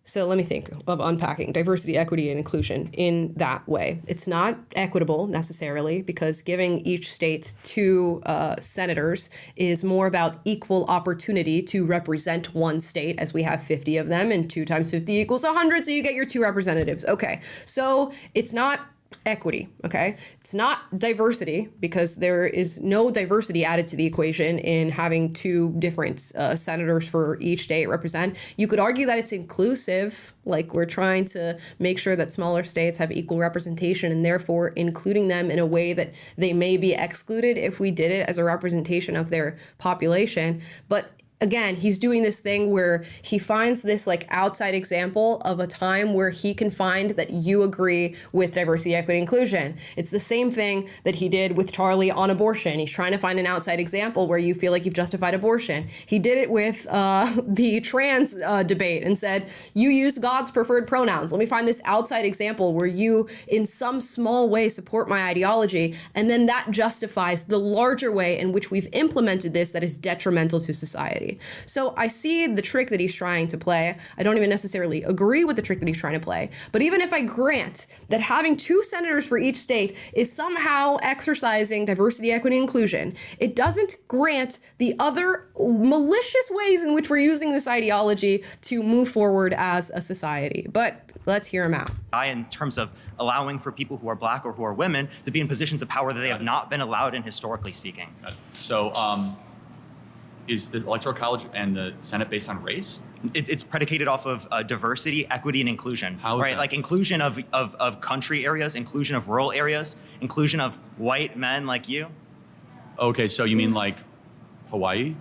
So let me think of unpacking diversity, equity, and inclusion in that way. It's not equitable necessarily, because giving each state 2 senators is more about equal opportunity to represent one state, as we have 50 of them, and 2 times 50 equals 100, so you get your 2 representatives. Okay, so it's not equity, okay? It's not diversity, because there is no diversity added to the equation in having 2 different senators for each state represent. You could argue that it's inclusive, like we're trying to make sure that smaller states have equal representation, and therefore including them in a way that they may be excluded if we did it as a representation of their population. But again, he's doing this thing where he finds this like outside example of a time where he can find that you agree with diversity, equity, inclusion. It's the same thing that he did with Charlie on abortion. He's trying to find an outside example where you feel like you've justified abortion. He did it with the trans debate and said, you use God's preferred pronouns. Let me find this outside example where you in some small way support my ideology. And then that justifies the larger way in which we've implemented this that is detrimental to society. So I see the trick that he's trying to play. I don't even necessarily agree with the trick that he's trying to play. But even if I grant that having 2 senators for each state is somehow exercising diversity, equity, and inclusion, it doesn't grant the other malicious ways in which we're using this ideology to move forward as a society. But let's hear him out. In terms of allowing for people who are Black or who are women to be in positions of power that they have not been allowed in, historically speaking. So, is the Electoral College and the Senate based on race? It's predicated off of diversity, equity, and inclusion. How is right? that? Like inclusion of country areas, inclusion of rural areas, inclusion of white men like you. Okay, so you mean like Hawaii?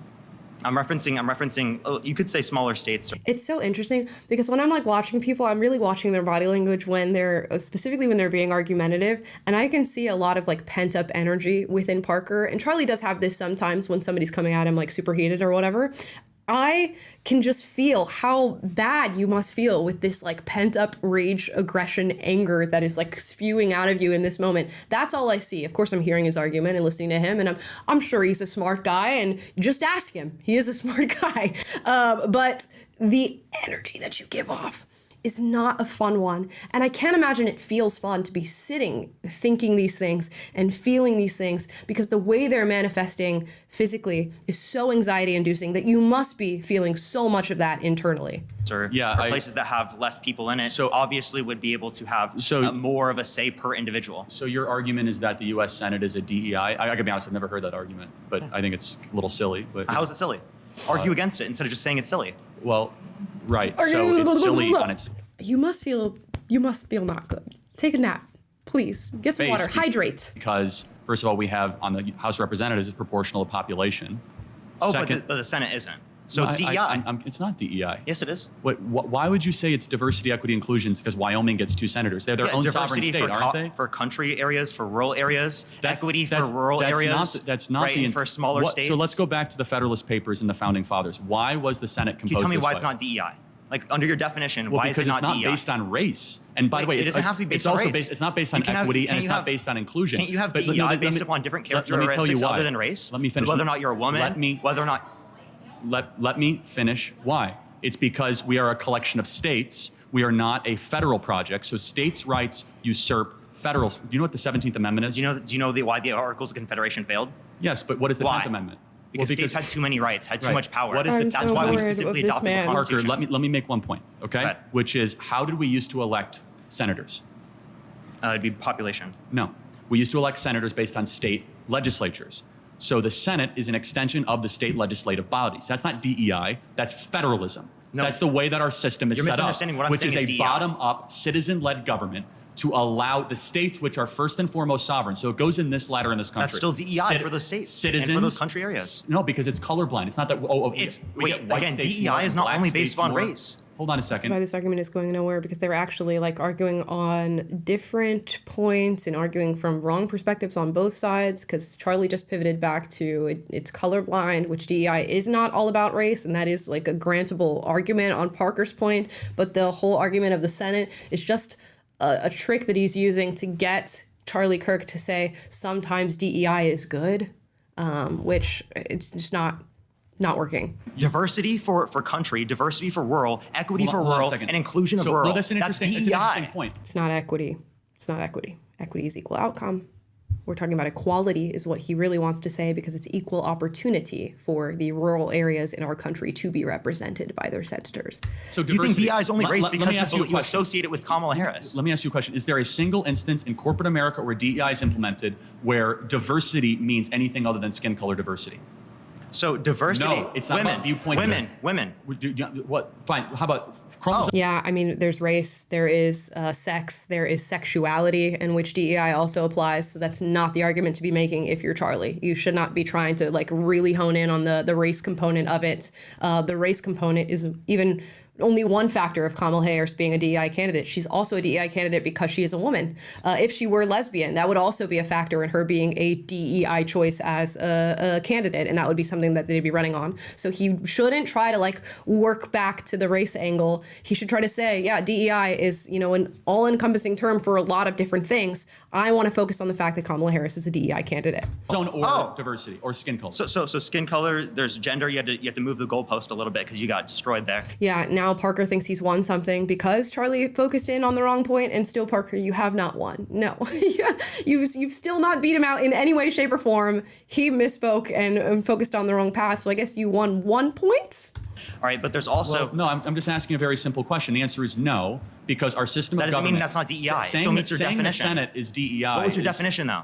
I'm referencing, you could say smaller states. It's so interesting because when I'm like watching people, I'm really watching their body language when they're, specifically when they're being argumentative. And I can see a lot of like pent up energy within Parker. And Charlie does have this sometimes when somebody's coming at him like super heated or whatever. I can just feel how bad you must feel with this like pent up rage, aggression, anger that is like spewing out of you in this moment. That's all I see. Of course, I'm hearing his argument and listening to him, and I'm sure he's a smart guy, and just ask him. He is a smart guy. But the energy that you give off is not a fun one. And I can't imagine it feels fun to be sitting, thinking these things and feeling these things, because the way they're manifesting physically is so anxiety inducing that you must be feeling so much of that internally. Or places that have less people in it, so obviously would be able to have more of a say per individual. So your argument is that the U.S. Senate is a DEI? I gotta be honest, I've never heard that argument, but I think it's a little silly. But how is it silly? Argue against it instead of just saying it's silly. Well, right. So it's silly on its. You must feel not good. Take a nap, please. Get some water. Hydrate. Because first of all, we have on the House of Representatives is proportional to population. Oh, but the Senate isn't. So it's DEI. It's not DEI. Yes, it is. Why would you say it's diversity, equity, inclusion? Because Wyoming gets 2 senators. They're their own sovereign state, aren't they? For country areas, for rural areas, equity for rural areas. That's not right, for smaller states. So let's go back to the Federalist Papers and the Founding Fathers. Why was the Senate composed? Can you tell me why way? it's not DEI? Like under your definition, why is it not DEI? Because it's not based on race. And by the way, it doesn't have to be based on race. It's not based on equity, and it's not based on inclusion. Can't you have DEI based upon different characteristics other than race? Let me finish. Whether or not you're a woman, whether or not. Let me finish why. It's because we are a collection of states. We are not a federal project. So states' rights usurp federal. Do you know what the 17th Amendment is? Do you know why the Articles of Confederation failed? Yes, but what is the 10th Amendment? Because states had too many rights, had too much power. That's why we specifically adopted the Constitution. Parker, let me make one point, okay? Which is, how did we used to elect senators? It'd be population. No, we used to elect senators based on state legislatures. So the Senate is an extension of the state legislative bodies. That's not DEI, that's federalism. No. That's the way that our system is set up, which is a bottom-up, citizen-led government to allow the states, which are first and foremost sovereign. So it goes in this ladder in this country. That's still DEI for those states citizens, and for those country areas. No, because it's colorblind. It's not that, again, DEI is not only based on race. Hold on a second. That's why this argument is going nowhere, because they're actually like arguing on different points and arguing from wrong perspectives on both sides, because Charlie just pivoted back to it's colorblind, which DEI is not all about race, and that is like a grantable argument on Parker's point. But the whole argument of the Senate is just a trick that he's using to get Charlie Kirk to say sometimes DEI is good, which it's just not working. Diversity for country, diversity for rural, equity for rural, and inclusion of rural. That's an interesting point. It's not equity. It's not equity. Equity is equal outcome. We're talking about equality is what he really wants to say, because it's equal opportunity for the rural areas in our country to be represented by their senators. So do you think DEI is only race because you associate it with Kamala Harris? Let me ask you a question. Is there a single instance in corporate America where DEI is implemented where diversity means anything other than skin color diversity? So diversity. No, it's not about viewpoint. Women. What? Fine. How about chromosomes? Yeah, I mean, there's race, there is sex, there is sexuality, in which DEI also applies. So that's not the argument to be making if you're Charlie. You should not be trying to like really hone in on the race component of it. The race component is even only one factor of Kamala Harris being a DEI candidate. She's also a DEI candidate because she is a woman. If she were lesbian, that would also be a factor in her being a DEI choice as a candidate, and that would be something that they'd be running on. So he shouldn't try to like work back to the race angle. He should try to say, yeah, DEI is, an all-encompassing term for a lot of different things. I want to focus on the fact that Kamala Harris is a DEI candidate. Zone or diversity or skin color. So skin color, there's gender. You have to move the goalpost a little bit because you got destroyed there. Yeah, now Parker thinks he's won something because Charlie focused in on the wrong point, and still, Parker, you have not won. No, you've still not beat him out in any way, shape, or form. He misspoke and focused on the wrong path, so I guess you won 1 point? All right, but there's also... Well, no, I'm just asking a very simple question. The answer is no, because our system of government... That doesn't mean that's not DEI. Saying the Senate is DEI... What was your definition, though?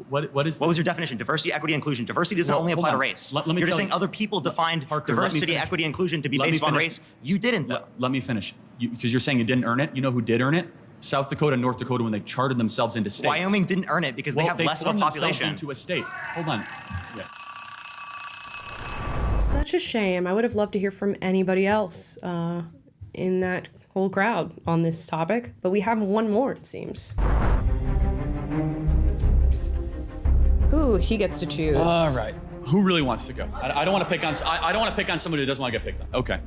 What was your definition? Diversity, equity, inclusion. Diversity doesn't only apply to race. You're just saying other people defined diversity, equity, inclusion to be based on race. You didn't, though. Let me finish. Because you're saying you didn't earn it. You know who did earn it? South Dakota and North Dakota when they charted themselves into states. Wyoming didn't earn it because they have less of a population. Into a state. Hold on. Yeah. Such a shame. I would have loved to hear from anybody else in that whole crowd on this topic, but we have one more, it seems. Ooh, he gets to choose. All right. Who really wants to go? I don't want to pick on. I don't want to pick on somebody who doesn't want to get picked on. Okay.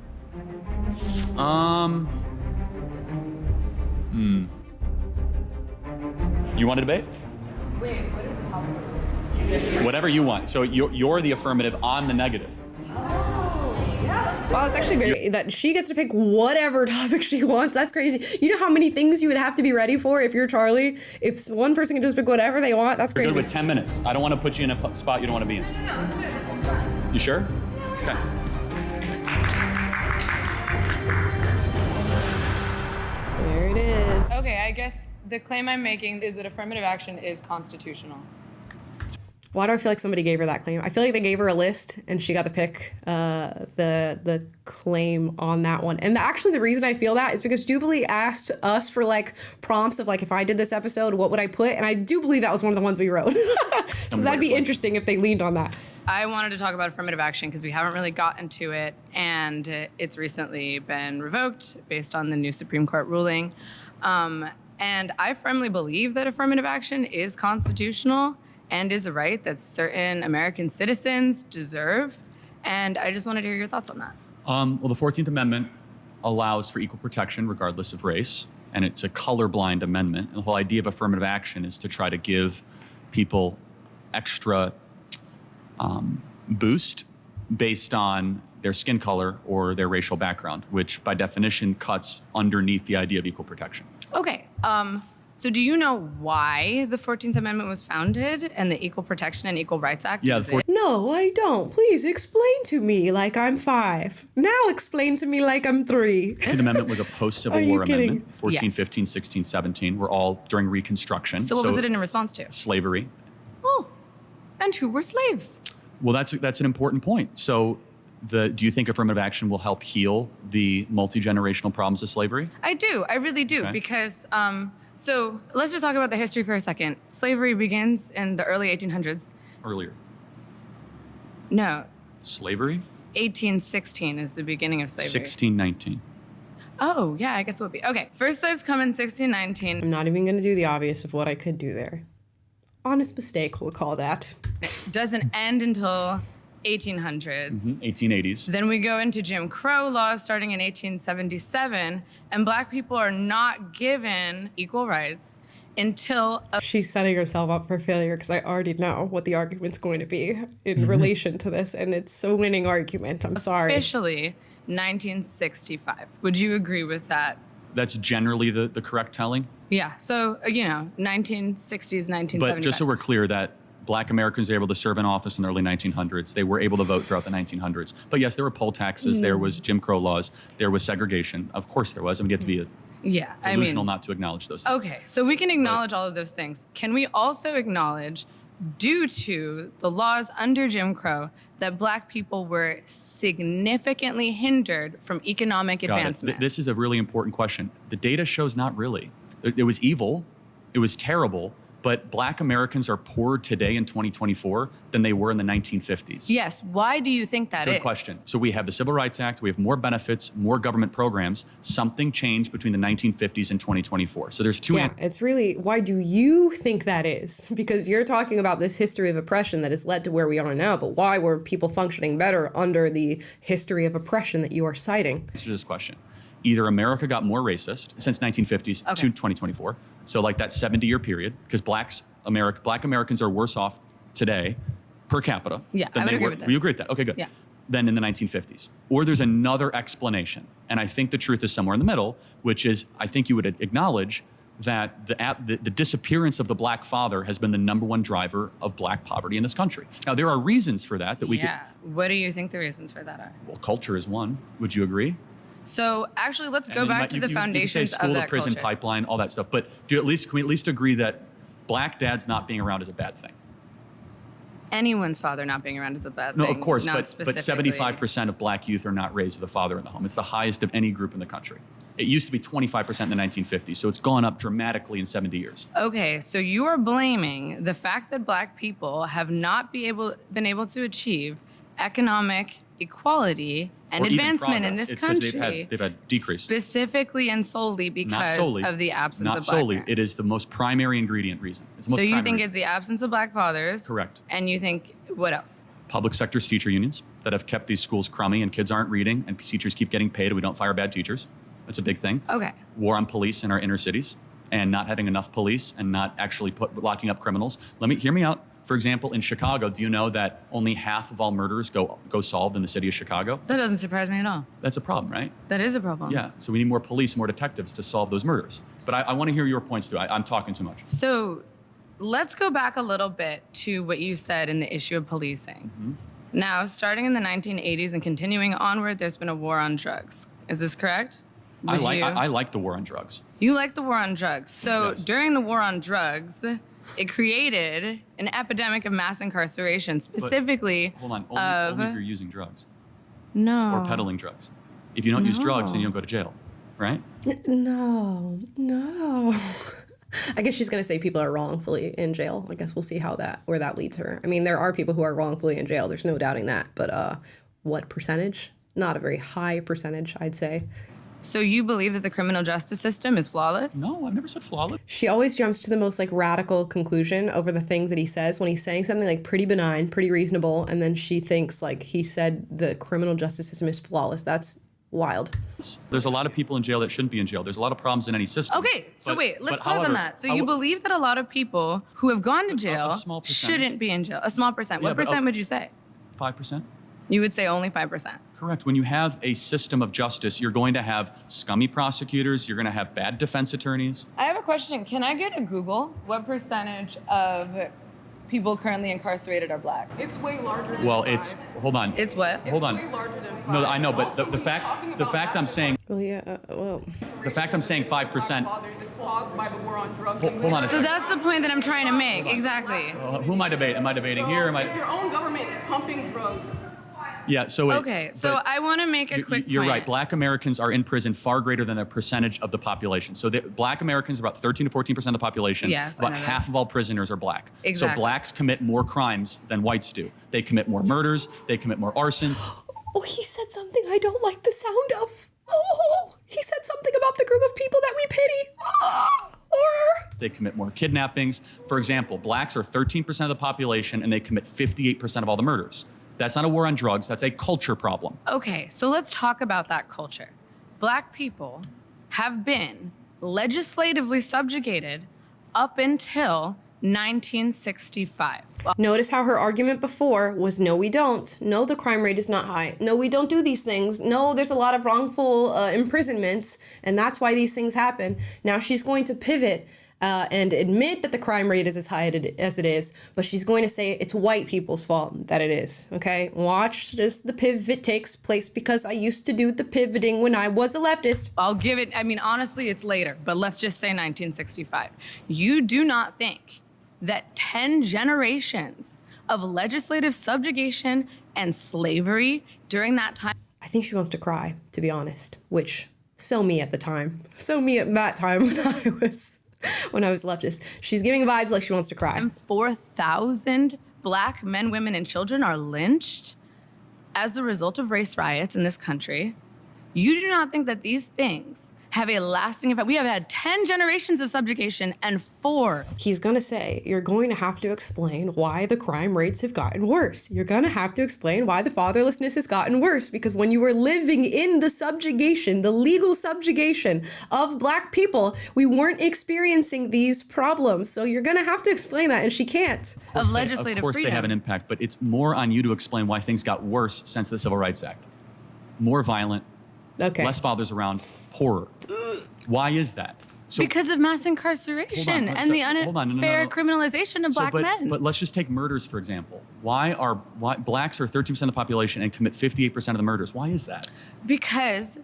You want to debate? Wait, what is the topic? Whatever you want. So you're the affirmative, I'm the negative. Well, it's actually very that she gets to pick whatever topic she wants. That's crazy. You know how many things you would have to be ready for if you're Charlie? If one person can just pick whatever they want, that's crazy. You're good with 10 minutes. I don't want to put you in a spot you don't want to be in. No, let's do it. This is fun. You sure? Okay. There it is. Okay, I guess the claim I'm making is that affirmative action is constitutional. Why do I feel like somebody gave her that claim? I feel like they gave her a list and she got to pick the claim on that one. And actually the reason I feel that is because Jubilee asked us for like prompts of like, if I did this episode, what would I put? And I do believe that was one of the ones we wrote. So that'd be interesting if they leaned on that. I wanted to talk about affirmative action because we haven't really gotten to it, and it's recently been revoked based on the new Supreme Court ruling. And I firmly believe that affirmative action is constitutional and is a right that certain American citizens deserve. And I just wanted to hear your thoughts on that. Well, the 14th Amendment allows for equal protection regardless of race, and it's a colorblind amendment. And the whole idea of affirmative action is to try to give people extra boost based on their skin color or their racial background, which by definition cuts underneath the idea of equal protection. Okay. So do you know why the 14th Amendment was founded and the Equal Protection and Equal Rights Act? Yeah, No, I don't. Please explain to me like I'm 5. Now explain to me like I'm 3. The 14th Amendment was a post-Civil Are you War kidding? amendment. 14, Yes. 15, 16, 17 were all during Reconstruction. So what was it in response to? Slavery. Oh, and who were slaves? Well, that's an important point. So do you think affirmative action will help heal the multi-generational problems of slavery? I do. I really do. Okay. Because, so let's just talk about the history for a second. Slavery begins in the early 1800s. Earlier. No, Slavery? 1816 is the beginning of slavery. 1619. Oh, yeah, I guess it would be. Okay, first slaves come in 1619. I'm not even going to do the obvious of what I could do there. Honest mistake, we'll call that. Doesn't end until 1800s. 1880s. Then we go into Jim Crow laws starting in 1877, and Black people are not given equal rights until... She's setting herself up for failure because I already know what the argument's going to be in relation to this, and it's a winning argument. I'm sorry. Officially, 1965. Would you agree with that? That's generally the correct telling. Yeah, so, 1960s, 1970s. But just so we're clear that Black Americans were able to serve in office in the early 1900s. They were able to vote throughout the 1900s. But yes, there were poll taxes, there was Jim Crow laws, there was segregation. Of course there was. I mean, you have to be delusional not to acknowledge those things. Okay, so we can acknowledge all of those things. Can we also acknowledge, due to the laws under Jim Crow, that Black people were significantly hindered from economic advancement? This is a really important question. The data shows not really. It was evil, it was terrible, but Black Americans are poorer today in 2024 than they were in the 1950s. Yes, why do you think that is? Good question. So we have the Civil Rights Act, we have more benefits, more government programs. Something changed between the 1950s and 2024. So there's two answers. It's really, why do you think that is? Because you're talking about this history of oppression that has led to where we are now, but why were people functioning better under the history of oppression that you are citing? Answer this question. Either America got more racist since 1950s to 2024, so like that 70-year period, because Black Americans are worse off today per capita Yeah, than I would they agree were. with this. You agree with that? Okay, good. Yeah. Than in the 1950s. Or there's another explanation, and I think the truth is somewhere in the middle, which is I think you would acknowledge that the disappearance of the Black father has been the #1 driver of Black poverty in this country. Now, there are reasons for that we could. What do you think the reasons for that are? Well, culture is one. Would you agree? So actually, let's go And then back to the you foundations say school of to that prison culture. pipeline, all that stuff. But can we at least agree that Black dads not being around is a bad thing? Anyone's father not being around is a bad No, thing. of course, not but specifically. 75% of Black youth are not raised with a father in the home. It's the highest of any group in the country. It used to be 25% in the 1950s, so it's gone up dramatically in 70 years. Okay, so you are blaming the fact that Black people have not been able to achieve economic equality and Or even advancement in progress. this It's 'cause country, they've had decrease. specifically and solely Not because solely. of the absence Not of Black solely. parents. It is the most primary ingredient reason. It's the most So you primary think reason. it's the absence of Black fathers? Correct. And you think what else? Public sector teacher unions that have kept these schools crummy and kids aren't reading and teachers keep getting paid and we don't fire bad teachers. That's a big thing. Okay. War on police in our inner cities and not having enough police and not actually locking up criminals. Hear me out. For example, in Chicago, do you know that only half of all murders go solved in the city of Chicago? That doesn't surprise me at all. That's a problem, right? That is a problem. Yeah, so we need more police, more detectives to solve those murders. But I want to hear your points too. I'm talking too much. So let's go back a little bit to what you said in the issue of policing. Now, starting in the 1980s and continuing onward, there's been a war on drugs. Is this correct? I like the war on drugs. You like the war on drugs. So during the war on drugs, it created an epidemic of mass incarceration, specifically Hold on, of... only if you're using drugs No. or peddling drugs. If you don't use drugs, then you don't go to jail, right? No. I guess she's going to say people are wrongfully in jail. I guess we'll see where that leads her. I mean, there are people who are wrongfully in jail. There's no doubting that. But what percentage? Not a very high percentage, I'd say. So you believe that the criminal justice system is flawless? No, I've never said flawless. She always jumps to the most radical conclusion over the things that he says when he's saying something pretty benign, pretty reasonable, and then she thinks he said the criminal justice system is flawless. That's Wild. There's a lot of people in jail that shouldn't be in jail. There's a lot of problems in any system. Okay, so wait, let's pause however, on that. So you believe that a lot of people who have gone to jail shouldn't be in jail? A small percent. What percent would you say? 5%. You would say only 5%. Correct. When you have a system of justice, you're going to have scummy prosecutors. You're going to have bad defense attorneys. I have a question. Can I get a Google? What percentage of people currently incarcerated are black? It's way larger than Well, 5. it's, hold on. It's what? Hold on. It's way larger than 5. No, I know, but the fact I'm saying. Well, yeah, well. The fact I'm saying 5%. It's caused by the war on drugs. Hold on a So second. that's the point that I'm trying to make. Exactly. Who am I debating? Am I debating here? If your own government is pumping drugs. Yeah, so Okay, so I want to make a quick You're point. right. Black Americans are in prison far greater than the percentage of the population. So Black Americans are about 13 to 14% of the population. Yes, I about know half this. of all prisoners are black. Exactly. So blacks commit more crimes than whites do. They commit more murders. They commit more arsons. Oh, he said something I don't like the sound of. Oh, he said something about the group of people that we pity. Or They commit more kidnappings. For example, blacks are 13% of the population and they commit 58% of all the murders. That's not a war on drugs. That's a culture problem. Okay, so let's talk about that culture. Black people have been legislatively subjugated up until 1965. notice how her argument before was no, we don't. No, the crime rate is not high. No, we don't do these things. No, there's a lot of wrongful imprisonments, and that's why these things happen. Now she's going to pivot and admit that the crime rate is as high as it is, but she's going to say it's white people's fault that it is, okay? Watch this, the pivot takes place because I used to do the pivoting when I was a leftist. I'll give it, I mean, honestly, it's later, but let's just say 1965. You do not think that 10 generations of legislative subjugation and slavery during that time? I think she wants to cry, to be honest, which, so me at the time. So me at that time when I was leftist. She's giving vibes like she wants to cry. And 4,000 black men, women, and children are lynched as the result of race riots in this country. You do not think that these things have a lasting effect? We have had 10 generations of subjugation and 4. He's gonna say, you're going to have to explain why the crime rates have gotten worse. You're gonna have to explain why the fatherlessness has gotten worse, because when you were living in the subjugation, the legal subjugation of black people, we weren't experiencing these problems. So you're gonna have to explain that, and she can't. Of legislative Of course freedom. they have an impact, but it's more on you to explain why things got worse since the Civil Rights Act. More violent, okay. Less fathers around, poorer. Why is that? So, because of mass incarceration and the unfair criminalization of black men. But let's just take murders, for example. Why blacks are 13% of the population and commit 58% of the murders? Why is that? Because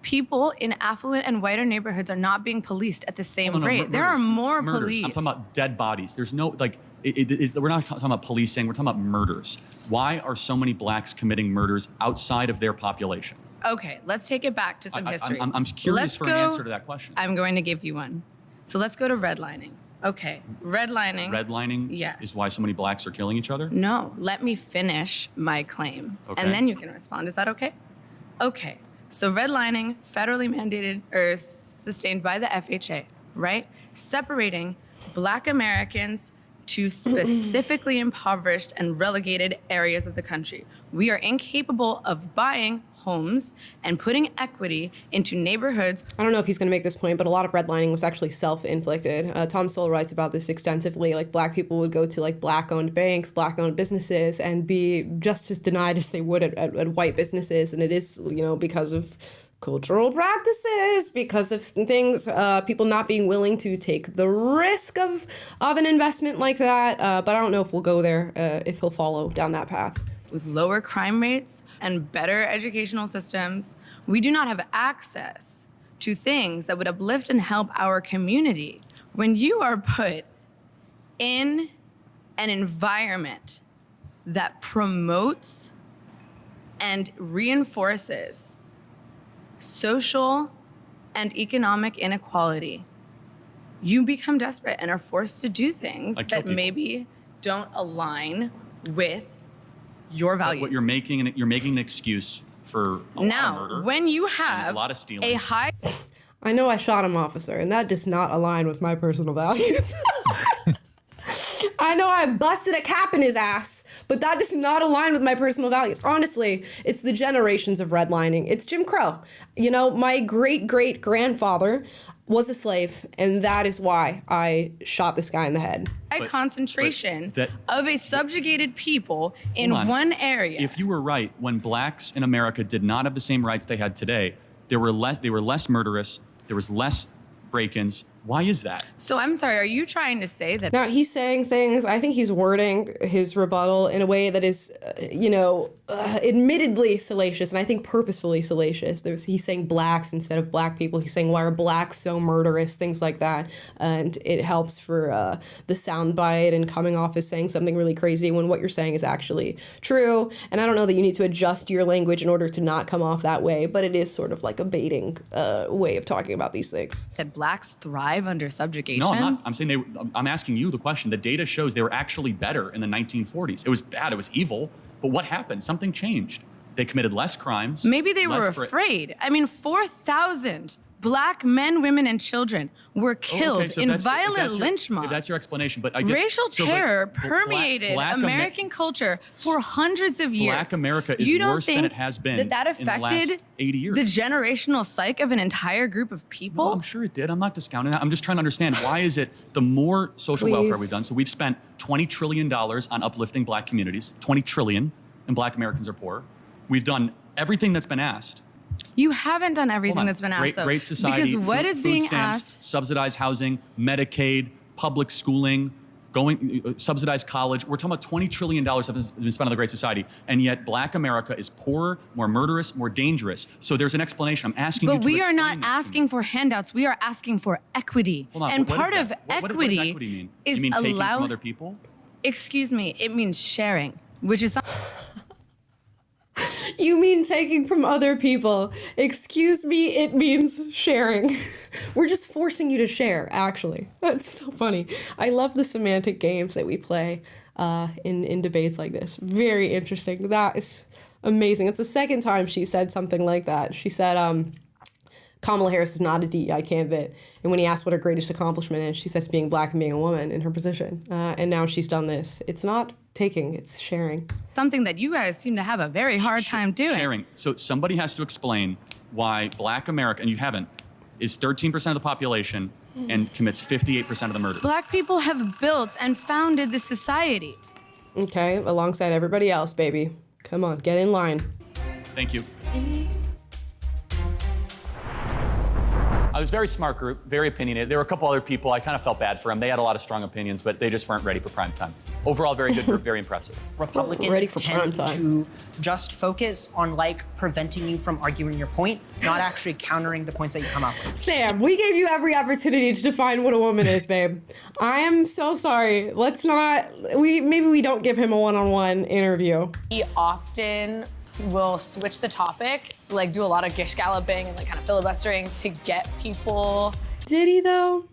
people in affluent and whiter neighborhoods are not being policed at the same rate. There are Murders. more Murders. police. I'm talking about dead bodies. There's no, we're not talking about policing, we're talking about murders. Why are so many blacks committing murders outside of their population? Okay, let's take it back to some history. I'm curious for an answer to that question. I'm going to give you one. So let's go to redlining. Okay, redlining. Redlining Yes. is why so many blacks are killing each other? No, let me finish my claim. Okay. And then you can respond. Is that okay? Okay, so redlining, federally mandated or sustained by the FHA, right? Separating black Americans to specifically impoverished and relegated areas of the country. We are incapable of buying homes and putting equity into neighborhoods. I don't know if he's going to make this point, but a lot of redlining was actually self-inflicted. Tom Sowell writes about this extensively. Like, black people would go to like black-owned banks, black-owned businesses, and be just as denied as they would at white businesses. And it is, because of cultural practices, because of things, people not being willing to take the risk of an investment like that. But I don't know if we'll go there, if he'll follow down that path. With lower crime rates and better educational systems, we do not have access to things that would uplift and help our community. When you are put in an environment that promotes and reinforces social and economic inequality, you become desperate and are forced to do things that maybe don't align with your values. What you're making an excuse for a lot of murder. When you have a lot of stealing. a high... I know I shot him, officer, and that does not align with my personal values. I know I busted a cap in his ass, but that does not align with my personal values. Honestly, it's the generations of redlining. It's Jim Crow. You know, my great-great-grandfather was a slave, and that is why I shot this guy in the head. Concentration of a subjugated people in one area. If you were right, when blacks in America did not have the same rights they had today, they were less murderous, there was less break-ins. Why is that? So I'm sorry, are you trying to say that? Now, he's saying things, I think he's wording his rebuttal in a way that is, admittedly salacious, and I think purposefully salacious. He's saying blacks instead of black people. He's saying, why are blacks so murderous? Things like that. And it helps for the soundbite and coming off as saying something really crazy when what you're saying is actually true. And I don't know that you need to adjust your language in order to not come off that way, but it is sort of like a baiting way of talking about these things. That blacks thrive under subjugation? No, I'm not. I'm saying I'm asking you the question. The data shows they were actually better in the 1940s. It was bad. It was evil. But what happened? Something changed. They committed less crimes. Maybe they were afraid. I mean, 4,000 black men, women, and children were killed in violent lynch mobs. If that's your explanation, but racial terror permeated American culture for hundreds of years. Black America is worse than it has been that affected in the last 80 years. The generational psyche of an entire group of people? No, I'm sure it did. I'm not discounting that. I'm just trying to understand, why is it the more social welfare we've done? So we've spent $20 trillion on uplifting black communities, $20 trillion, and black Americans are poor. We've done everything that's been asked. You haven't done everything that's been asked, though. Great society, because what is being stamps, asked? Subsidized housing, Medicaid, public schooling, subsidized college. We're talking about $20 trillion that has been spent on the Great Society, and yet black America is poorer, more murderous, more dangerous. So there's an explanation. I'm asking you to explain. But we are not asking for handouts. We are asking for equity. And part of equity what does equity mean? is you mean taking from other people? Excuse me. It means sharing, which is You mean taking from other people. Excuse me, it means sharing. We're just forcing you to share, actually. That's so funny. I love the semantic games that we play in debates like this. Very interesting. That is amazing. It's the second time she said something like that. She said, Kamala Harris is not a DEI candidate. And when he asked what her greatest accomplishment is, she says being black and being a woman in her position. And now she's done this. It's not taking, it's sharing. Something that you guys seem to have a very hard time doing. Sharing. So somebody has to explain why black America, and you haven't, is 13% of the population and commits 58% of the murder. Black people have built and founded this society. Okay, alongside everybody else, baby. Come on, get in line. Thank you. I was very smart group, very opinionated. There were a couple other people, I kind of felt bad for them. They had a lot of strong opinions, but they just weren't ready for prime time. Overall, very good group, very impressive. Republicans tend to just focus on preventing you from arguing your point, not actually countering the points that you come up with. Sam, we gave you every opportunity to define what a woman is, babe. I am so sorry. Let's not, maybe we don't give him a one-on-one interview. He often will switch the topic, do a lot of gish galloping and kind of filibustering to get people. Did he though?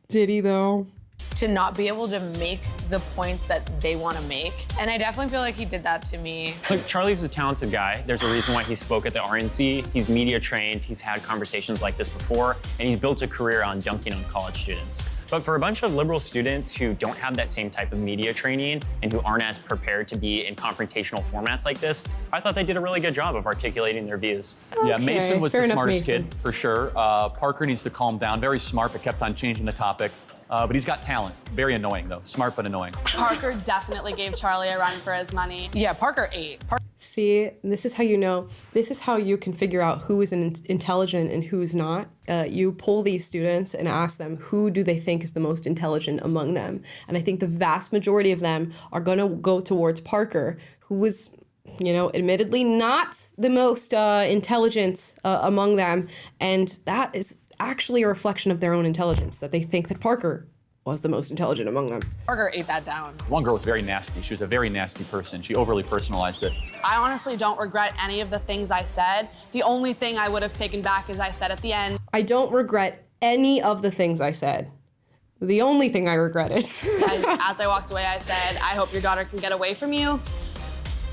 Did he though? To not be able to make the points that they want to make. And I definitely feel like he did that to me. Charlie's a talented guy. There's a reason why he spoke at the RNC. He's media trained, he's had conversations like this before, and he's built a career on dunking on college students. But for a bunch of liberal students who don't have that same type of media training and who aren't as prepared to be in confrontational formats like this, I thought they did a really good job of articulating their views. Okay. Yeah, Mason was the smartest kid, for sure. Parker needs to calm down. Very smart, but kept on changing the topic. But he's got talent. Very annoying, though. Smart, but annoying. Parker definitely gave Charlie a run for his money. Yeah, Parker ate. See, this is how you know. This is how you can figure out who is intelligent and who's not. You poll these students and ask them who do they think is the most intelligent among them. And I think the vast majority of them are going to go towards Parker, who was, admittedly not the most intelligent among them. And that is actually a reflection of their own intelligence, that they think that Parker was the most intelligent among them. Parker ate that down. One girl was very nasty. She was a very nasty person. She overly personalized it. I honestly don't regret any of the things I said. The only thing I would have taken back is I said at the end. I don't regret any of the things I said. The only thing I regret is. As I walked away, I said, I hope your daughter can get away from you.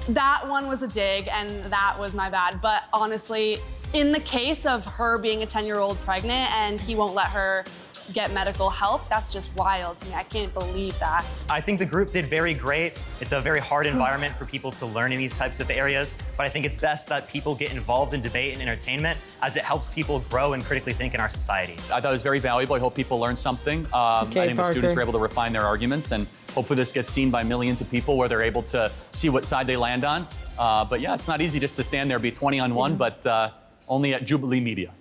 That one was a dig, and that was my bad. But honestly, in the case of her being a 10-year-old pregnant and he won't let her get medical help. That's just wild to me. I can't believe that. I think the group did very great. It's a very hard environment for people to learn in these types of areas, but I think it's best that people get involved in debate and entertainment as it helps people grow and critically think in our society. I thought it was very valuable. I hope people learned something. I think the students were able to refine their arguments, and hopefully this gets seen by millions of people where they're able to see what side they land on. But yeah, it's not easy just to stand there, be 20 on 1, but only at Jubilee Media.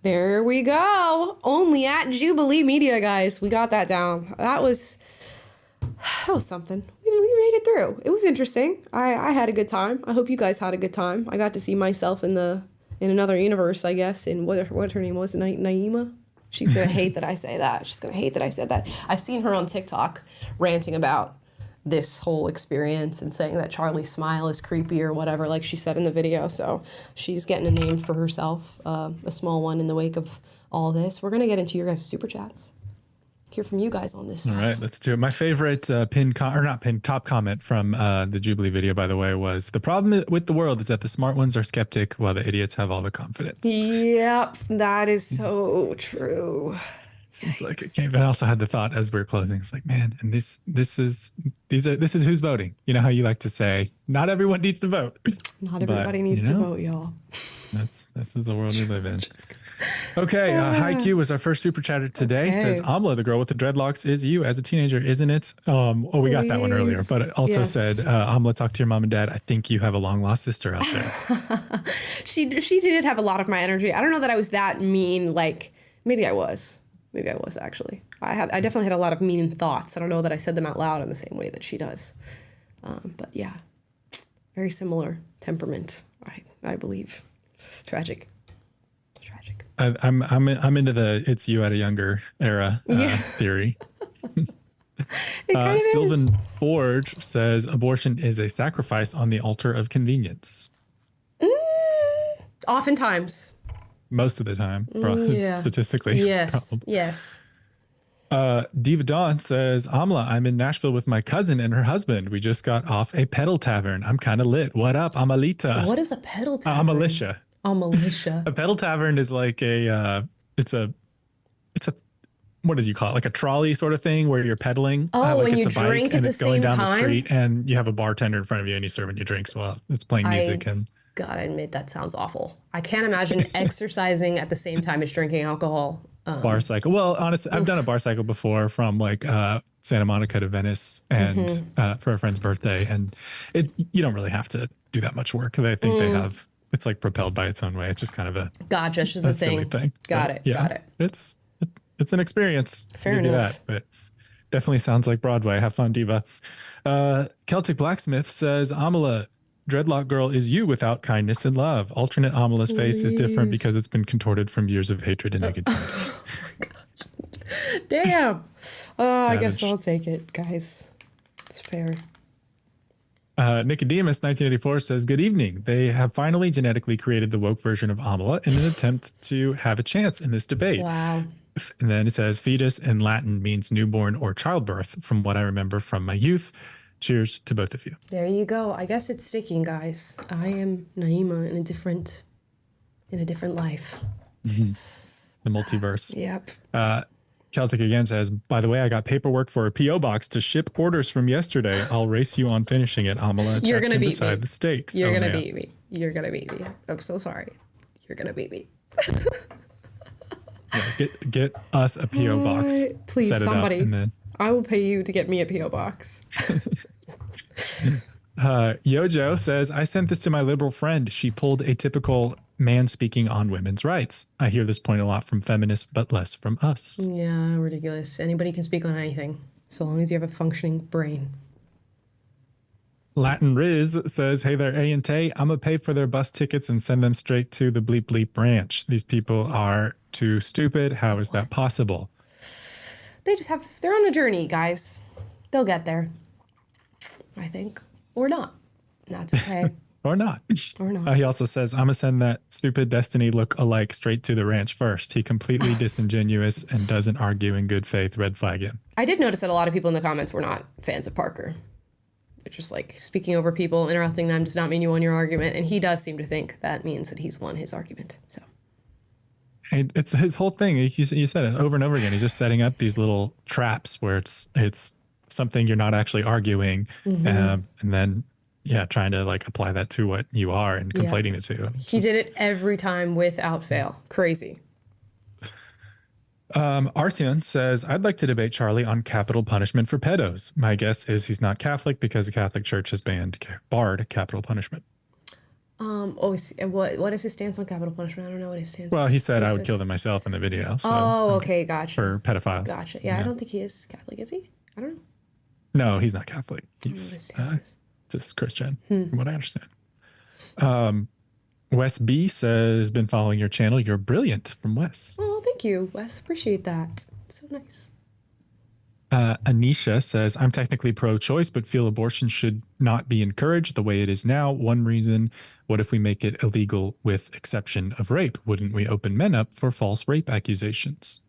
There we go. Only at Jubilee Media, guys. We got that down. That was something. We made it through. It was interesting. I had a good time. I hope you guys had a good time. I got to see myself in another universe, I guess, in what her name was, Naima. She's gonna hate that I say that. She's gonna hate that I said that. I've seen her on TikTok ranting about this whole experience and saying that Charlie's smile is creepy or whatever, like she said in the video. So she's getting a name for herself, a small one in the wake of all this. We're gonna get into your guys' super chats. Hear from you guys on this stuff. All right, let's do it. My favorite top comment from the Jubilee video, by the way, was the problem with the world is that the smart ones are skeptic while the idiots have all the confidence. Yep, that is so true. Seems like it came. But I also had the thought as we were closing, it's like, man, and this is who's voting. You know how you like to say, not everyone needs to vote. Not everybody needs to vote, y'all. This is the world we live in. Okay, Hi Q was our first super chatter today. Okay. Says Amla, the girl with the dreadlocks, is you as a teenager, isn't it? We got that one earlier, but it also said, Amla, talk to your mom and dad. I think you have a long lost sister out there. She did have a lot of my energy. I don't know that I was that mean. Like maybe I was actually. I definitely had a lot of mean thoughts. I don't know that I said them out loud in the same way that she does. But yeah, very similar temperament, I believe. Tragic. I'm into the it's you at a younger era theory. Sylvan Forge says abortion is a sacrifice on the altar of convenience. Oftentimes. Most of the time, statistically. Yes, probably. yes. Diva Dawn says, Amla, I'm in Nashville with my cousin and her husband. We just got off a pedal tavern. I'm kind of lit. What up, Amalita? What is a pedal tavern? I'm a militia. A militia. A pedal tavern is like it's a what did you call it? Like a trolley sort of thing where you're pedaling. Oh, like when it's you a bike drink and at it's the going same down the time? street and you have a bartender in front of you and he's serving you drinks while it's playing music. And gotta admit, that sounds awful. I can't imagine exercising at the same time as drinking alcohol. Bar cycle. Well, honestly, I've done a bar cycle before from like Santa Monica to Venice and for a friend's birthday. And you don't really have to do that much work. I think they have, it's like propelled by its own way. It's just kind of a just a silly thing. Got it. It's an experience. Fair enough. But definitely sounds like Broadway. Have fun, Diva. Celtic Blacksmith says, Amala, dreadlock girl is you without kindness and love. Alternate Amala's face is different because it's been contorted from years of hatred and negativity. Oh my God. Damn. I guess I'll take it, guys. It's fair. Nicodemus 1984 says, good evening. They have finally genetically created the woke version of Amala in an attempt to have a chance in this debate. Wow. And then it says fetus in Latin means newborn or childbirth from what I remember from my youth. Cheers to both of you. There you go. I guess it's sticking, guys. I am Naima in a different life. The multiverse. Yep. Celtic again says, by the way, I got paperwork for a P.O. box to ship orders from yesterday. I'll race you on finishing it, Amala. You're going to beat me. The stakes. You're going to beat me. You're going to beat me. I'm so sorry. You're going to beat me. Get us a P.O. box. Please, somebody. Then... I will pay you to get me a P.O. box. Yojo says, I sent this to my liberal friend. She pulled a typical man speaking on women's rights. I hear this point a lot from feminists, but less from us. Yeah, ridiculous. Anybody can speak on anything, so long as you have a functioning brain. Latin Riz says, hey there, A and T. I'm going to pay for their bus tickets and send them straight to the bleep bleep branch. These people are too stupid. How is that possible? They're on a journey, guys. They'll get there, I think. Or not. That's okay. Or not. Or not. He also says, I'm going to send that stupid Destiny look-alike straight to the ranch first. He completely disingenuous and doesn't argue in good faith. Red flag him. I did notice that a lot of people in the comments were not fans of Parker. They're just like speaking over people, interrupting them does not mean you won your argument. And he does seem to think that means that he's won his argument. So It's his whole thing. You said it over and over again. He's just setting up these little traps where it's something you're not actually arguing, and then trying to like apply that to what you are and conflating the two. He did it every time without fail. Crazy. Arsion says, I'd like to debate Charlie on capital punishment for pedos. My guess is he's not Catholic because the Catholic Church has barred capital punishment. What is his stance on capital punishment? I don't know what his stance is. Well, he said I would kill them myself in the video. So, okay, gotcha. For pedophiles. Gotcha. Yeah, I don't think he is Catholic, is he? I don't know. No, he's not Catholic. He's just Christian, from what I understand. Wes B says, been following your channel. You're brilliant, from Wes. Oh, thank you, Wes. Appreciate that. It's so nice. Anisha says, I'm technically pro-choice, but feel abortion should not be encouraged the way it is now. One reason, what if we make it illegal with exception of rape? Wouldn't we open men up for false rape accusations?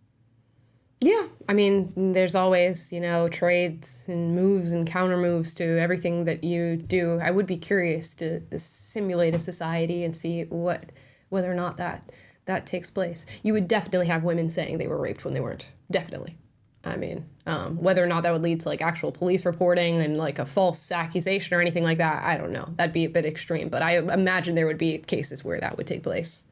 Yeah, I mean, there's always, trades and moves and counter moves to everything that you do. I would be curious to simulate a society and see whether or not that takes place. You would definitely have women saying they were raped when they weren't. Definitely. I mean, whether or not that would lead to like actual police reporting and like a false accusation or anything like that, I don't know. That'd be a bit extreme, but I imagine there would be cases where that would take place.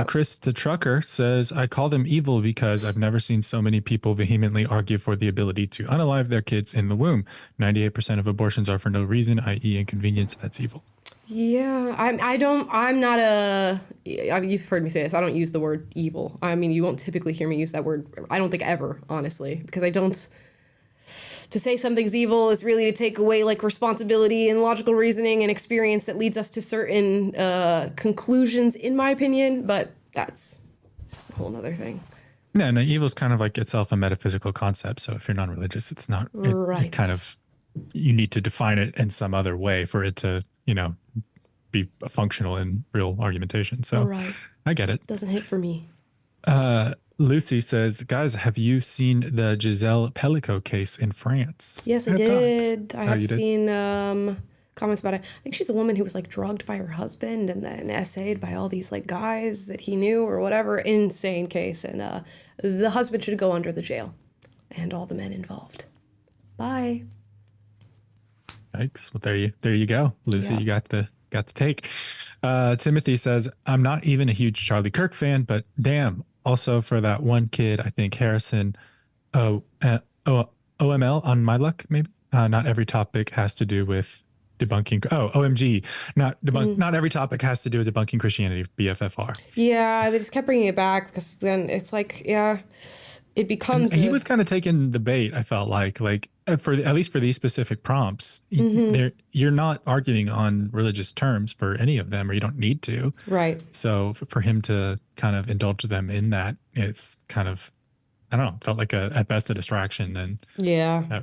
Chris the Trucker says, I call them evil because I've never seen so many people vehemently argue for the ability to unalive their kids in the womb. 98% of abortions are for no reason, i.e. inconvenience. That's evil. Yeah, you've heard me say this. I don't use the word evil. I mean, you won't typically hear me use that word. I don't think ever, honestly, because to say something's evil is really to take away like responsibility and logical reasoning and experience that leads us to certain conclusions, in my opinion. But that's just a whole nother thing. No, evil is kind of like itself a metaphysical concept. So if you're non-religious, it's not. It kind of, you need to define it in some other way for it to, be functional in real argumentation. So I get it. Doesn't hit for me. Lucy says, guys, have you seen the Giselle Pellico case in France? Yes, I did. I have seen comments about it. I think she's a woman who was like drugged by her husband and then essayed by all these like guys that he knew or whatever. Insane case. And the husband should go under the jail and all the men involved. Bye. Thanks. Well, there you go, Lucy. Yeah. You got the take. Timothy says, I'm not even a huge Charlie Kirk fan, but damn. Also, for that one kid, I think Harrison, OML on my luck, maybe. Not every topic has to do with debunking. OMG, not every topic has to do with debunking Christianity. BFFR. Yeah, they just kept bringing it back because then it's like, it becomes. He was kind of taking the bait. I felt like for at least for these specific prompts, you're not arguing on religious terms for any of them, or you don't need to. Right. So for him to kind of indulge them in that, it's kind of, I don't know, felt like at best a distraction. And yeah.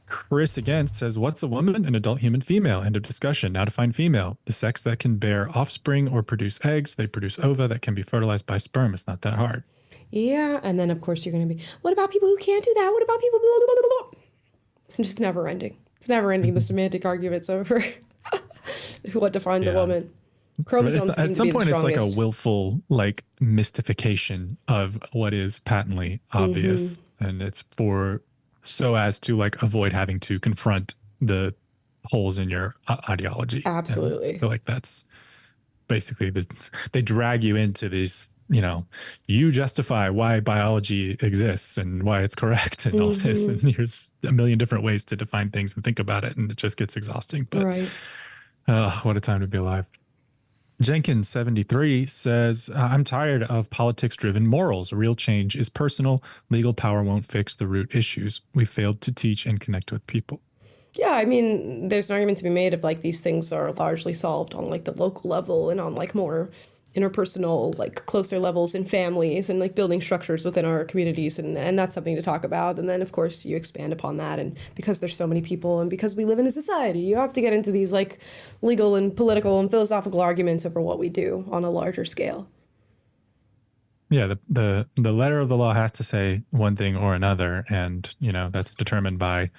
Chris again says, what's a woman? An adult human female. End of discussion. Now define female. The sex that can bear offspring or produce eggs. They produce ova that can be fertilized by sperm. It's not that hard. Yeah. And then, of course, you're going to be, what about people who can't do that? What about people? Blah, blah, blah, blah. It's just never ending. It's never ending. The semantic arguments over what defines a woman. Chromosomes seem at some to be point, the it's like strongest. a willful mystification of what is patently obvious. And it's so as to avoid having to confront the holes in your ideology. Absolutely. And I feel like that's basically they drag you into these, you justify why biology exists and why it's correct and all this. And there's a million different ways to define things and think about it. And it just gets exhausting. But what a time to be alive. Jenkins 73 says, I'm tired of politics-driven morals. Real change is personal. Legal power won't fix the root issues. We failed to teach and connect with people. Yeah, I mean, there's an argument to be made of these things are largely solved on the local level and on more interpersonal, closer levels in families and building structures within our communities. And that's something to talk about. And then, of course, you expand upon that. And because there's so many people and because we live in a society, you have to get into these legal and political and philosophical arguments over what we do on a larger scale. Yeah, the letter of the law has to say one thing or another. And, that's determined by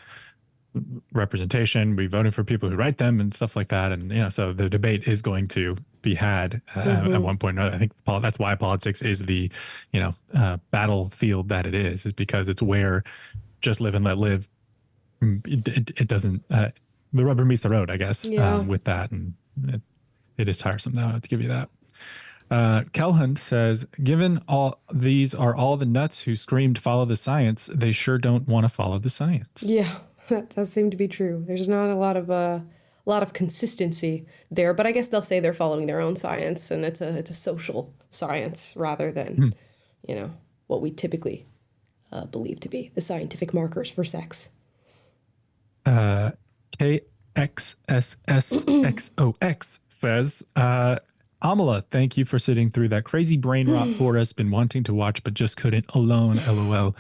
representation, we voting for people who write them and stuff like that. And, so the debate is going to be had at one point or another. I think that's why politics is the, battlefield that it is because it's where just live and let live. It doesn't, the rubber meets the road, I guess, with that. And it is tiresome, though. I have to give you that. Kelhun says, given all these are all the nuts who screamed follow the science, they sure don't want to follow the science. Yeah, that does seem to be true. There's not a lot of consistency there, but I guess they'll say they're following their own science, and it's a social science rather than what we typically believe to be the scientific markers for sex. KXSSXOX says, Amala, thank you for sitting through that crazy brain rot for us. Been wanting to watch, but just couldn't alone. LOL.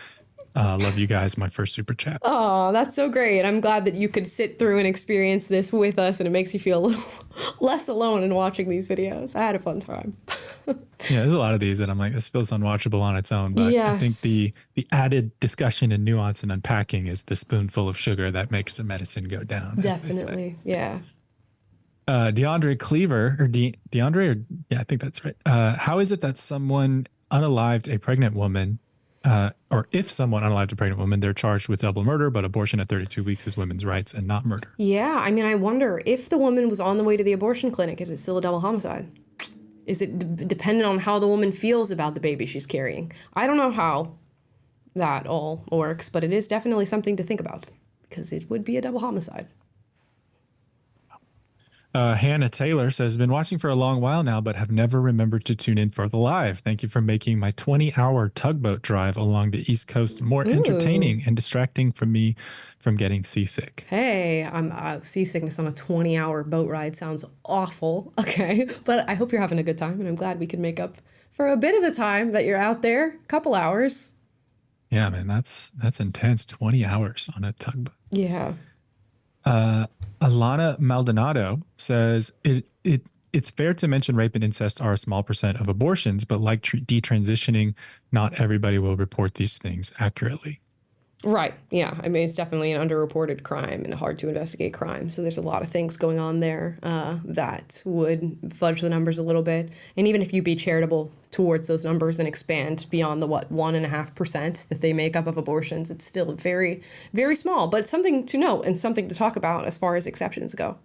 Love you guys. My first super chat. Oh, that's so great. I'm glad that you could sit through and experience this with us, and it makes you feel a little less alone in watching these videos. I had a fun time. Yeah, there's a lot of these that I'm like, this feels unwatchable on its own. But I think the added discussion and nuance and unpacking is the spoonful of sugar that makes the medicine go down. Definitely. Yeah. DeAndre Cleaver, or DeAndre, I think that's right. How is it that someone unalived a pregnant woman, or if someone unalived a pregnant woman, they're charged with double murder, but abortion at 32 weeks is women's rights and not murder? Yeah, I mean, I wonder if the woman was on the way to the abortion clinic, is it still a double homicide? Is it dependent on how the woman feels about the baby she's carrying? I don't know how that all works, but it is definitely something to think about because it would be a double homicide. Hannah Taylor says, been watching for a long while now, but have never remembered to tune in for the live. Thank you for making my 20-hour tugboat drive along the East Coast more entertaining and distracting from me from getting seasick. Hey, I'm seasickness on a 20-hour boat ride sounds awful. Okay, but I hope you're having a good time, and I'm glad we could make up for a bit of the time that you're out there. A couple hours. Yeah, man, that's intense. 20 hours on a tugboat. Yeah. Alana Maldonado says it's fair to mention rape and incest are a small percent of abortions, but like detransitioning, not everybody will report these things accurately. Right. Yeah. I mean, it's definitely an underreported crime and a hard to investigate crime. So there's a lot of things going on there that would fudge the numbers a little bit. And even if you be charitable towards those numbers and expand beyond the 1.5% that they make up of abortions, it's still very, very small, but something to note and something to talk about as far as exceptions go.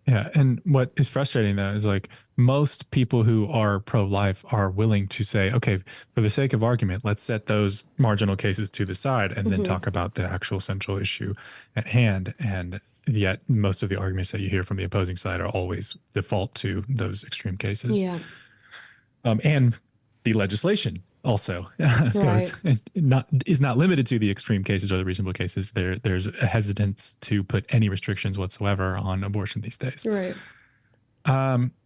Yeah. And what is frustrating, though, is like most people who are pro-life are willing to say, okay, for the sake of argument, let's set those marginal cases to the side and then talk about the actual central issue at hand. And yet most of the arguments that you hear from the opposing side are always default to those extreme cases. Yeah. And the legislation also Right. is not limited to the extreme cases or the reasonable cases. There's a hesitance to put any restrictions whatsoever on abortion these days. Right.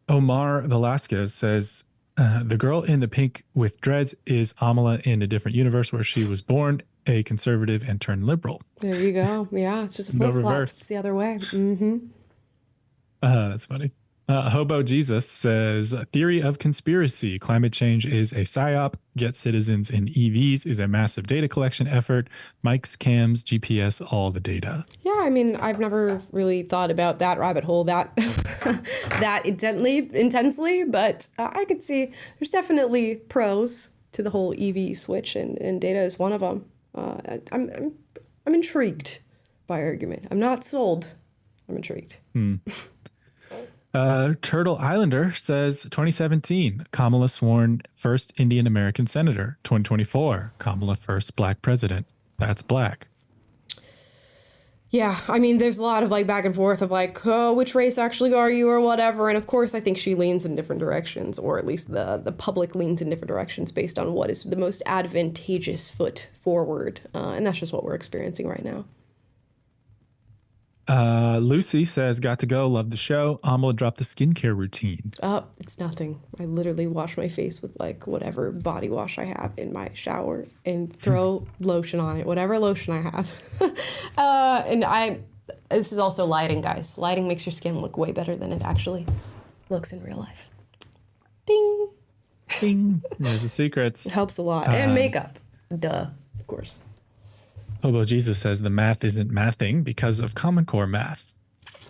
Omar Velasquez says, the girl in the pink with dreads is Amala in a different universe where she was born a conservative and turned liberal. There you go. Yeah, it's just a No flip-flop. reverse. It's the other way. Mm-hmm. That's funny. Hobo Jesus says, theory of conspiracy. Climate change is a psyop. Get citizens in EVs is a massive data collection effort. Mics, cams, GPS, all the data. Yeah, I mean, I've never really thought about that rabbit hole that intensely, but I could see there's definitely pros to the whole EV switch, and data is one of them. I'm intrigued by argument. I'm not sold. I'm intrigued. Turtle Islander says 2017, Kamala sworn first Indian American senator. 2024, Kamala first black president. That's black. Yeah, I mean, there's a lot of like back and forth of like, oh, which race actually are you or whatever. And of course, I think she leans in different directions, or at least the public leans in different directions based on what is the most advantageous foot forward. And that's just what we're experiencing right now. Lucy says, got to go. Love the show. Amala dropped the skincare routine. It's nothing. I literally wash my face with like whatever body wash I have in my shower and throw lotion on it, whatever lotion I have. This is also lighting, guys. Lighting makes your skin look way better than it actually looks in real life. Ding. Ding. There's the secrets. It helps a lot. And makeup. Duh, of course. Hobo Jesus says the math isn't mathing because of Common Core math.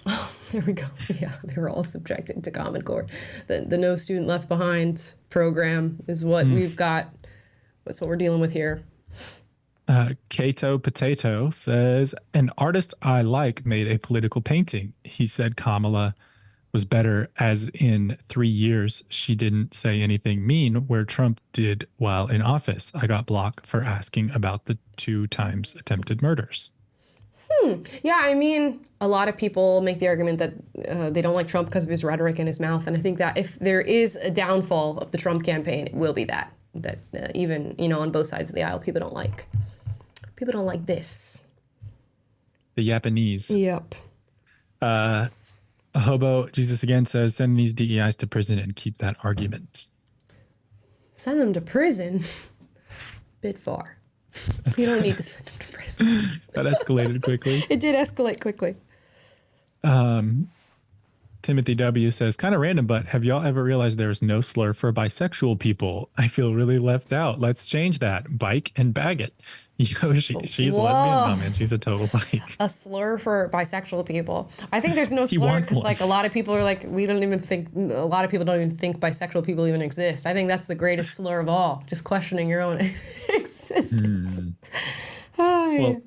Oh, there we go. Yeah, they were all subjected to Common Core. The No Student Left Behind program is what we've got. That's what we're dealing with here. Kato Potato says, an artist I like made a political painting. He said Kamala was better, as in 3 years she didn't say anything mean where Trump did while in office. I got blocked for asking about the 2 times attempted murders. Yeah, I mean, a lot of people make the argument that they don't like Trump because of his rhetoric and his mouth. And I think that if there is a downfall of the Trump campaign, it will be that even, on both sides of the aisle, people don't like this. The Japanese. Yep. Hobo Jesus again says, send these DEIs to prison and keep that argument. Send them to prison? Bit far. We don't need to send them to prison. That escalated quickly. It did escalate quickly. Timothy W says, kind of random, but have y'all ever realized there's no slur for bisexual people? I feel really left out. Let's change that. Bike and bag it. She's lesbian, no, man. She's a total bike. A slur for bisexual people. I think there's no slur because a lot of people are like, a lot of people don't even think bisexual people even exist. I think that's the greatest slur of all. Just questioning your own existence. Well,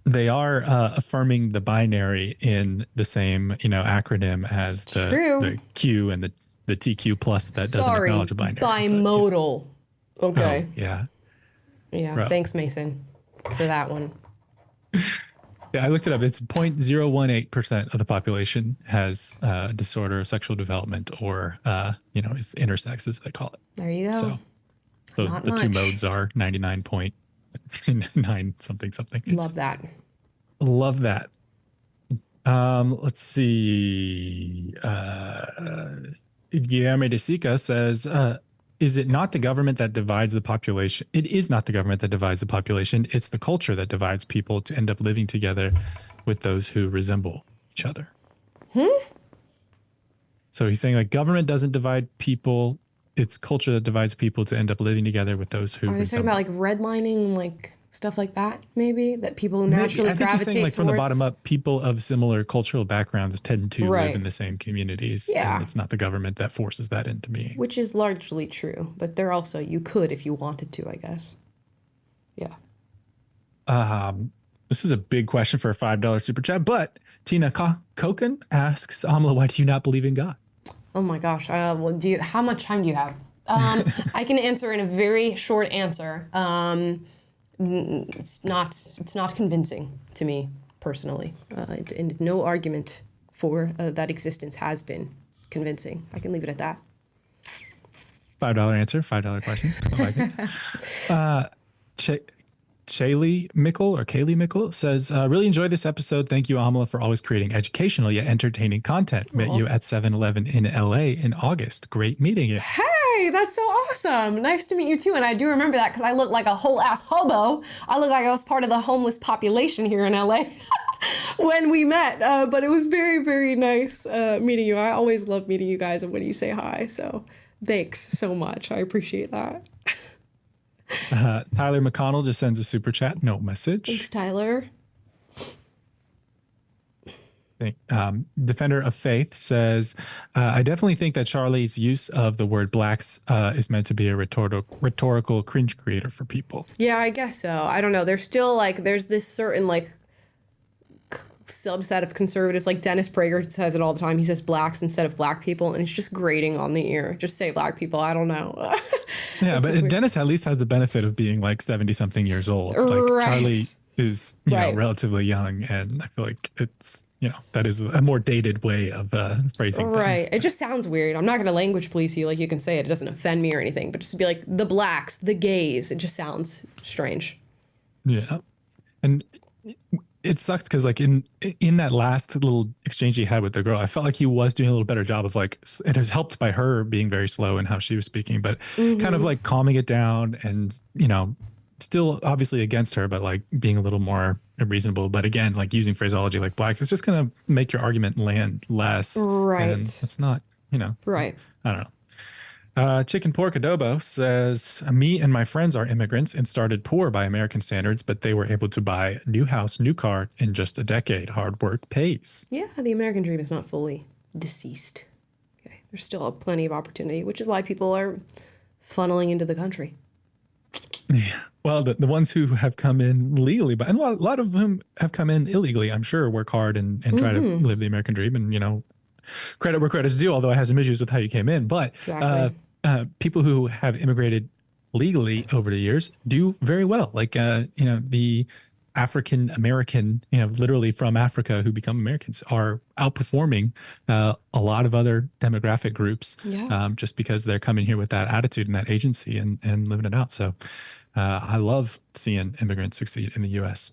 they are affirming the binary in the same, acronym as the Q and the TQ plus that doesn't acknowledge a binary. Bimodal. Okay. Oh, yeah. Yeah. Bro. Thanks, Mason, for that one. Yeah, I looked it up. It's 0.018% of the population has disorder of sexual development or, is intersex, as they call it. There you go. So the 2 modes are 99.9 something. Love that. Love that. Let's see. Guillermo de Sica says, is it not the government that divides the population? It is not the government that divides the population. It's the culture that divides people to end up living together with those who resemble each other. So he's saying government doesn't divide people. It's culture that divides people to end up living together with those who Are they talking about redlining, stuff like that, maybe? That people naturally gravitate towards? From the bottom up, people of similar cultural backgrounds tend to live in the same communities. Yeah. And it's not the government that forces that into being. Which is largely true, but they're also, you could if you wanted to, I guess. Yeah. This is a big question for a $5 super chat, but Tina Koken asks, Amala, why do you not believe in God? Oh my gosh. Well, how much time do you have? I can answer in a very short answer. It's not convincing to me personally, and no argument for that existence has been convincing. I can leave it at that. $5 answer, $5 question. I like it. Kaylee Mickle says, really enjoyed this episode. Thank you, Amala, for always creating educational yet entertaining content. Met you at 7-Eleven in LA in August. Great meeting you. Hey, that's so awesome. Nice to meet you too. And I do remember that because I look like a whole ass hobo. I look like I was part of the homeless population here in LA when we met. But it was very, very nice meeting you. I always love meeting you guys and when you say hi. So thanks so much. I appreciate that. Tyler McConnell just sends a super chat, no message. Thanks, Tyler. Defender of Faith says, I definitely think that Charlie's use of the word blacks is meant to be a rhetorical cringe creator for people. Yeah, I guess so. I don't know. There's still there's this certain subset of conservatives, like Dennis Prager says it all the time. He says blacks instead of black people, and it's just grating on the ear. Just say black people. I don't know. Yeah, but Dennis at least has the benefit of being 70-something years old. Right. Charlie is relatively young, and I feel like it's that is a more dated way of phrasing things. Right. It just sounds weird. I'm not going to language police you. You can say it. It doesn't offend me or anything. But just to be the blacks, the gays, it just sounds strange. Yeah. And it sucks because in that last little exchange he had with the girl, I felt like he was doing a little better job of it was helped by her being very slow in how she was speaking, but kind of calming it down and, still obviously against her, but being a little more reasonable. But again, using phraseology like blacks, it's just going to make your argument land less. Right. And it's not, Right. I don't know. Chicken Pork Adobo says, me and my friends are immigrants and started poor by American standards, but they were able to buy new house, new car in just a decade. Hard work pays. Yeah, the American dream is not fully deceased. Okay, there's still plenty of opportunity, which is why people are funneling into the country. Yeah. Well, the ones who have come in legally, but and a lot of them have come in illegally, I'm sure, work hard and try to live the American dream and, credit where credit's due, although I have some issues with how you came in. But people who have immigrated legally over the years do very well. Like, the African American, literally from Africa who become Americans are outperforming a lot of other demographic groups just because they're coming here with that attitude and that agency and living it out. So I love seeing immigrants succeed in the U.S.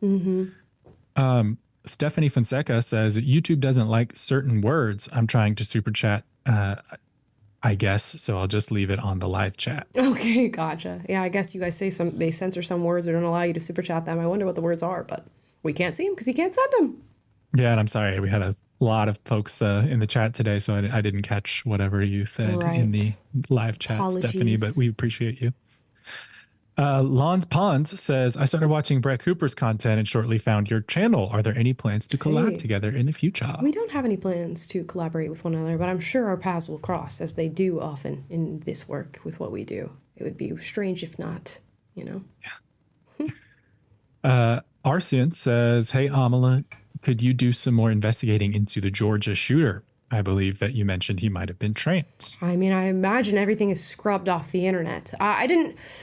Stephanie Fonseca says, YouTube doesn't like certain words. I'm trying to super chat, I guess, so I'll just leave it on the live chat. Okay, gotcha. Yeah, I guess you guys say they censor some words or don't allow you to super chat them. I wonder what the words are, but we can't see them because you can't send them. Yeah, and I'm sorry. We had a lot of folks in the chat today, so I didn't catch whatever you said in the live chat, Apologies. Stephanie, but we appreciate you. Lons Pons says, I started watching Brett Cooper's content and shortly found your channel. Are there any plans to collab together in the future? We don't have any plans to collaborate with one another, but I'm sure our paths will cross as they do often in this work with what we do. It would be strange if not, Yeah. Arcian says, hey, Amala, could you do some more investigating into the Georgia shooter? I believe that you mentioned he might have been trans. I mean, I imagine everything is scrubbed off the internet.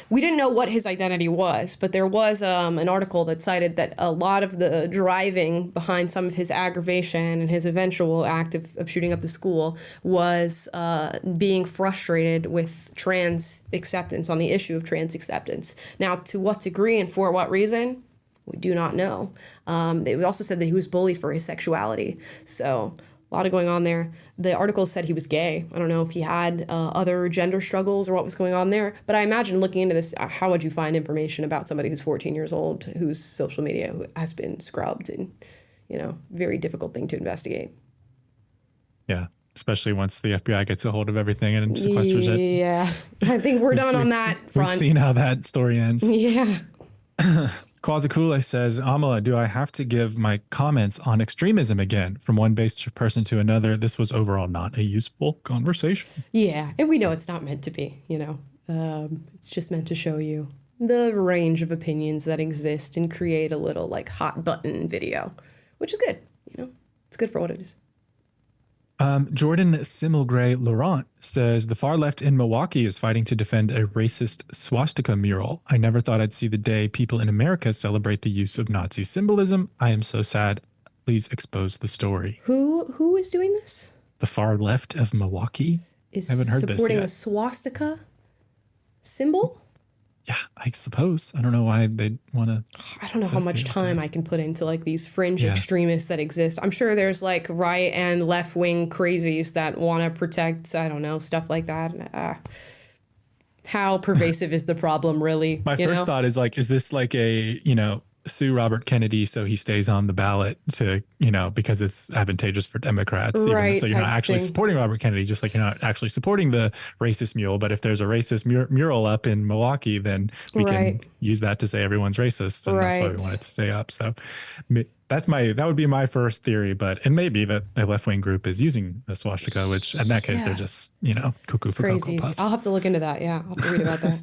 We didn't know what his identity was, but there was an article that cited that a lot of the driving behind some of his aggravation and his eventual act of shooting up the school was being frustrated with trans acceptance, on the issue of trans acceptance. Now, to what degree and for what reason, we do not know. They also said that he was bullied for his sexuality. So a lot of going on there. The article said he was gay. I don't know if he had other gender struggles or what was going on there. But I imagine looking into this, how would you find information about somebody who's 14 years old, whose social media has been scrubbed, and, very difficult thing to investigate. Yeah, especially once the FBI gets a hold of everything and sequesters it. Yeah, I think we're done on that front. We've seen how that story ends. Yeah. Quadzakule says, Amala, do I have to give my comments on extremism again from one based person to another? This was overall not a useful conversation. Yeah, and we know it's not meant to be, it's just meant to show you the range of opinions that exist and create a little hot button video, which is good. It's good for what it is. Jordan Similgray Laurent says, the far left in Milwaukee is fighting to defend a racist swastika mural. I never thought I'd see the day people in America celebrate the use of Nazi symbolism. I am so sad. Please expose the story. Who is doing this? The far left of Milwaukee? Is I haven't heard supporting this yet. a swastika symbol? Yeah, I suppose. I don't know why they'd want to. I don't know how much time I can put into these fringe extremists that exist. I'm sure there's right and left wing crazies that want to protect, I don't know, stuff like that. How pervasive is the problem, really? My first thought is is this a, sue Robert Kennedy so he stays on the ballot to, because it's advantageous for Democrats. Right. So you're not actually supporting Robert Kennedy, just like you're not actually supporting the racist mural. But if there's a racist mural up in Milwaukee, then we can use that to say everyone's racist. And that's why we want it to stay up. So that would be my first theory. And maybe that a left-wing group is using a swastika, which in that case, they're just, cuckoo for Cocoa Puffs. I'll have to look into that. Yeah, I'll have to read about that.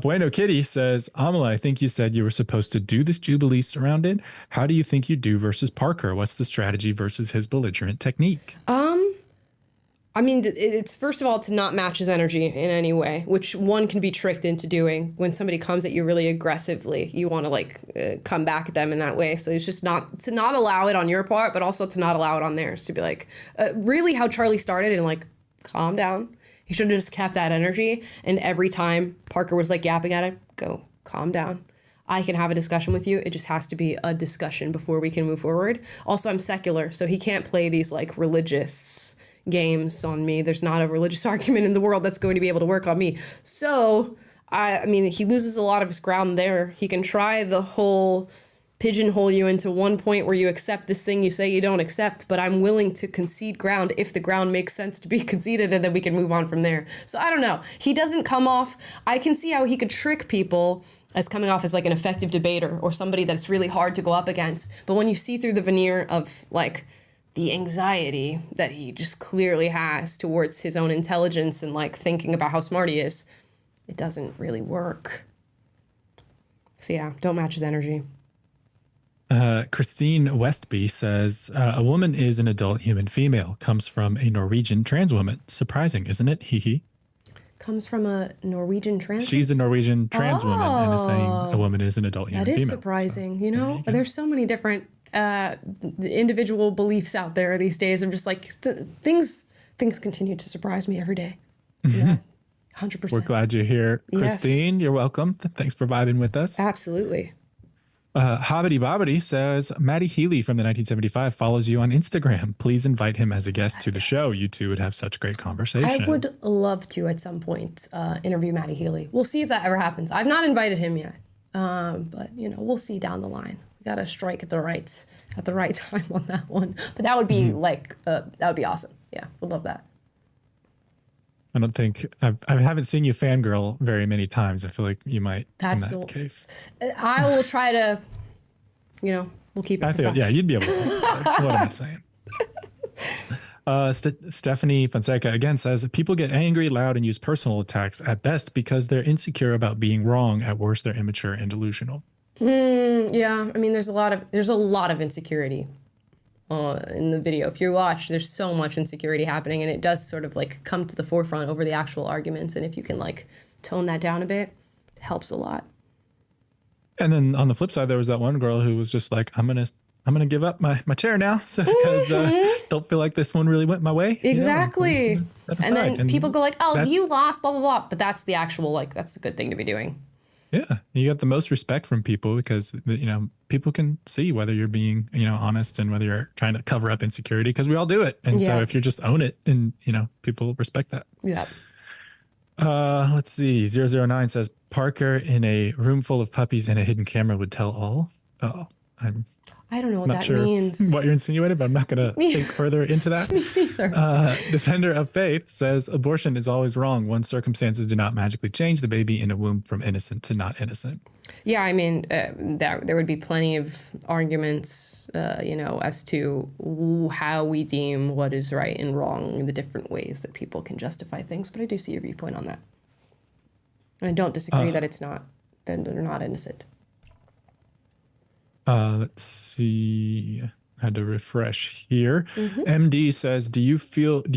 Bueno Kitty says, Amala, I think you said you were supposed to do this Jubilee surrounded. How do you think you do versus Parker? What's the strategy versus his belligerent technique? I mean, it's first of all to not match his energy in any way, which one can be tricked into doing. When somebody comes at you really aggressively, you want to come back at them in that way. So it's just to not allow it on your part, but also to not allow it on theirs. To be really how Charlie started and calm down. He should have just kept that energy. And every time Parker was yapping at him, go, calm down. I can have a discussion with you. It just has to be a discussion before we can move forward. Also, I'm secular, so he can't play these religious games on me. There's not a religious argument in the world that's going to be able to work on me. So, I mean, he loses a lot of his ground there. He can try the whole pigeonhole you into one point where you accept this thing you say you don't accept, but I'm willing to concede ground if the ground makes sense to be conceded, and then we can move on from there. So I don't know. He doesn't come off, I can see how he could trick people as coming off as like an effective debater or somebody that's really hard to go up against. But when you see through the veneer of like the anxiety that he just clearly has towards his own intelligence and like thinking about how smart he is, it doesn't really work. So yeah, don't match his energy. Christine Westby says, a woman is an adult human female, comes from a Norwegian trans woman. Surprising, isn't it? Hee hee. Comes from a Norwegian trans She's a Norwegian trans woman and is saying a woman is an adult human female. That is surprising. So, you know, there's so many different individual beliefs out there these days. I'm just like, things continue to surprise me every day. You know? 100%. We're glad you're here, Christine. Yes. You're welcome. Thanks for vibing with us. Absolutely. Hobbity Bobbity says, Maddie Healy from the 1975 follows you on Instagram. Please invite him as a guest to the show. You two would have such great conversation. I would love to at some point interview Maddie Healy. We'll see if that ever happens. I've not invited him yet, but you know, we'll see down the line. We got to strike at the right time on that one. But that would be that would be awesome. Yeah, would love that. I don't think I haven't seen you fangirl very many times. I feel like you might in that case. I will try to, you know, we'll keep it. I feel, yeah, you'd be able to. What am I saying? Stephanie Fonseca again says, people get angry, loud, and use personal attacks at best because they're insecure about being wrong. At worst, they're immature and delusional. Yeah, I mean, there's a lot of insecurity in the video. If you watch, there's so much insecurity happening, and it does sort of like come to the forefront over the actual arguments. And if you can like tone that down a bit, it helps a lot. And then on the flip side, there was that one girl who was just like, I'm gonna give up my chair now because don't feel like this one really went my way. Exactly. You know, and then people go like, oh, you lost, blah, blah, blah. But that's the actual, like, that's a good thing to be doing. Yeah, you get the most respect from people because, you know, people can see whether you're being, you know, honest and whether you're trying to cover up insecurity, because we all do it. And so if you just own it, and, you know, people respect that. Yeah. Let's see. 009 says, Parker in a room full of puppies and a hidden camera would tell all. Oh, I don't know what not that sure means. What you're insinuating, but I'm not going to think further into that. Me neither. Defender of Faith says, abortion is always wrong. Once circumstances do not magically change the baby in a womb from innocent to not innocent. Yeah, I mean, there would be plenty of arguments, you know, as to how we deem what is right and wrong, the different ways that people can justify things. But I do see your viewpoint on that. And I don't disagree that it's not, that they're not innocent. Let's see. I had to refresh here. MD says, do you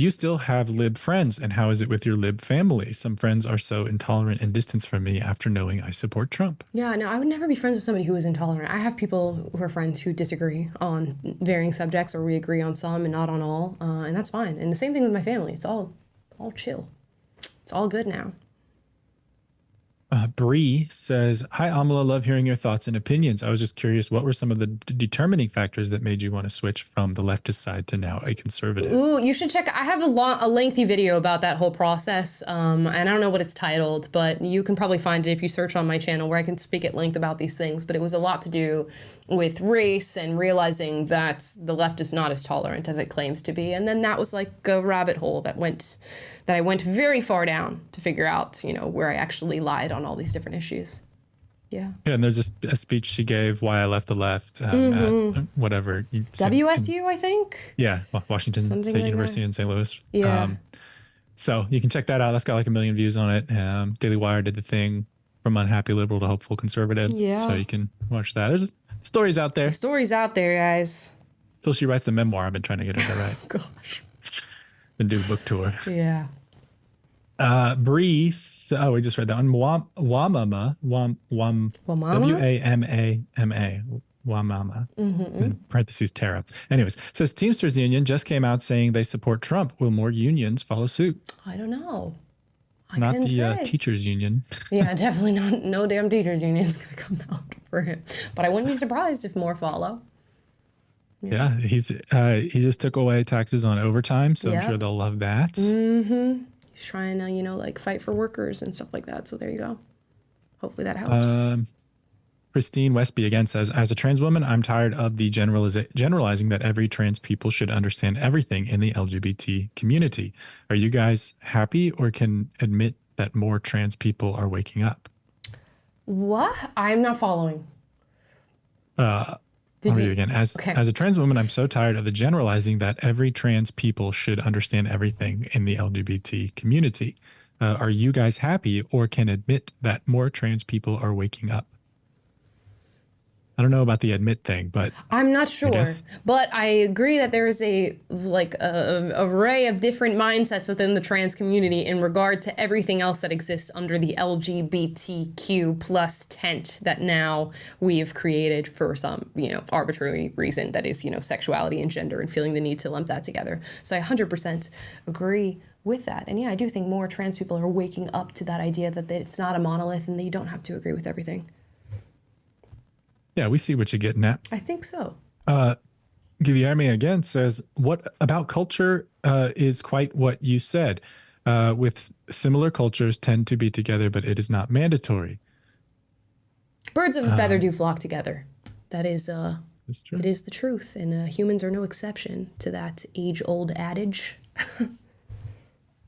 still have lib friends, and how is it with your lib family? Some friends are so intolerant and distant from me after knowing I support Trump. Yeah, no, I would never be friends with somebody who is intolerant. I have people who are friends who disagree on varying subjects, or we agree on some and not on all, and that's fine. And the same thing with my family. It's all chill. It's all good now. Bree says, hi, Amala, love hearing your thoughts and opinions. I was just curious, what were some of the determining factors that made you want to switch from the leftist side to now a conservative? Ooh, you should check. I have a lengthy video about that whole process, and I don't know what it's titled, but you can probably find it if you search on my channel, where I can speak at length about these things. But it was a lot to do with race and realizing that the left is not as tolerant as it claims to be. And then that was like a rabbit hole that I went very far down to figure out, you know, where I actually lied on all these different issues. Yeah. Yeah, and there's a speech she gave, Why I Left the Left, at whatever. WSU, I think? Yeah, Washington State University in St. Louis. Yeah. So you can check that out. That's got like 1 million views on it. Daily Wire did the thing from unhappy liberal to hopeful conservative. Yeah. So you can watch that. There's stories out there. Stories out there, guys. Until she writes the memoir, I've been trying to get her to write. Gosh. Then do a book tour. Yeah. Bree, we just read that one. Wamama, W-A-M-A-M-A, Wamama, in parentheses, Tara. Anyways, says Teamsters Union just came out saying they support Trump. Will more unions follow suit? I don't know. Not the teachers union. Yeah, definitely not. No damn teachers union is going to come out for him. But I wouldn't be surprised if more follow. Yeah, he just took away taxes on overtime, so I'm sure they'll love that. He's trying to, you know, like fight for workers and stuff like that. So there you go. Hopefully that helps. Christine Westby again says, as a trans woman, I'm tired of the generalizing that every trans people should understand everything in the LGBT community. Are you guys happy or can admit that more trans people are waking up? What? I'm not following. I'll read it again. As a trans woman, I'm so tired of the generalizing that every trans people should understand everything in the LGBT community. Are you guys happy or can admit that more trans people are waking up? I don't know about the admit thing, but I'm not sure. But I agree that there is a array of different mindsets within the trans community in regard to everything else that exists under the LGBTQ plus tent that now we've created for some, arbitrary reason that is, sexuality and gender and feeling the need to lump that together. So I 100% agree with that. And yeah, I do think more trans people are waking up to that idea that it's not a monolith and that you don't have to agree with everything. Yeah, we see what you're getting at. I think so. Guilherme again says, what about culture is quite what you said. With similar cultures tend to be together, but it is not mandatory. Birds of a feather do flock together. That is, it is the truth. And humans are no exception to that age-old adage.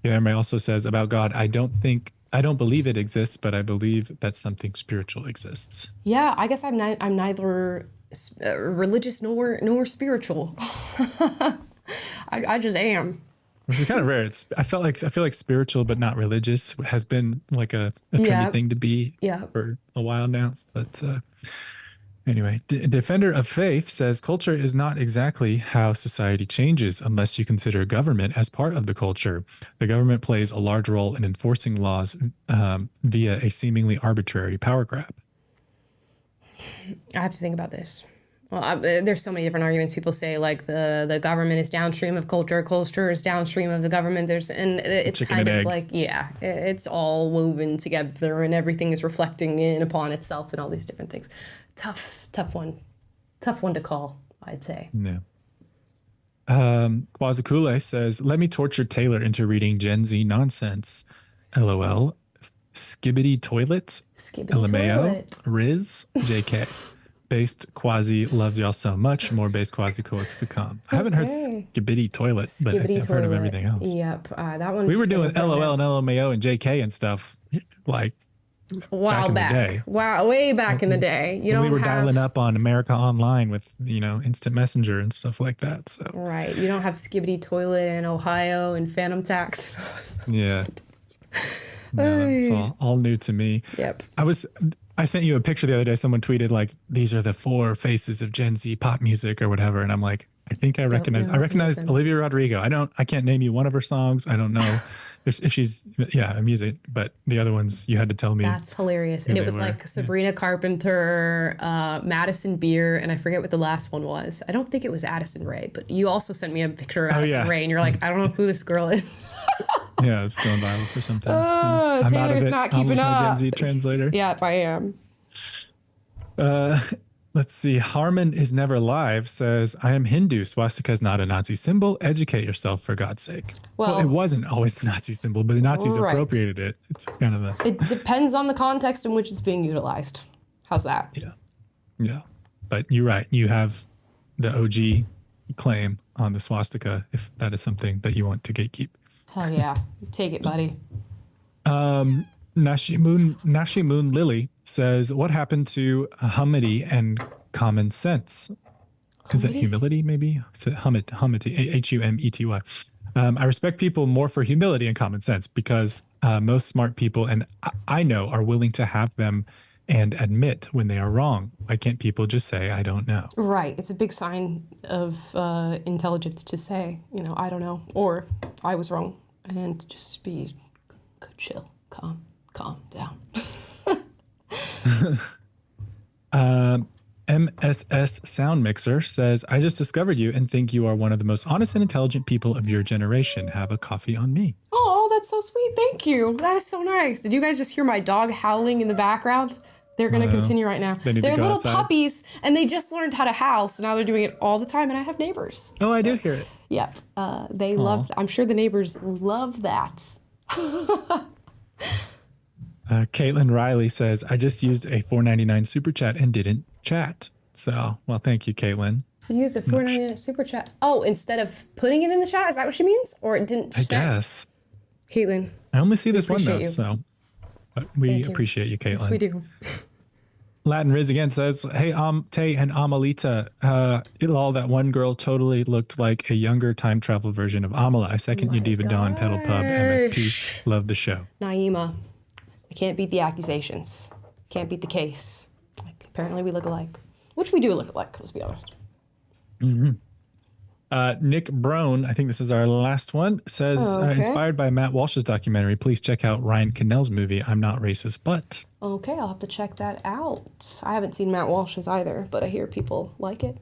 Guilherme also says about God, I don't believe it exists, but I believe that something spiritual exists. Yeah, I guess I'm neither religious nor spiritual. I just am. Which is kind of rare. I feel like spiritual but not religious has been like a trendy thing to be for a while now. But anyway, Defender of Faith says culture is not exactly how society changes unless you consider government as part of the culture. The government plays a large role in enforcing laws via a seemingly arbitrary power grab. I have to think about this. Well, there's so many different arguments. People say like the government is downstream of culture, culture is downstream of the government. It's kind of like, it's all woven together and everything is reflecting in upon itself and all these different things. Tough one to call, I'd say. Yeah. Kwazakule says, let me torture Taylor into reading Gen Z nonsense. LOL. Skibbity toilets. LMAO. Riz. JK. Based Quasi loves y'all so much. More based Quasi quotes to come. I haven't heard Skibbity toilet, but I've heard of everything else. Yep. That one. We were doing LOL and LMAO and JK and stuff like back. Wow, way back in the day. We were dialing up on America Online with, instant messenger and stuff like that. So right. You don't have Skibbity toilet in Ohio and Phantom Tax. Yeah. No, it's all new to me. Yep. I sent you a picture the other day. Someone tweeted like, these are the 4 faces of Gen Z pop music or whatever. And I'm like, I think I recognize Olivia Rodrigo. I can't name you one of her songs. I don't know if she's a music, but the other ones you had to tell me. That's hilarious. And it was like Sabrina Carpenter, Madison Beer, and I forget what the last one was. I don't think it was Addison Rae, but you also sent me a picture of Addison Rae and you're like, I don't know who this girl is. Yeah, it's going viral for something. Oh, Taylor's not keeping up. My Gen Z translator. Yep, I am. Let's see. Harmon is never live says, I am Hindu. Swastika is not a Nazi symbol. Educate yourself for God's sake. Well, it wasn't always a Nazi symbol, but the Nazis appropriated it. It's kind of It depends on the context in which it's being utilized. How's that? Yeah. Yeah. But you're right. You have the OG claim on the swastika if that is something that you want to gatekeep. Hell yeah. Take it, buddy. Nashimoon Lily says, what happened to humility and common sense? Is it humility, maybe? It's humility, Humety. I respect people more for humility and common sense because most smart people, and I know, are willing to have them and admit when they are wrong. Why can't people just say, I don't know? Right. It's a big sign of intelligence to say, I don't know, or I was wrong, and just be chill, calm down. MSS Sound Mixer says, I just discovered you and think you are one of the most honest and intelligent people of your generation. Have a coffee on me. Oh, that's so sweet. Thank you. That is so nice. Did you guys just hear my dog howling in the background? They're going to continue right now. They're little outside. Puppies, and they just learned how to howl, so now they're doing it all the time, and I have neighbors. Oh, I do hear it. Yep. They love, I'm sure the neighbors love that. Caitlin Riley says, I just used a $4.99 super chat and didn't chat. So, well, thank you, Caitlin. You used a $4.99 super chat. Oh, instead of putting it in the chat? Is that what she means? Or it didn't I guess. Caitlin. I only see this one, though, you. So we appreciate you, Caitlin. Yes, we do. Latin Riz again says, hey, Tay and Amalita, lol, that one girl totally looked like a younger time travel version of Amala. I second you, Diva Dawn, Pedal Pub, MSP. Love the show. Naima, I can't beat the accusations. Can't beat the case. Like, apparently we look alike. Which we do look alike, let's be honest. Mm-hmm. Nick Brown, I think this is our last one, says, inspired by Matt Walsh's documentary, please check out Ryan Cannell's movie, I'm Not Racist, But. Okay, I'll have to check that out. I haven't seen Matt Walsh's either, but I hear people like it.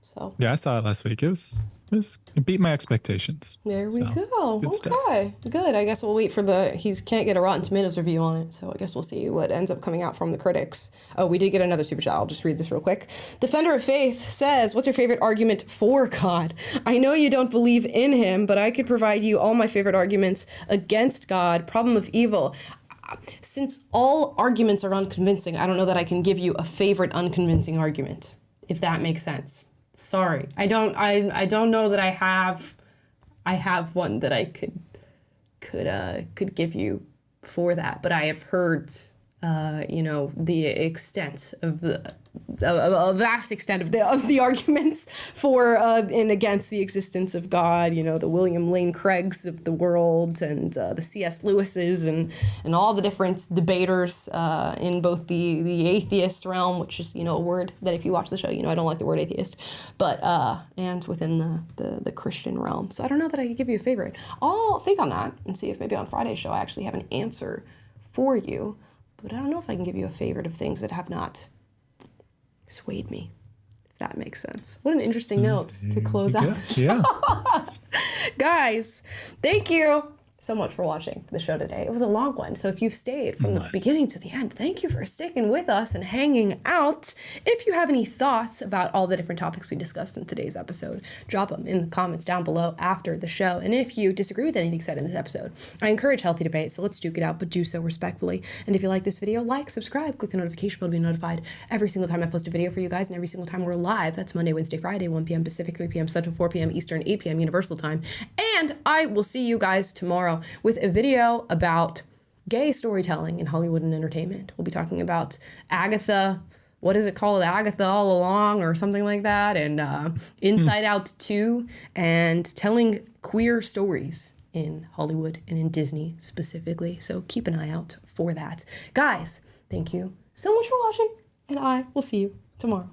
So yeah, I saw it last week. It beat my expectations. There we go. Good stuff. Okay, good. I guess we'll wait for he can't get a Rotten Tomatoes review on it, so I guess we'll see what ends up coming out from the critics. Oh, we did get another super chat. I'll just read this real quick. Defender of Faith says, what's your favorite argument for God? I know you don't believe in him, but I could provide you all my favorite arguments against God. Problem of evil. Since all arguments are unconvincing, I don't know that I can give you a favorite unconvincing argument, if that makes sense. Sorry, I don't know that I have one that I could give you for that, but I have heard the extent of a vast extent of the arguments for and against the existence of God, the William Lane Craigs of the world and the C.S. Lewis's and all the different debaters in both the atheist realm, which is, a word that if you watch the show, I don't like the word atheist, but and within the Christian realm. So I don't know that I could give you a favorite. I'll think on that and see if maybe on Friday's show I actually have an answer for you, but I don't know if I can give you a favorite of things that have not swayed me, if that makes sense. What an interesting note to close out the show. Yeah. Guys, thank you so much for watching the show today. It was a long one, so if you've stayed from the beginning to the end, thank you for sticking with us and hanging out. If you have any thoughts about all the different topics we discussed in today's episode, drop them in the comments down below after the show. And if you disagree with anything said in this episode, I encourage healthy debate, so let's duke it out, but do so respectfully. And if you like this video, like, subscribe, click the notification bell to be notified every single time I post a video for you guys and every single time we're live. That's Monday, Wednesday, Friday, 1 p.m. Pacific, 3 p.m. Central, 4 p.m. Eastern, 8 p.m. Universal Time. And I will see you guys tomorrow with a video about gay storytelling in Hollywood and entertainment. We'll be talking about Agatha, what is it called? Agatha All Along or something like that, and Inside Out 2, and telling queer stories in Hollywood and in Disney specifically. So keep an eye out for that. Guys, thank you so much for watching, and I will see you tomorrow.